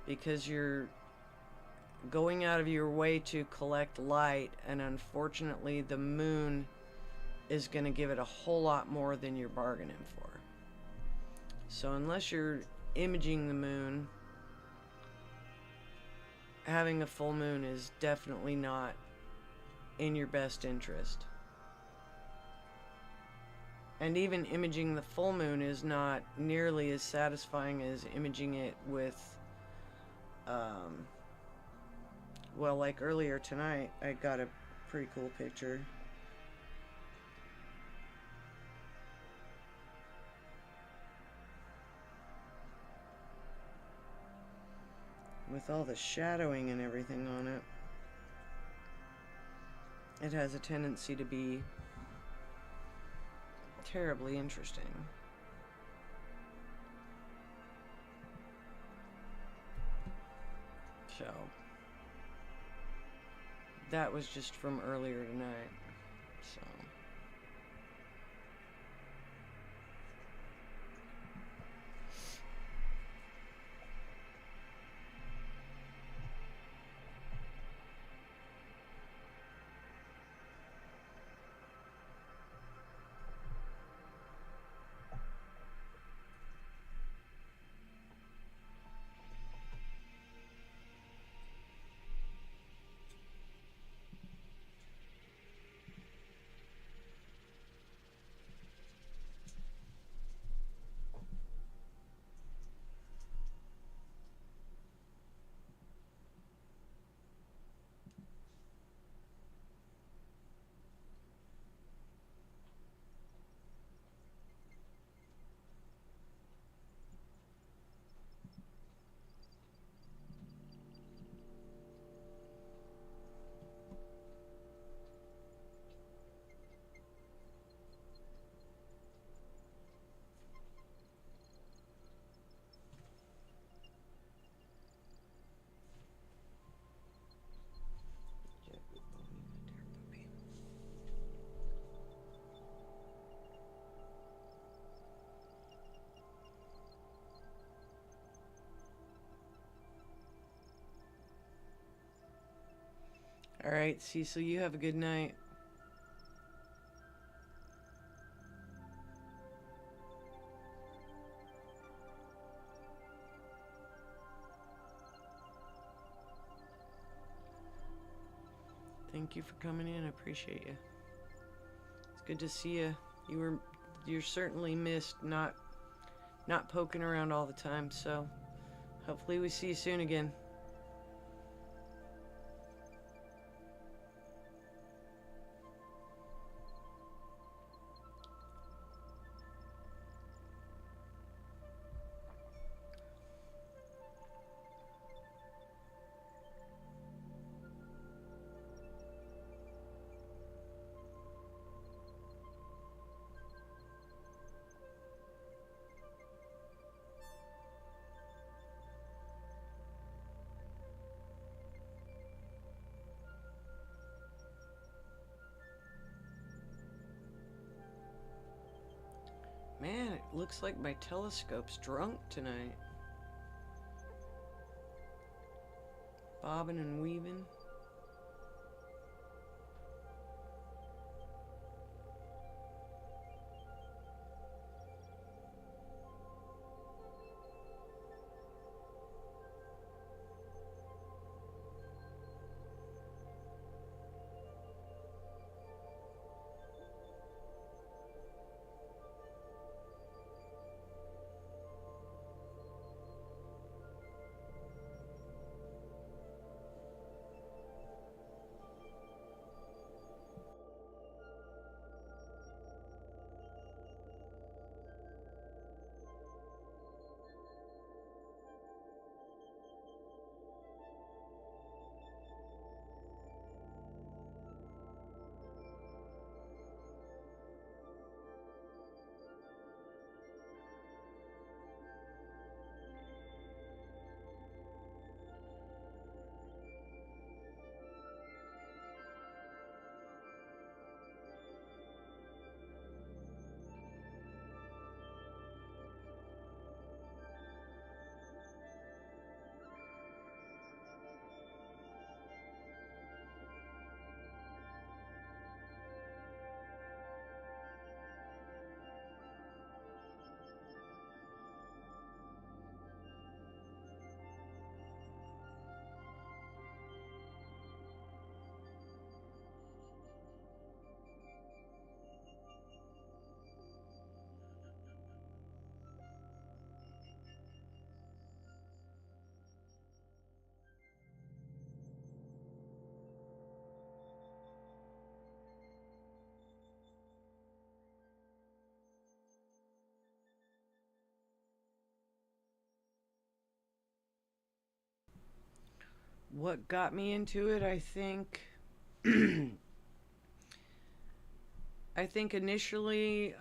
because you're going out of your way to collect light, and unfortunately the moon is going to give it a whole lot more than you're bargaining for. So unless you're imaging the moon, having a full moon is definitely not in your best interest. And even imaging the full moon is not nearly as satisfying as imaging it with, well, like earlier tonight, I got a pretty cool picture. With all the shadowing and everything on it, it has a tendency to be terribly interesting. So, that was just from earlier tonight. So. right, Cecil, you have a good night. Thank you for coming in. I appreciate you. It's good to see you. You're certainly missed not poking around all the time, so hopefully we see you soon again. Man, it looks like my telescope's drunk tonight. Bobbing and weaving. What got me into it, I think I think initially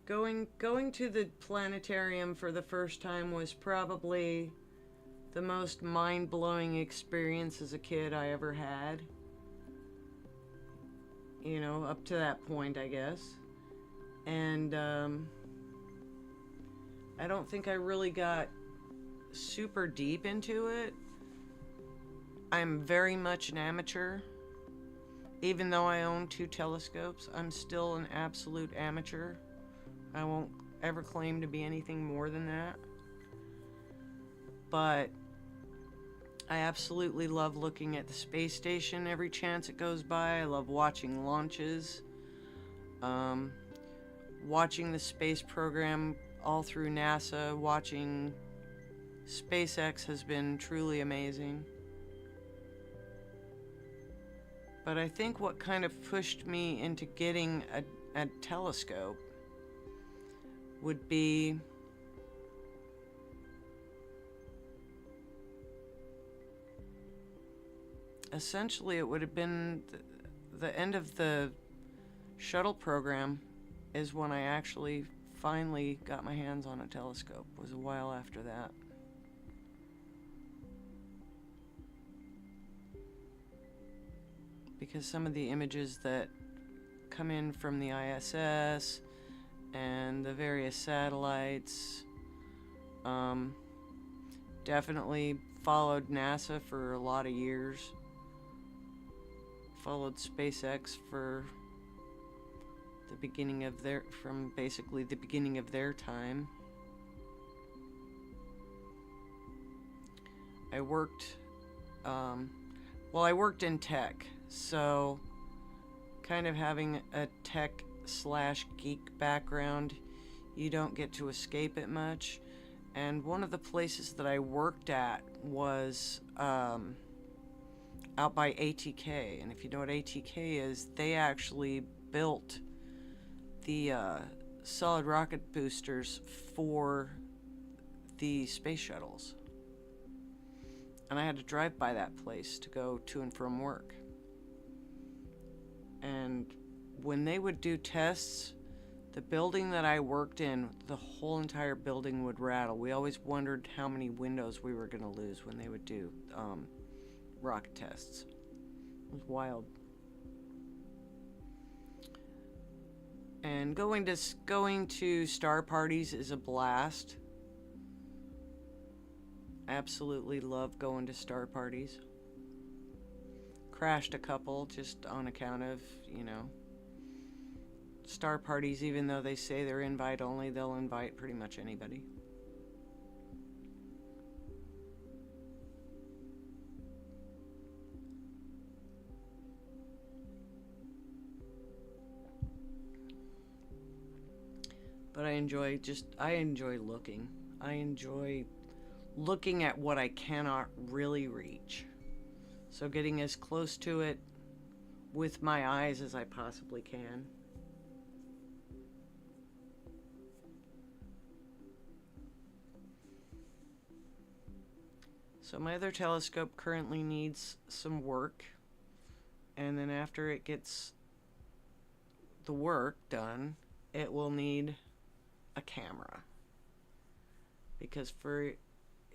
going to the planetarium for the first time was probably the most mind-blowing experience as a kid I ever had. You know, up to that point, I guess. And I don't think I really got super deep into it. I'm very much an amateur. Even though I own 2 telescopes, I'm still an absolute amateur. I won't ever claim to be anything more than that. But I absolutely love looking at the space station every chance it goes by. I love watching launches. Watching the space program all through NASA, watching SpaceX has been truly amazing. But I think what kind of pushed me into getting a telescope would be essentially it would have been the end of the shuttle program is when I actually finally got my hands on a telescope. It was a while after that. Because some of the images that come in from the ISS and the various satellites Um, Definitely followed NASA for a lot of years. Followed SpaceX for the beginning of their, from basically the beginning of their time. I worked, well, I worked in tech, so kind of having a tech slash geek background, you don't get to escape it much. And one of the places that I worked at was out by ATK. And if you know what ATK is, they actually built the solid rocket boosters for the space shuttles. And I had to drive by that place to go to and from work. And when they would do tests, the building that I worked in, the whole entire building would rattle. We always wondered how many windows we were going to lose when they would do rocket tests. It was wild. And going to star parties is a blast. Absolutely love going to star parties. Crashed a couple just on account of, star parties, even though they say they're invite only, they'll invite pretty much anybody. But I enjoy looking. I enjoy looking at what I cannot really reach. So getting as close to it with my eyes as I possibly can. So my other telescope currently needs some work, and then after it gets the work done, it will need a camera, because for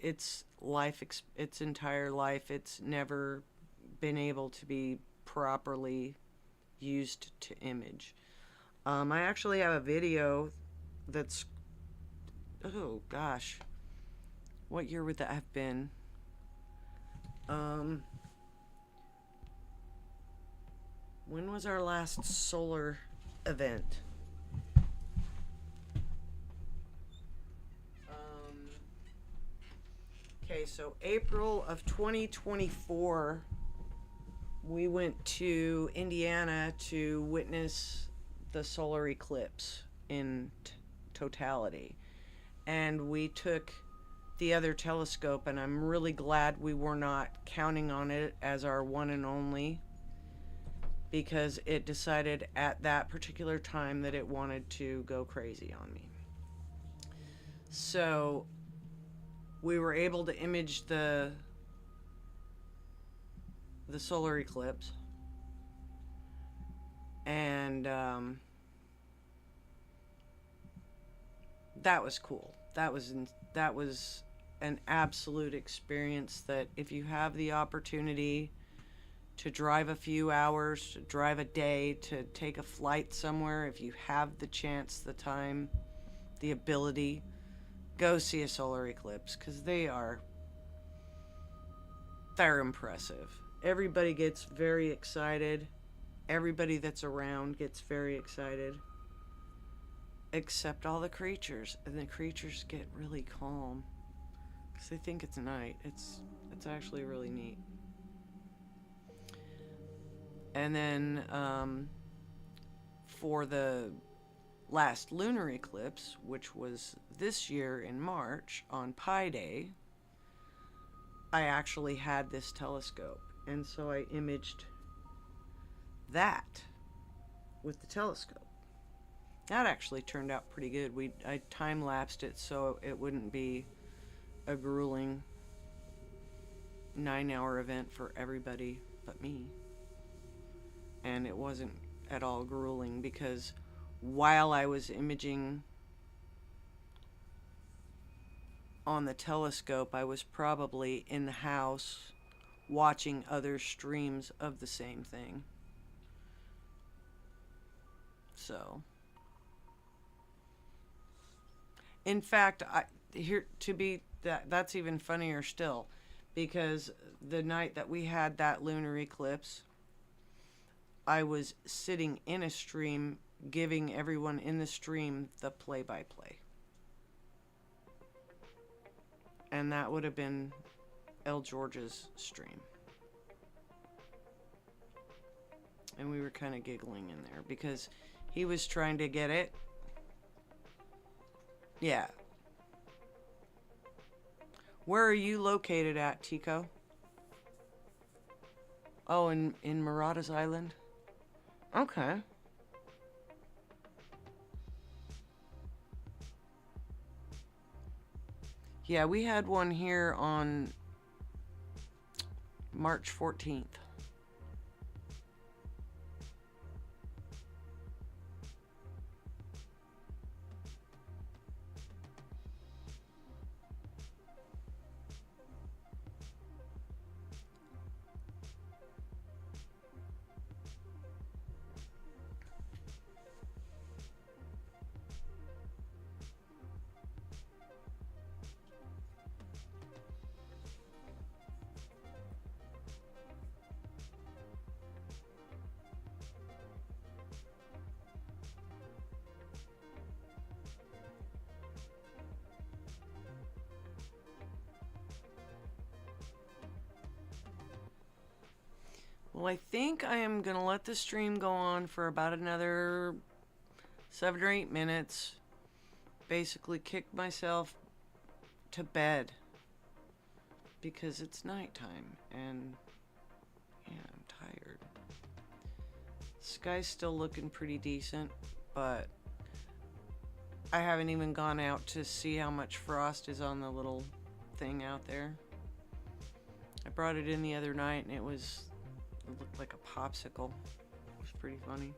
its entire life, it's never been able to be properly used to image. I actually have a video that's, oh gosh, what year would that have been? When was our last solar event? Okay, so April of 2024, we went to Indiana to witness the solar eclipse in totality. And we took the other telescope, and I'm really glad we were not counting on it as our one and only, because it decided at that particular time that it wanted to go crazy on me. So we were able to image the solar eclipse, and that was cool. That was an absolute experience that if you have the opportunity to drive a few hours, to drive a day, to take a flight somewhere, if you have the chance, the time, the ability, go see a solar eclipse, because they're impressive. Everybody gets very excited. Everybody that's around gets very excited, except all the creatures. And the creatures get really calm because they think it's night. It's actually really neat. And then for the last lunar eclipse, which was this year in March on Pi Day, I actually had this telescope, and so I imaged that with the telescope. That actually turned out pretty good. I time-lapsed it so it wouldn't be a grueling 9-hour event for everybody but me. And it wasn't at all grueling, because while I was imaging on the telescope, I was probably in the house watching other streams of the same thing. So, in fact, here to be that's even funnier still, because the night that we had that lunar eclipse, I was sitting in a stream giving everyone in the stream the play-by-play. And that would have been El George's stream. And we were kind of giggling in there because he was trying to get it. Yeah. Where are you located at, Tico? Oh, in Marauders Island? Okay. Yeah, we had one here on March 14th. Well, I think I am going to let the stream go on for about another 7 or 8 minutes. Basically kick myself to bed because it's nighttime and yeah, I'm tired. Sky's still looking pretty decent, but I haven't even gone out to see how much frost is on the little thing out there. I brought it in the other night and it looked like a popsicle. It was pretty funny.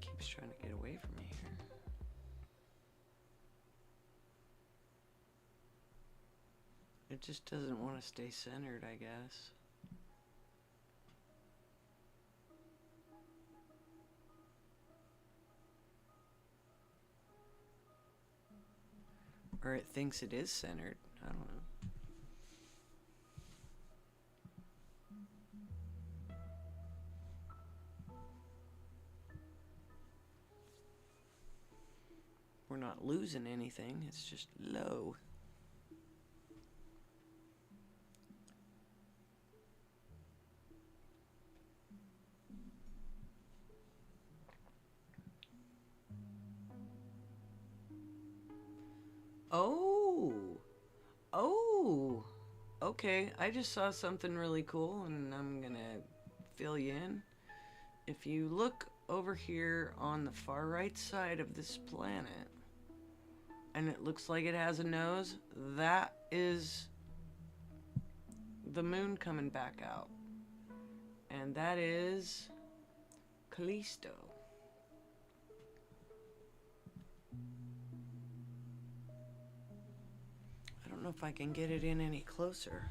Keeps trying to get away from me here. It just doesn't want to stay centered, I guess. Or it thinks it is centered. I don't know. We're not losing anything, it's just low. Oh! Oh! Okay, I just saw something really cool and I'm gonna fill you in. If you look over here on the far right side of this planet, and it looks like it has a nose, that is the moon coming back out. And that is Callisto. I don't know if I can get it in any closer.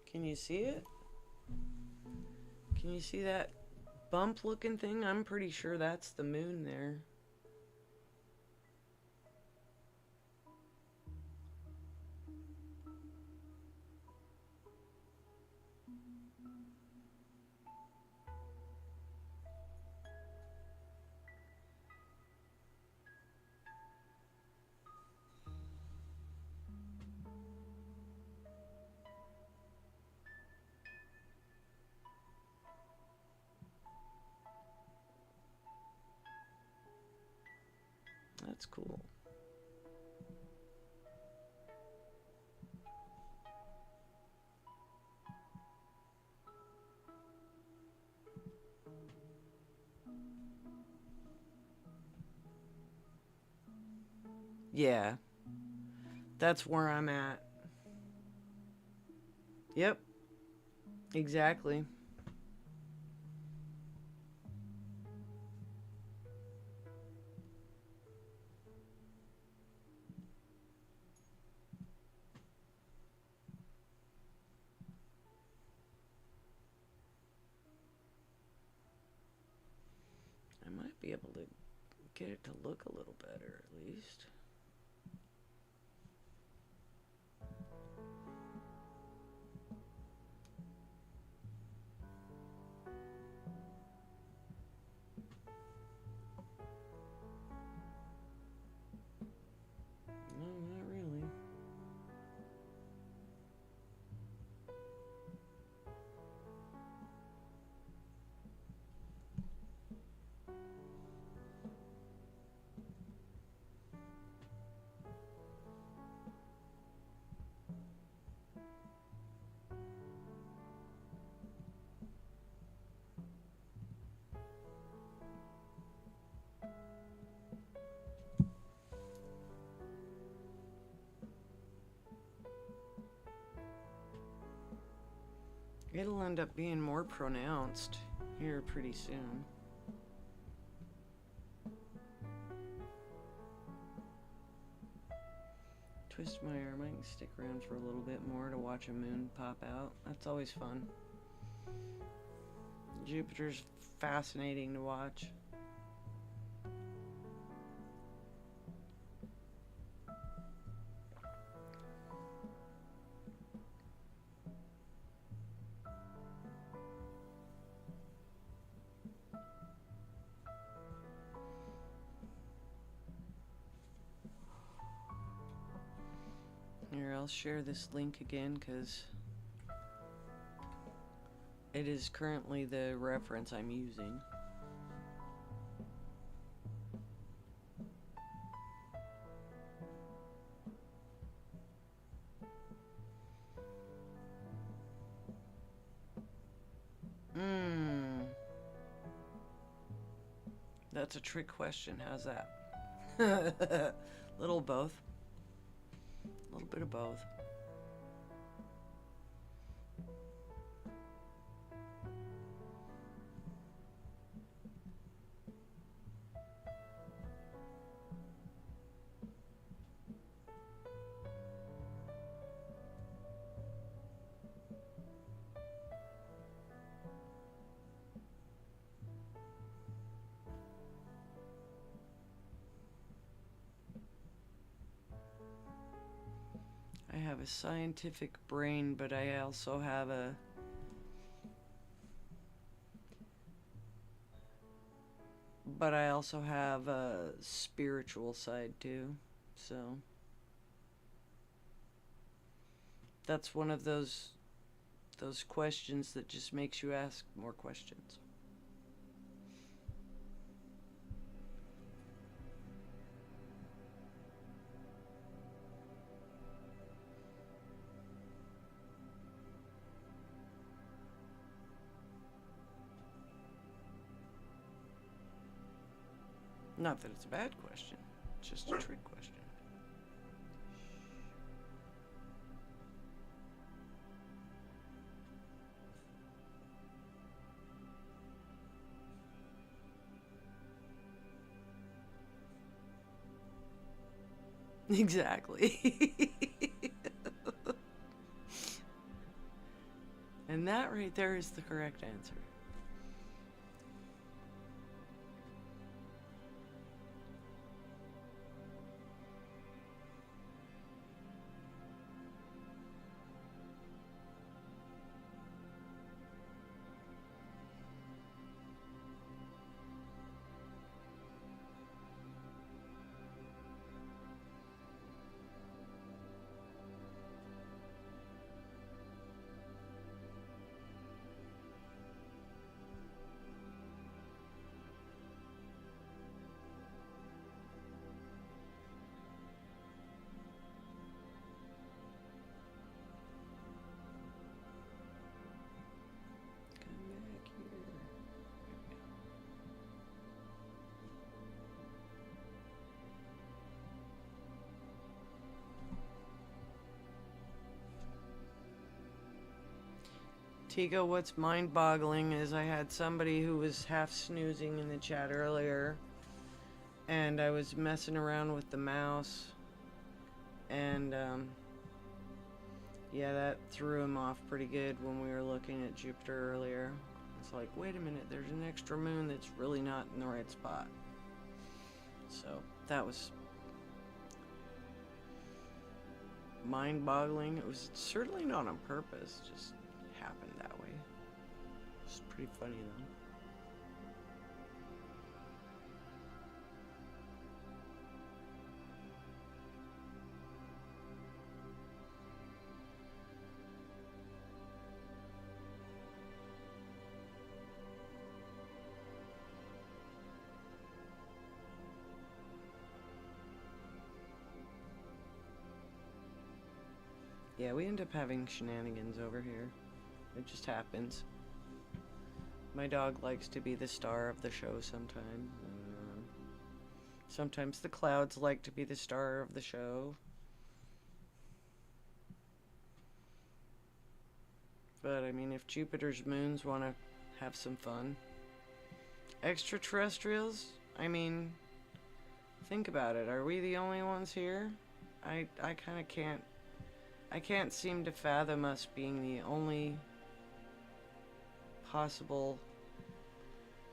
Can you see it? Can you see that bump looking thing? I'm pretty sure that's the moon there. That's cool. Yeah, that's where I'm at. Yep, exactly. I might be able to get it to look a little better at least. No, not really. It'll end up being more pronounced here pretty soon. Twist my arm. I can stick around for a little bit more to watch a moon pop out. That's always fun. Jupiter's fascinating to watch. Here, I'll share this link again because it is currently the reference I'm using. That's a trick question. How's that? Little both. A little bit of both. I have a scientific brain, but I also have a spiritual side too. So that's one of those questions that just makes you ask more questions. Not that it's a bad question, it's just a trick question. Exactly. And that right there is the correct answer. Tigo, what's mind-boggling is I had somebody who was half snoozing in the chat earlier, and I was messing around with the mouse, and yeah, that threw him off pretty good when we were looking at Jupiter earlier. It's like, wait a minute, there's an extra moon that's really not in the right spot. So that was mind-boggling. It was certainly not on purpose, just happened that way. It's pretty funny though. Yeah, we end up having shenanigans over here. It just happens. My dog likes to be the star of the show sometimes. Sometimes the clouds like to be the star of the show. But, I mean, if Jupiter's moons want to have some fun. Extraterrestrials? I mean, think about it. Are we the only ones here? I kind of can't... I can't seem to fathom us being the only possible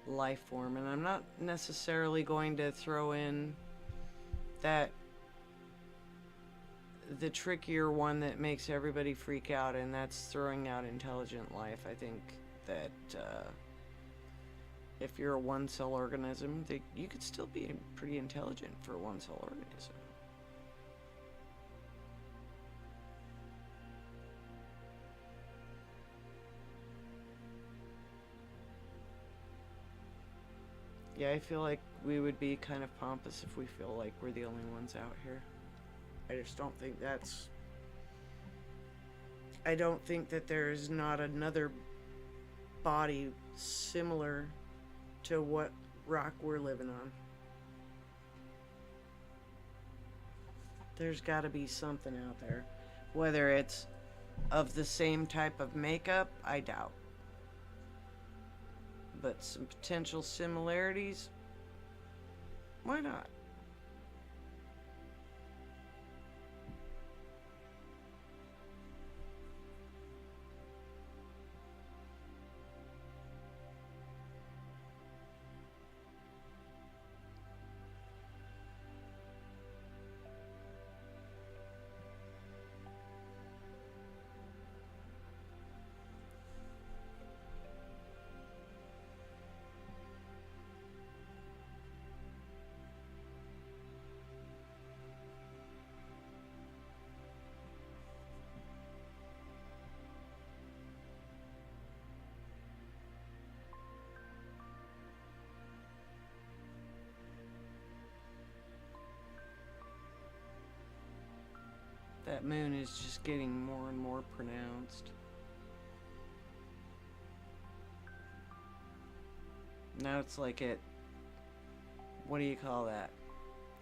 life form, and I'm not necessarily going to throw in that the trickier one that makes everybody freak out, and that's throwing out intelligent life. I think that if you're a one-cell organism, that you could still be pretty intelligent for a one-cell organism. Yeah, I feel like we would be kind of pompous if we feel like we're the only ones out here. I just don't think that's... I don't think that there's not another body similar to what rock we're living on. There's gotta be something out there. Whether it's of the same type of makeup, I doubt. But some potential similarities, why not? That moon is just getting more and more pronounced. Now it's like at, what do you call that?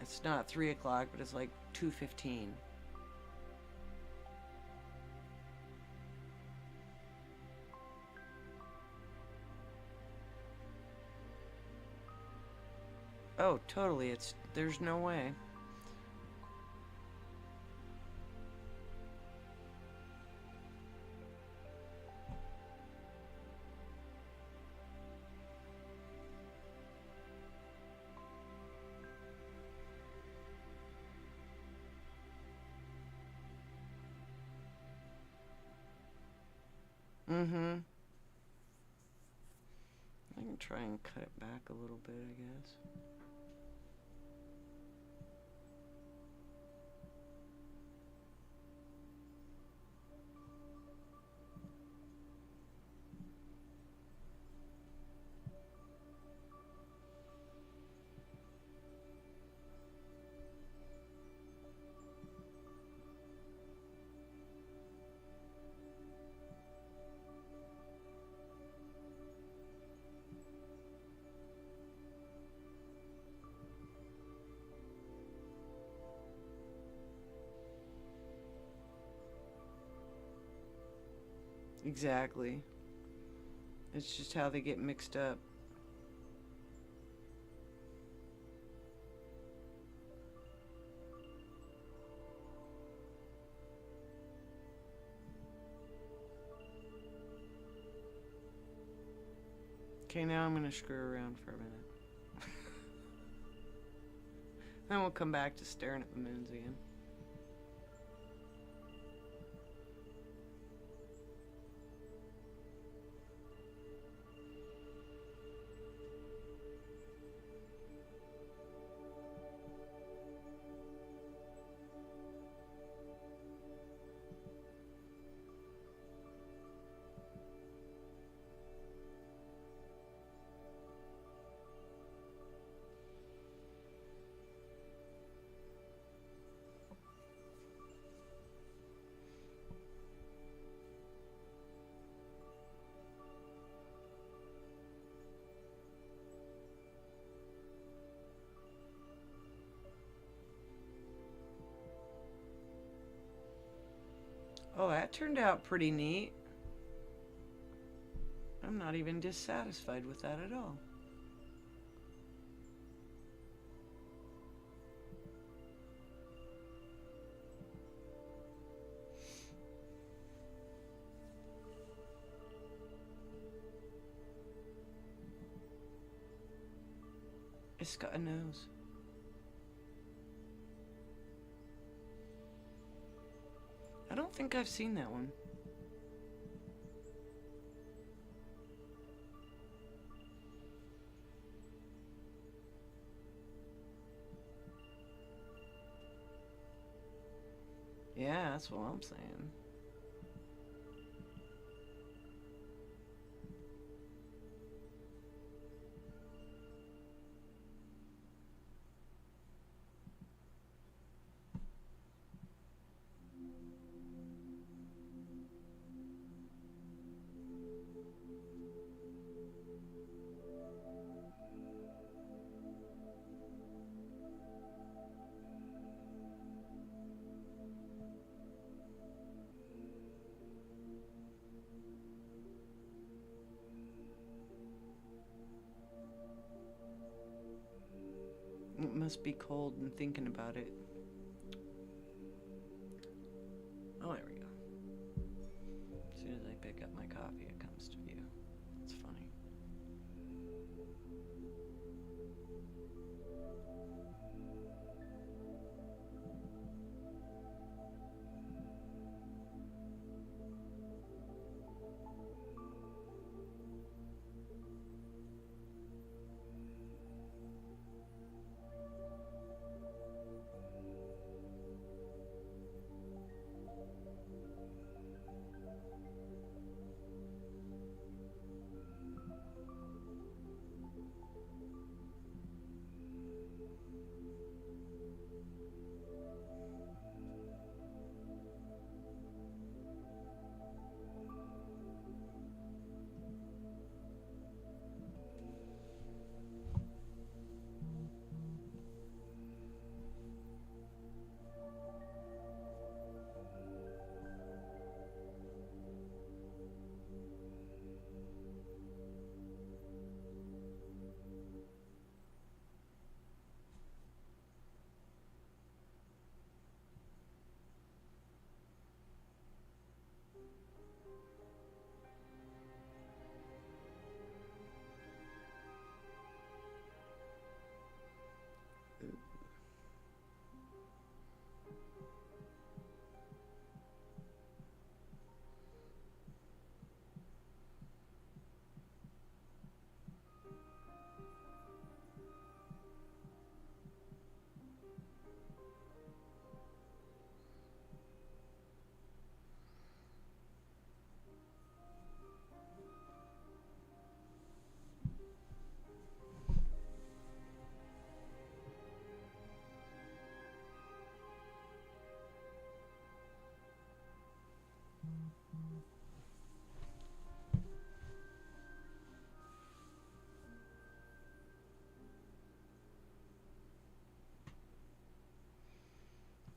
It's not 3 o'clock, but it's like 2:15. Oh, totally. There's no way. Mm-hmm. I can try and cut it back a little bit, I guess. Exactly. It's just how they get mixed up. Okay, now I'm gonna screw around for a minute. Then we'll come back to staring at the moons again. Oh, that turned out pretty neat. I'm not even dissatisfied with that at all. It's got a nose. I don't think I've seen that one. Yeah, that's what I'm saying. It must be cold and thinking about it. Oh, there we go. As soon as I pick up my coffee, it comes to view. It's funny.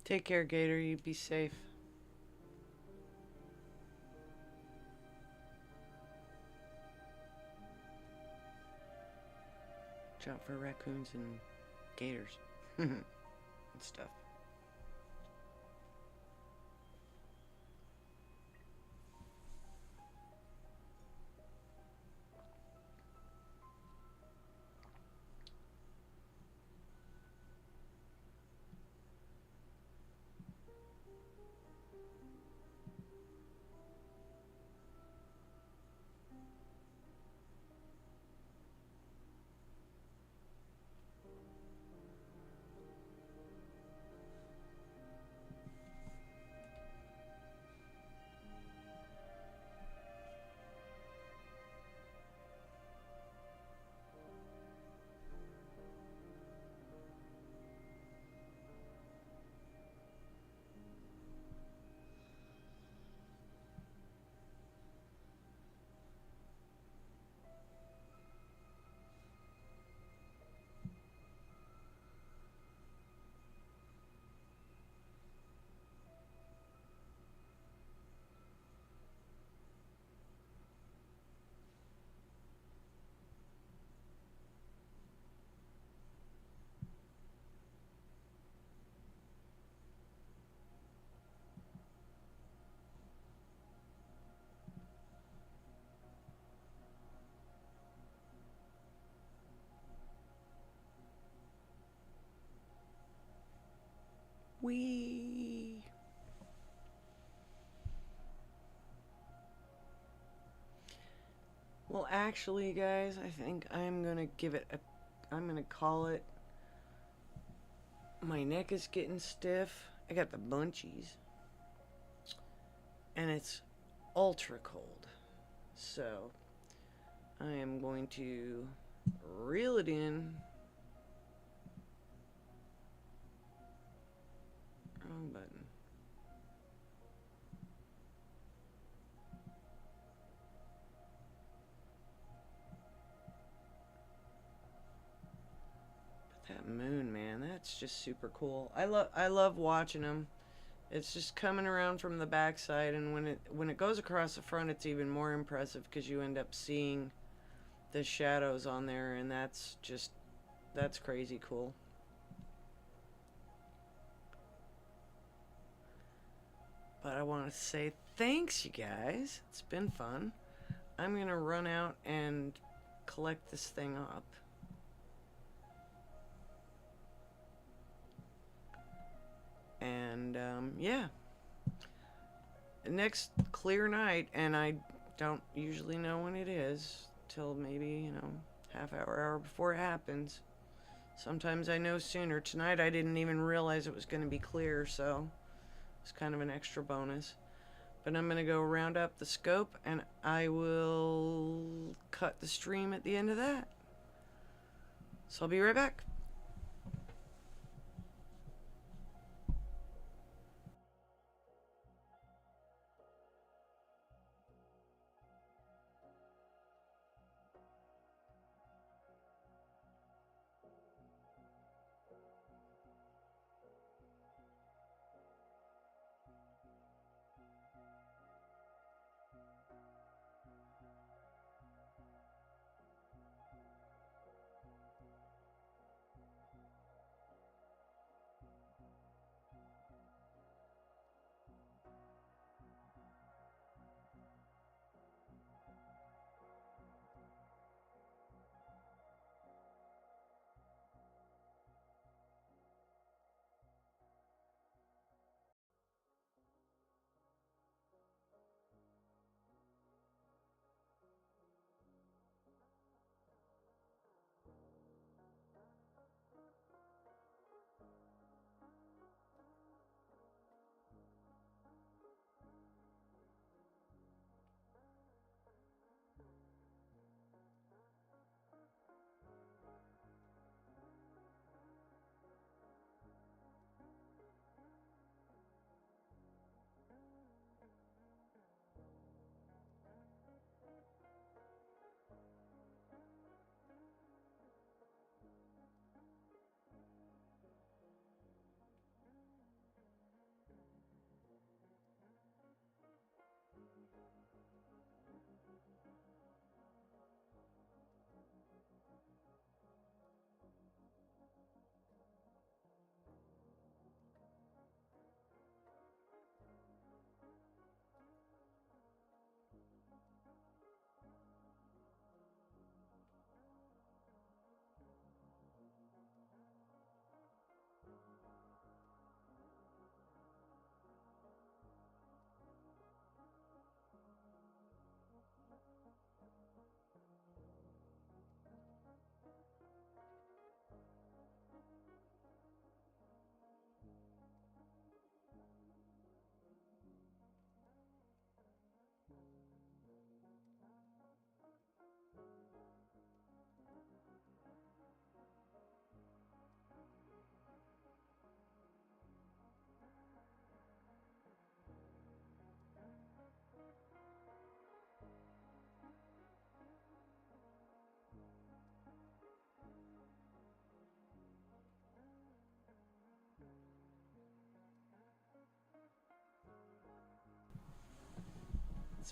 Take care, Gator. You be safe. Watch out for raccoons and gators and stuff. Wee. Well, actually, guys, I think I'm gonna give it a. I'm gonna call it. My neck is getting stiff. I got the munchies. And it's ultra cold. So, I am going to reel it in. Wrong button. But that moon, man, that's just super cool. I love watching them. It's just coming around from the backside, and when it goes across the front, it's even more impressive because you end up seeing the shadows on there, and that's crazy cool. But I want to say thanks, you guys. It's been fun. I'm gonna run out and collect this thing up. And yeah, next clear night, and I don't usually know when it is till maybe half hour before it happens. Sometimes I know sooner. Tonight I didn't even realize it was going to be clear, so it's kind of an extra bonus. But I'm going to go round up the scope, and I will cut the stream at the end of that. So I'll be right back.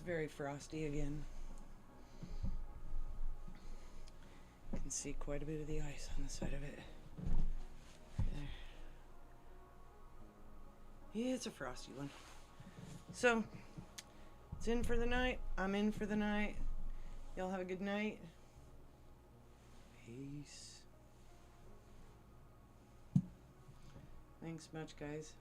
very frosty again. You can see quite a bit of the ice on the side of it. Right there. Yeah, it's a frosty one. So, it's in for the night. I'm in for the night. Y'all have a good night. Peace. Thanks much, guys.